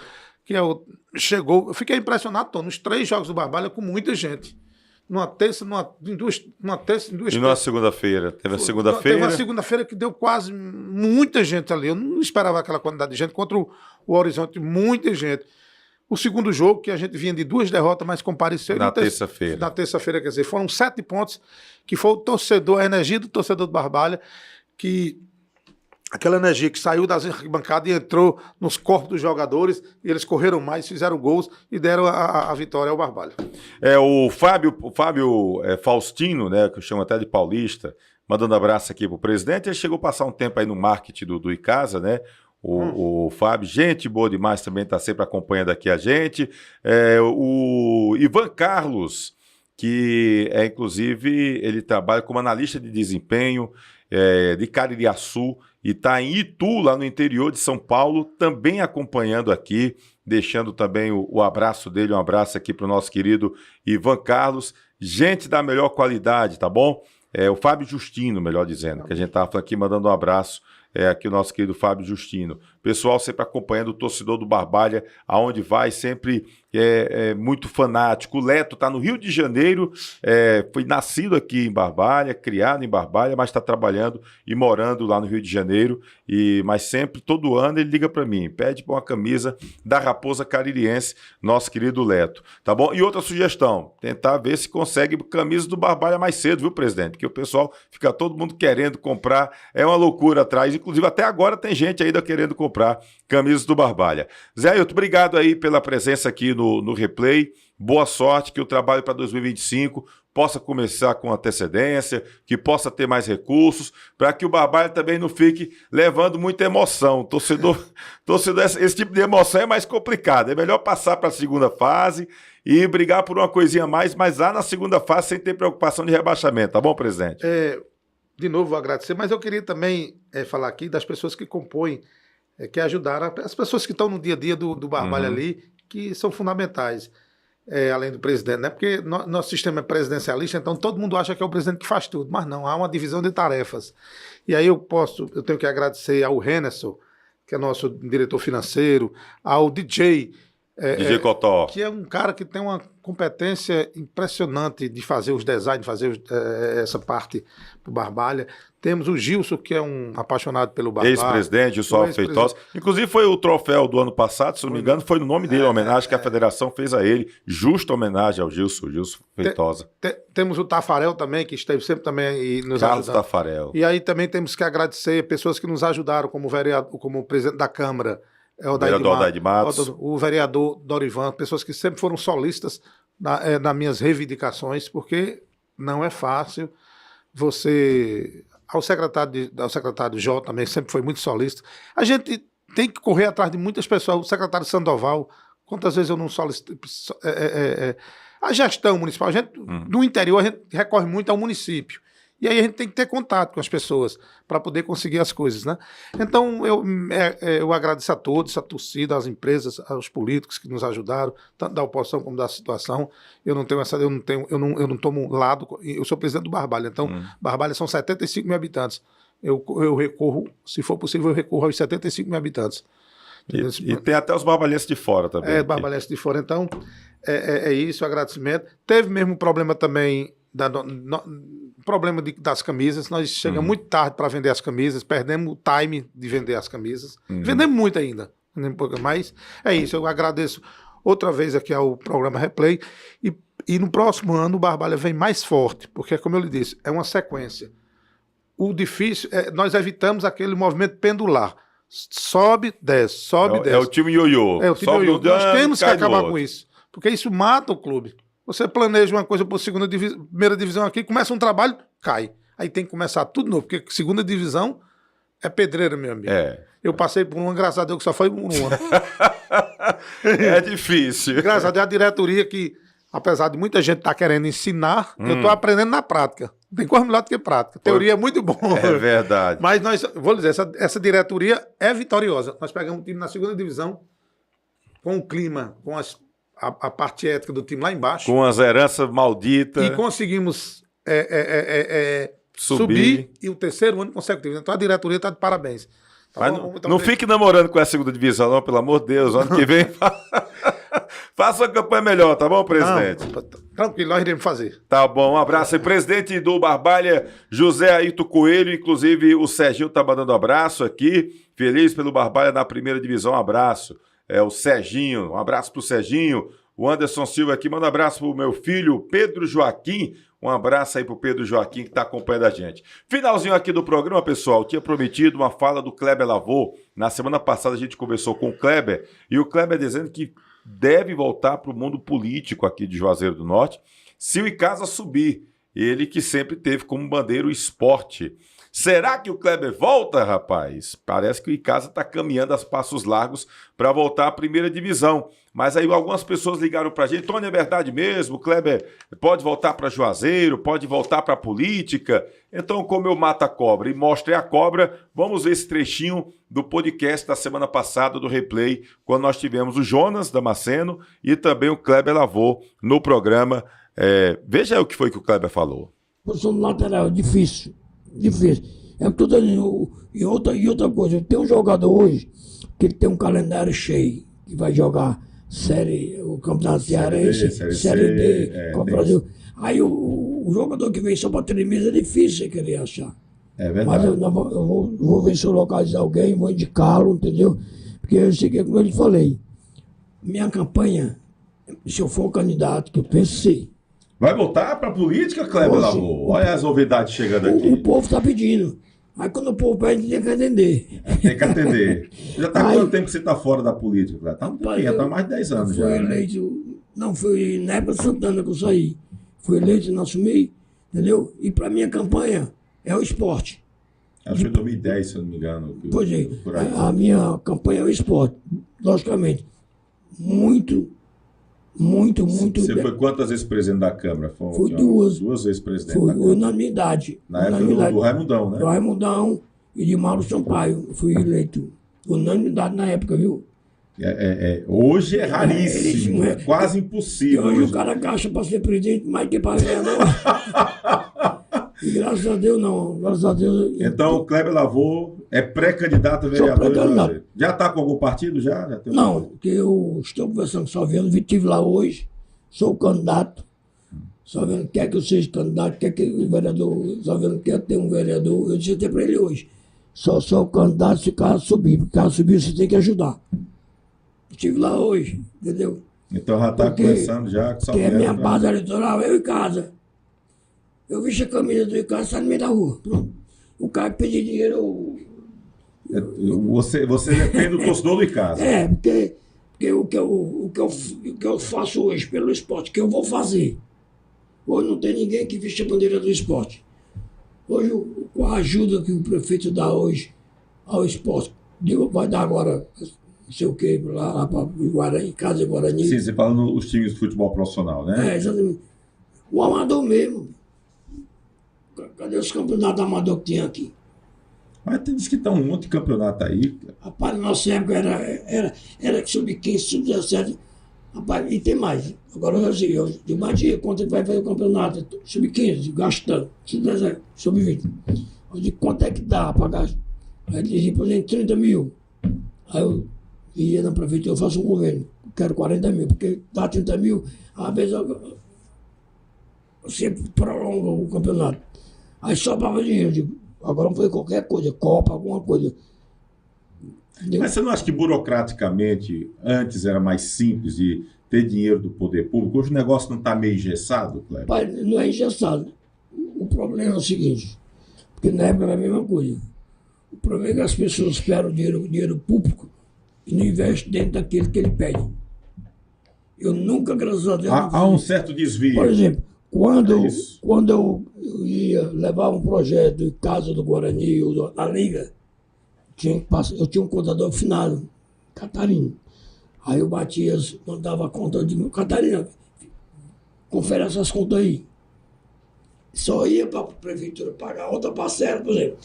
Chegou, eu fiquei impressionado, nos 3 jogos do Barbalha com muita gente. Em duas E numa segunda-feira? Teve a segunda-feira? Teve uma segunda-feira que deu quase muita gente ali. Eu não esperava aquela quantidade de gente. Contra o Horizonte, muita gente. O segundo jogo, que a gente vinha de 2 derrotas, mas compareceu... Na terça-feira. Na terça-feira, quer dizer, foram 7 pontos, que foi o torcedor, a energia do torcedor do Barbalha, que... Aquela energia que saiu das arquibancadas e entrou nos corpos dos jogadores, e eles correram mais, fizeram gols e deram a vitória ao Barbalha. O Fábio Faustino, né, que eu chamo até de paulista, mandando abraço aqui pro presidente. Ele chegou a passar um tempo aí no marketing do Icasa, né? O Fábio, gente boa demais, também está sempre acompanhando aqui a gente. O Ivan Carlos, que inclusive, ele trabalha como analista de desempenho de Caririaçu, e está em Itu, lá no interior de São Paulo, também acompanhando aqui, deixando também o abraço dele, um abraço aqui para o nosso querido Ivan Carlos, gente da melhor qualidade, tá bom? O Fábio Justino, melhor dizendo, que a gente estava aqui mandando um abraço, aqui o nosso querido Fábio Justino. Pessoal sempre acompanhando o torcedor do Barbalha, aonde vai, sempre muito fanático. O Leto está no Rio de Janeiro, foi nascido aqui em Barbalha, criado em Barbalha, mas está trabalhando e morando lá no Rio de Janeiro, mas sempre, todo ano, ele liga para mim, pede para uma camisa da Raposa Caririense, nosso querido Leto, tá bom? E outra sugestão, tentar ver se consegue camisa do Barbalha mais cedo, viu, presidente? Porque o pessoal fica todo mundo querendo comprar, é uma loucura atrás, inclusive até agora tem gente ainda querendo comprar camisas do Barbalha. Zé Ailton, obrigado aí pela presença aqui no Replay, boa sorte, que o trabalho para 2025 possa começar com antecedência, que possa ter mais recursos, para que o Barbalha também não fique levando muita emoção. Torcedor, esse tipo de emoção é mais complicado, é melhor passar para a segunda fase e brigar por uma coisinha a mais, mas lá na segunda fase sem ter preocupação de rebaixamento, tá bom, presidente? De novo, vou agradecer, mas eu queria também falar aqui das pessoas que compõem, que ajudaram, as pessoas que estão no dia a dia do Barbalha ali, que são fundamentais, além do presidente, né? Porque nosso sistema é presidencialista, então todo mundo acha que é o presidente que faz tudo, mas não, há uma divisão de tarefas. E aí eu tenho que agradecer ao Renerson, que é nosso diretor financeiro, ao DJ, DJ Cotó, que é um cara que tem uma competência impressionante de fazer os designs, fazer essa parte do Barbalha. Temos o Gilson, que é um apaixonado pelo Barbalha. Ex-presidente, Gilson Feitosa. Inclusive foi o troféu do ano passado, se não me engano, foi no nome dele, a homenagem que a federação fez a ele. Justa homenagem ao Gilson Feitosa. Temos o Tafarel também, que esteve sempre também nos Carlos ajudando. Tafarel. E aí também temos que agradecer pessoas que nos ajudaram, como o presidente da Câmara, o Odair Matos, o vereador Dorivan, pessoas que sempre foram solistas nas minhas reivindicações, porque não é fácil você... Ao secretário Jó também sempre foi muito solícito. A gente tem que correr atrás de muitas pessoas. O secretário Sandoval, quantas vezes eu não solicitei... A gestão municipal, no interior, a gente recorre muito ao município. E aí a gente tem que ter contato com as pessoas para poder conseguir as coisas, né? Então eu agradeço a todos, a torcida, às empresas, aos políticos que nos ajudaram, tanto da oposição como da situação. Eu não tomo lado, eu sou presidente do Barbalha, então Barbalha são 75 mil habitantes. Eu recorro, se for possível, eu recorro aos 75 mil habitantes. E tem até os barbalhenses de fora também. Barbalhenses de fora, então é isso, o agradecimento. Teve mesmo um problema também problema das camisas. Nós chegamos muito tarde para vender as camisas, perdemos o time de vender as camisas. Vendemos muito ainda, mas é isso. Eu agradeço outra vez aqui ao programa Replay e no próximo ano o Barbalha vem mais forte, porque, como eu lhe disse, é uma sequência. O difícil nós evitamos aquele movimento pendular. Sobe, desce, sobe, desce. É o time ioiô. É o time ioiô. Nós temos que acabar com isso. Porque isso mata o clube. Você planeja uma coisa por primeira divisão aqui, começa um trabalho, cai. Aí tem que começar tudo novo, porque segunda divisão é pedreira, meu amigo. Eu passei por uma, graças a Deus, que só foi uma. É difícil. Graças a Deus, a diretoria que, apesar de muita gente estar querendo ensinar, eu estou aprendendo na prática. Tem coisa melhor do que prática. Teoria é muito bom. É verdade. Mas vou dizer, essa diretoria é vitoriosa. Nós pegamos um time na segunda divisão, com o clima, com a parte ética do time lá embaixo. Com as heranças malditas. E conseguimos subir. E o terceiro ano consecutivo. Então a diretoria está de parabéns. Tá bom? Não fique namorando com a segunda divisão, não, pelo amor de Deus. Ano que vem, faça uma campanha melhor, tá bom, presidente? Não, tranquilo, nós iremos fazer. Tá bom, um abraço aí. Presidente do Barbalha, José Ayrton Coelho, inclusive o Serginho tá mandando um abraço aqui. Feliz pelo Barbalha na primeira divisão, um abraço. O Serginho, um abraço pro Serginho. O Anderson Silva aqui, manda um abraço pro meu filho Pedro Joaquim. Um abraço aí pro Pedro Joaquim que tá acompanhando a gente. Finalzinho aqui do programa, pessoal. Tinha prometido uma fala do Kleber Lavô. Na semana passada a gente conversou com o Kleber e o Kleber dizendo que deve voltar para o mundo político aqui de Juazeiro do Norte se o Icasa subir. Ele que sempre teve como bandeira o esporte. Será que o Kleber volta, rapaz? Parece que o Icasa está caminhando a passos largos para voltar à primeira divisão. Mas aí algumas pessoas ligaram para a gente. Tony, é verdade mesmo? O Kleber pode voltar para Juazeiro? Pode voltar para a política? Então, como eu mato a cobra e mostrei a cobra, vamos ver esse trechinho do podcast da semana passada do Replay, quando nós tivemos o Jonas Damasceno e também o Kleber Lavô no programa. Veja aí o que foi que o Kleber falou. Posição do lateral é difícil. É o que eu estou dizendo. E outra coisa, tem um jogador hoje que ele tem um calendário cheio, que vai jogar o Campeonato Cearense, Série D, Copa Brasil. Aí o jogador que vem só para 3 meses é difícil você querer achar. É verdade. Mas eu vou ver se eu localizar alguém, vou indicá-lo, entendeu? Porque eu sei que, como eu lhe falei, minha campanha, se eu for candidato, que eu penso sim. Vai voltar para a política, Kleber Lavô? Olha as novidades chegando aqui. O povo está pedindo. Aí quando o povo pede, tem que atender. Tem que atender. Já está há quanto tempo que você está fora da política? Está há mais de 10 anos já. Fui eleito, não foi na época de Santana que eu saí. Fui eleito, não assumi, entendeu? E para minha campanha é o esporte. Acho que foi em 2010, se eu não me engano. Pois é, a minha campanha é o esporte. Logicamente, muito. Você foi quantas vezes presidente da Câmara? Fui duas. Duas vezes presidente da Câmara. Fui unanimidade. Na época do Raimundão, né? Do Raimundão e de Mauro Sampaio. Fui eleito. Unanimidade na época, viu? Hoje é raríssimo, é quase impossível. Hoje o cara acha para ser presidente mais que para vereador. E graças a Deus não. Graças a Deus. Então o Kleber Lavô é pré-candidato a vereador. Já está com algum partido? Já tem não, porque eu estou conversando com o Salviano, estive lá hoje, sou candidato. Salviano quer que eu seja candidato, quer que o vereador, Salviano quer ter um vereador. Eu disse até para ele hoje, só sou candidato se o cara subir, porque o cara subir você tem que ajudar. Estive lá hoje, entendeu? Então já está conversando já com o Salviano. Que é minha base eleitoral, eu em casa. Eu visto a camisa do Icasa, sai no meio da rua. Pronto. O cara pedir dinheiro, Você depende do torcedor do Icasa. Porque o que eu faço hoje pelo esporte, que eu vou fazer. Hoje não tem ninguém que viste a bandeira do esporte. Hoje, com a ajuda que o prefeito dá hoje ao esporte, vai dar agora, não sei o que, lá para Guarani, Casa de Guarani. Sim, você fala nos times de futebol profissional, né? Exatamente. O amador mesmo. Cadê os campeonatos amador que tinha aqui? Mas tem que estar um monte de campeonato aí. Rapaz, na nossa época era sub-15, sub-17. Rapaz, e tem mais. Agora eu digo, mais dia, quanto vai fazer o campeonato? Sub-15, gastando. Sub-17, sub-20. Eu digo, quanto é que dá para gastar? Aí ele dizia, por exemplo, 30 mil. Aí eu ia na prefeitura, eu faço um governo. Quero 40 mil, porque dá 30 mil, às vezes eu sempre prolonga o campeonato. Aí sobrava dinheiro, eu digo, agora vamos fazer qualquer coisa, Copa, alguma coisa. Entendeu? Mas você não acha que burocraticamente antes era mais simples de ter dinheiro do poder público? Hoje o negócio não está meio engessado, Kleber? Pai, não é engessado. O problema é o seguinte, porque na época era a mesma coisa. O problema é que as pessoas esperam dinheiro público e não investem dentro daquilo que ele pede. Eu nunca, graças a Deus... Há um certo desvio. Por exemplo, quando eu ia levar um projeto de casa do Guarani ou da Liga, eu tinha um contador finado, Catarina. Aí o Matias mandava a conta, eu digo, Catarina, confere essas contas aí. Só ia para a prefeitura pagar outra parcela, por exemplo.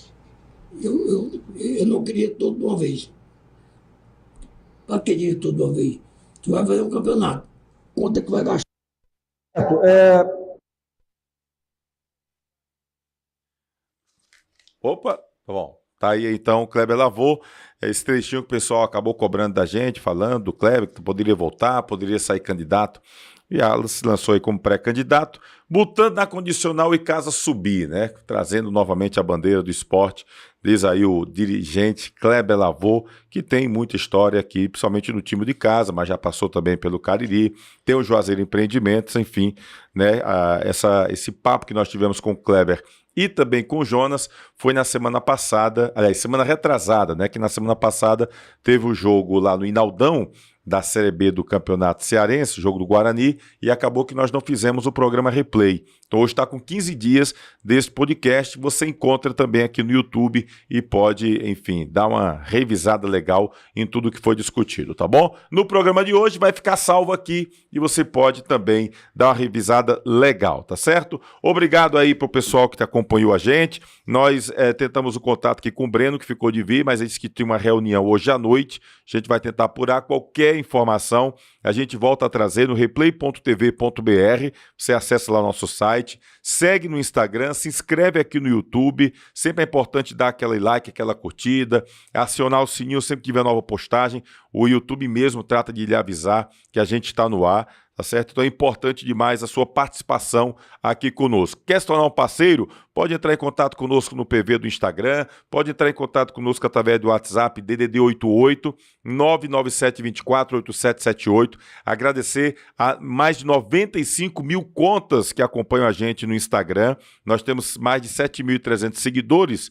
Eu não queria tudo de uma vez. Para que dinheiro tudo de uma vez? Tu vai fazer um campeonato. Quanto é que vai gastar? Opa, tá bom. Tá aí então o Kleber Lavô, esse trechinho que o pessoal acabou cobrando da gente, falando do Kleber, que poderia voltar, poderia sair candidato, e ela se lançou aí como pré-candidato, botando na condicional e casa subir, né? Trazendo novamente a bandeira do esporte, diz aí o dirigente Kleber Lavô, que tem muita história aqui, principalmente no time de casa, mas já passou também pelo Cariri, tem o Juazeiro Empreendimentos, enfim, né? Esse papo que nós tivemos com o Kleber e também com o Jonas foi na semana passada, aliás, semana retrasada, né? Que na semana passada teve o jogo lá no Inaldão da Série B do Campeonato Cearense, jogo do Guarani, e acabou que nós não fizemos o programa replay. Então hoje está com 15 dias desse podcast, você encontra também aqui no YouTube e pode, enfim, dar uma revisada legal em tudo que foi discutido, tá bom? No programa de hoje vai ficar salvo aqui e você pode também dar uma revisada legal, tá certo? Obrigado aí pro pessoal que acompanhou a gente. Nós tentamos o contato aqui com o Breno, que ficou de vir, mas ele disse que tem uma reunião hoje à noite. A gente vai tentar apurar qualquer informação. A gente volta a trazer no replay.tv.br. Você acessa lá o nosso site, segue no Instagram, se inscreve aqui no YouTube. Sempre é importante dar aquele like, aquela curtida, acionar o sininho sempre que tiver nova postagem. O YouTube mesmo trata de lhe avisar que a gente está no ar. Tá certo? Então é importante demais a sua participação aqui conosco. Quer se tornar um parceiro? Pode entrar em contato conosco no PV do Instagram, pode entrar em contato conosco através do WhatsApp DDD 88 997 24 8778. Agradecer a mais de 95 mil contas que acompanham a gente no Instagram. Nós temos mais de 7.300 seguidores,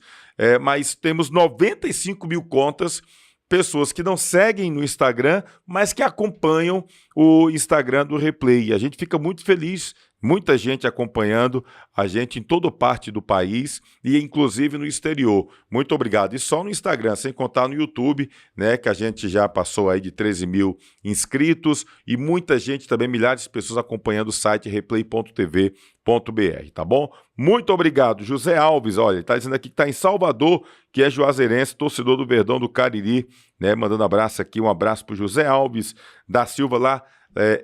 mas temos 95 mil contas, pessoas que não seguem no Instagram, mas que acompanham o Instagram do Replay. A gente fica muito feliz, muita gente acompanhando a gente em toda parte do país e inclusive no exterior. Muito obrigado. E só no Instagram, sem contar no YouTube, né, que a gente já passou aí de 13 mil inscritos e muita gente também, milhares de pessoas acompanhando o site replay.tv.br, tá bom? Muito obrigado. José Alves, olha, ele está dizendo aqui que está em Salvador, que é juazeirense, torcedor do Verdão do Cariri, né? Mandando abraço aqui, um abraço para o José Alves da Silva lá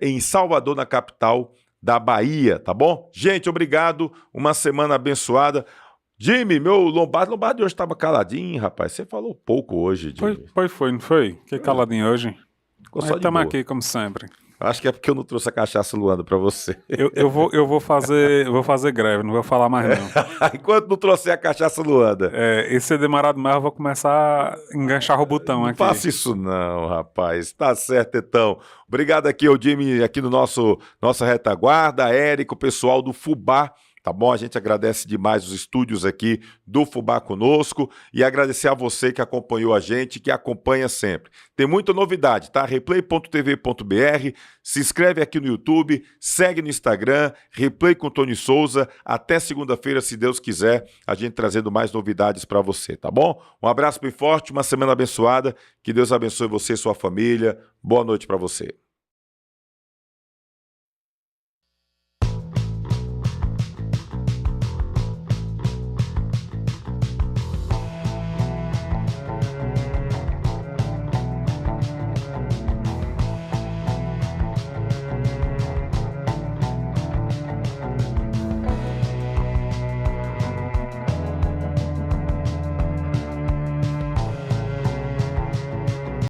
em Salvador, na capital da Bahia, tá bom? Gente, obrigado, uma semana abençoada. Jimmy, meu Lombardi hoje estava caladinho, rapaz, você falou pouco hoje, Jimmy. Foi, não foi? Fiquei caladinho hoje. Mas estamos aqui, como sempre. Acho que é porque eu não trouxe a cachaça Luanda pra você. Eu vou fazer greve, não vou falar mais não. Enquanto não trouxer a cachaça Luanda. E se demorar demais, eu vou começar a enganchar o botão aqui. Não faça isso não, rapaz. Tá certo, então. Obrigado aqui ao Jimmy, aqui no nossa retaguarda, Érico, o pessoal do Fubá. Tá bom? A gente agradece demais os estúdios aqui do Fubá conosco e agradecer a você que acompanhou a gente, que acompanha sempre. Tem muita novidade, tá? Replay.tv.br, se inscreve aqui no YouTube, segue no Instagram, Replay com Tony Souza. Até segunda-feira, se Deus quiser, a gente trazendo mais novidades para você, tá bom? Um abraço bem forte, uma semana abençoada, que Deus abençoe você e sua família. Boa noite para você.